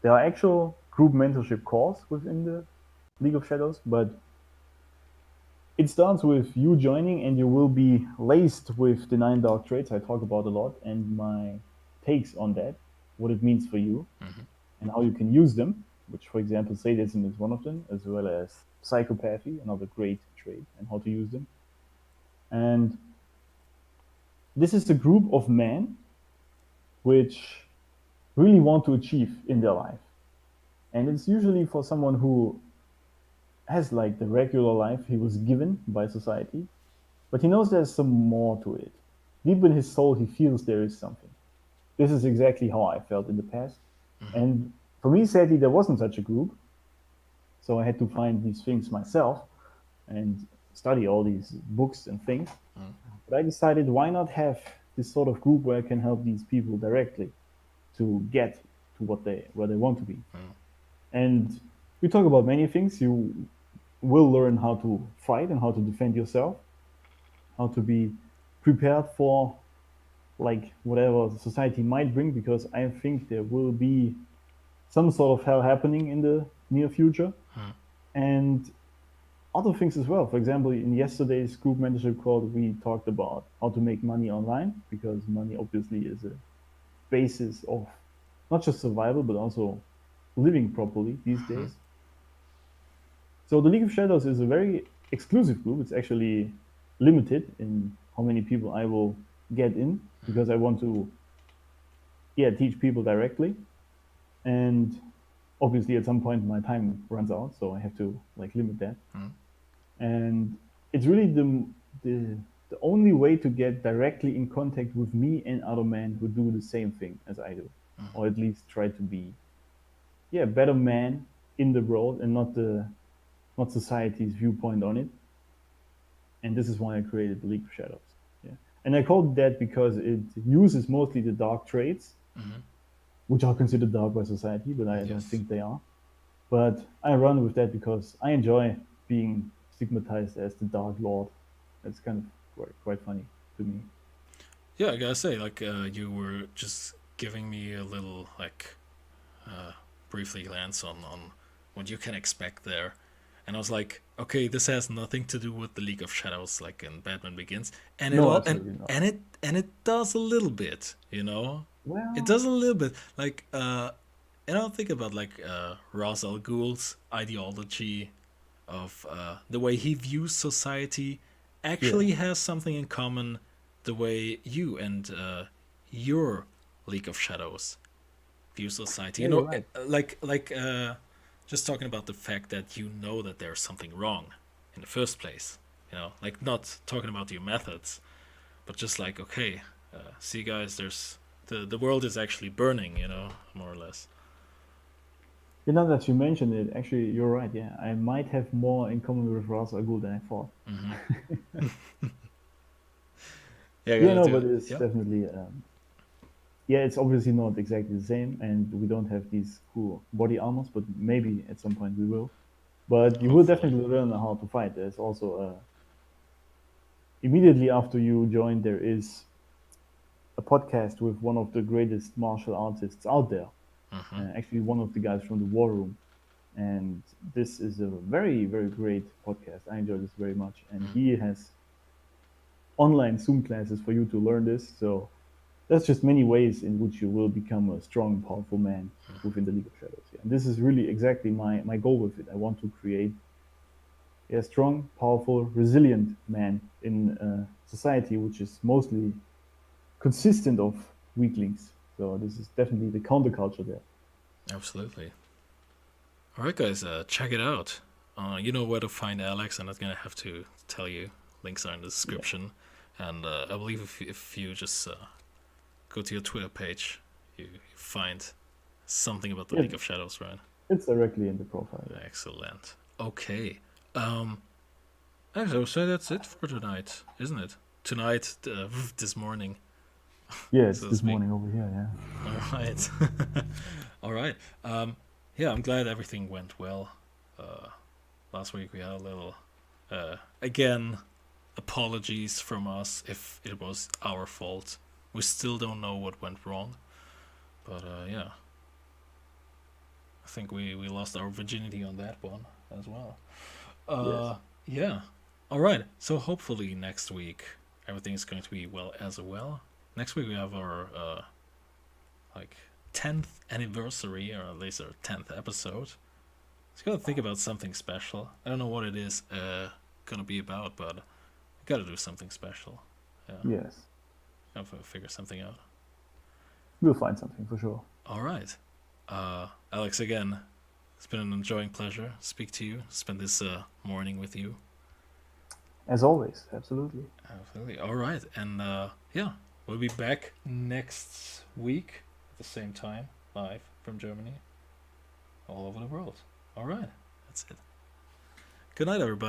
[SPEAKER 2] There are actual group mentorship calls within the League of Shadows, but it starts with you joining and you will be laced with the nine dark traits I talk about a lot and my takes on that, what it means for you,
[SPEAKER 1] Mm.
[SPEAKER 2] and how you can use them, which, for example, sadism is one of them, as well as psychopathy, another great trait, and how to use them. And this is a group of men which really want to achieve in their life. And it's usually for someone who has like the regular life he was given by society, but he knows there's some more to it. Deep in his soul, he feels there is something. This is exactly how I felt in the past.
[SPEAKER 1] Mm.
[SPEAKER 2] And for me, sadly, there wasn't such a group. So I had to find these things myself and study all these books and things.
[SPEAKER 1] Mm.
[SPEAKER 2] But I decided, why not have this sort of group where I can help these people directly to get to what they where they want to be.
[SPEAKER 1] Mm.
[SPEAKER 2] And we talk about many things. You will learn how to fight and how to defend yourself, how to be prepared for like whatever society might bring, because I think there will be some sort of hell happening in the near future.
[SPEAKER 1] Mm.
[SPEAKER 2] And other things as well. For example, in yesterday's group mentorship call, we talked about how to make money online, because money obviously is a basis of not just survival, but also living properly these
[SPEAKER 1] Mm.
[SPEAKER 2] days. So the League of Shadows is a very exclusive group. It's actually limited in how many people I will get in, because I want to, yeah, teach people directly. And obviously at some point my time runs out, so I have to like limit that.
[SPEAKER 1] Mm.
[SPEAKER 2] And it's really the the only way to get directly in contact with me and other men who do the same thing as I do, or at least try to be, yeah, better men in the world and not society's viewpoint on it. And this is why I created the League of Shadows. Yeah, and I called it that because it uses mostly the dark traits,
[SPEAKER 1] Mm.
[SPEAKER 2] which are considered dark by society, but I don't
[SPEAKER 1] Yes.
[SPEAKER 2] think they are. But I run with that because I enjoy being stigmatized as the Dark Lord. It's kind of quite funny to me.
[SPEAKER 1] Yeah, I gotta say, like, you were just giving me a little, like, uh, briefly glance on what you can expect there. And I was like, okay, this has nothing to do with the League of Shadows, like in Batman Begins, and it
[SPEAKER 2] No,
[SPEAKER 1] all
[SPEAKER 2] absolutely not.
[SPEAKER 1] and it does a little bit, you know, it
[SPEAKER 2] Well,
[SPEAKER 1] does a little bit, like, and I'll think about like Ra's al Ghul's ideology of the way he views society
[SPEAKER 2] yeah,
[SPEAKER 1] actually has something in common the way you and your League of Shadows view society.
[SPEAKER 2] yeah,
[SPEAKER 1] You
[SPEAKER 2] you're
[SPEAKER 1] know,
[SPEAKER 2] right.
[SPEAKER 1] just talking about the fact that you know that there's something wrong in the first place. You know, like not talking about your methods, but just like, okay, see guys, there's the world is actually burning. You know, more or less.
[SPEAKER 2] You know that you mentioned it. Actually, you're right. Yeah, I might have more in common with Ra's al Ghul than I thought.
[SPEAKER 1] Mm-hmm. Yeah, I
[SPEAKER 2] Yeah,
[SPEAKER 1] gotta
[SPEAKER 2] no,
[SPEAKER 1] do
[SPEAKER 2] but
[SPEAKER 1] it.
[SPEAKER 2] it's
[SPEAKER 1] Yeah.
[SPEAKER 2] definitely yeah, it's obviously not exactly the same, and we don't have these cool body armors, but maybe at some point we will. But you will
[SPEAKER 1] Hopefully.
[SPEAKER 2] definitely learn how to fight. There's also immediately after you join, there is a podcast with one of the greatest martial artists out there. Actually, one of the guys from the War Room. And this is a very, very great podcast. I enjoy this very much. And he has online Zoom classes for you to learn this. So there's just many ways in which you will become a strong, powerful man within the League of Shadows. Yeah. And this is really exactly my goal with it. I want to create a strong, powerful, resilient man in a society which is mostly consistent of weaklings. So this is definitely the counterculture there.
[SPEAKER 1] Absolutely. All right, guys, check it out. You know where to find Alex. I'm not gonna have to tell you. Links are in the description, and I believe if you just go to your Twitter page, you find something about the League of Shadows, right?
[SPEAKER 2] It's directly in the profile. Yeah.
[SPEAKER 1] Excellent. Okay. So that's it for tonight, isn't it? Tonight, this morning.
[SPEAKER 2] Yeah, it's this morning over here. Yeah.
[SPEAKER 1] All right. All right. Yeah, I'm glad everything went well. Last week we had a little, again, apologies from us if it was our fault. We still don't know what went wrong, but yeah, I think we lost our virginity on that one as well.
[SPEAKER 2] Yes.
[SPEAKER 1] Yeah. All right. So hopefully next week everything is going to be well as well. Next week we have our 10th anniversary, or at least our 10th episode. Just gotta think about something special. I don't know what it is gonna be about, but I gotta do something special. Yeah.
[SPEAKER 2] Yes.
[SPEAKER 1] Gotta figure something out.
[SPEAKER 2] We'll find something for sure.
[SPEAKER 1] All right. Alex, again, it's been an enjoying pleasure to speak to you, spend this morning with you.
[SPEAKER 2] As always, absolutely.
[SPEAKER 1] Absolutely. All right, and yeah, we'll be back next week at the same time, live from Germany, all over the world. All right, that's it. Good night, everybody.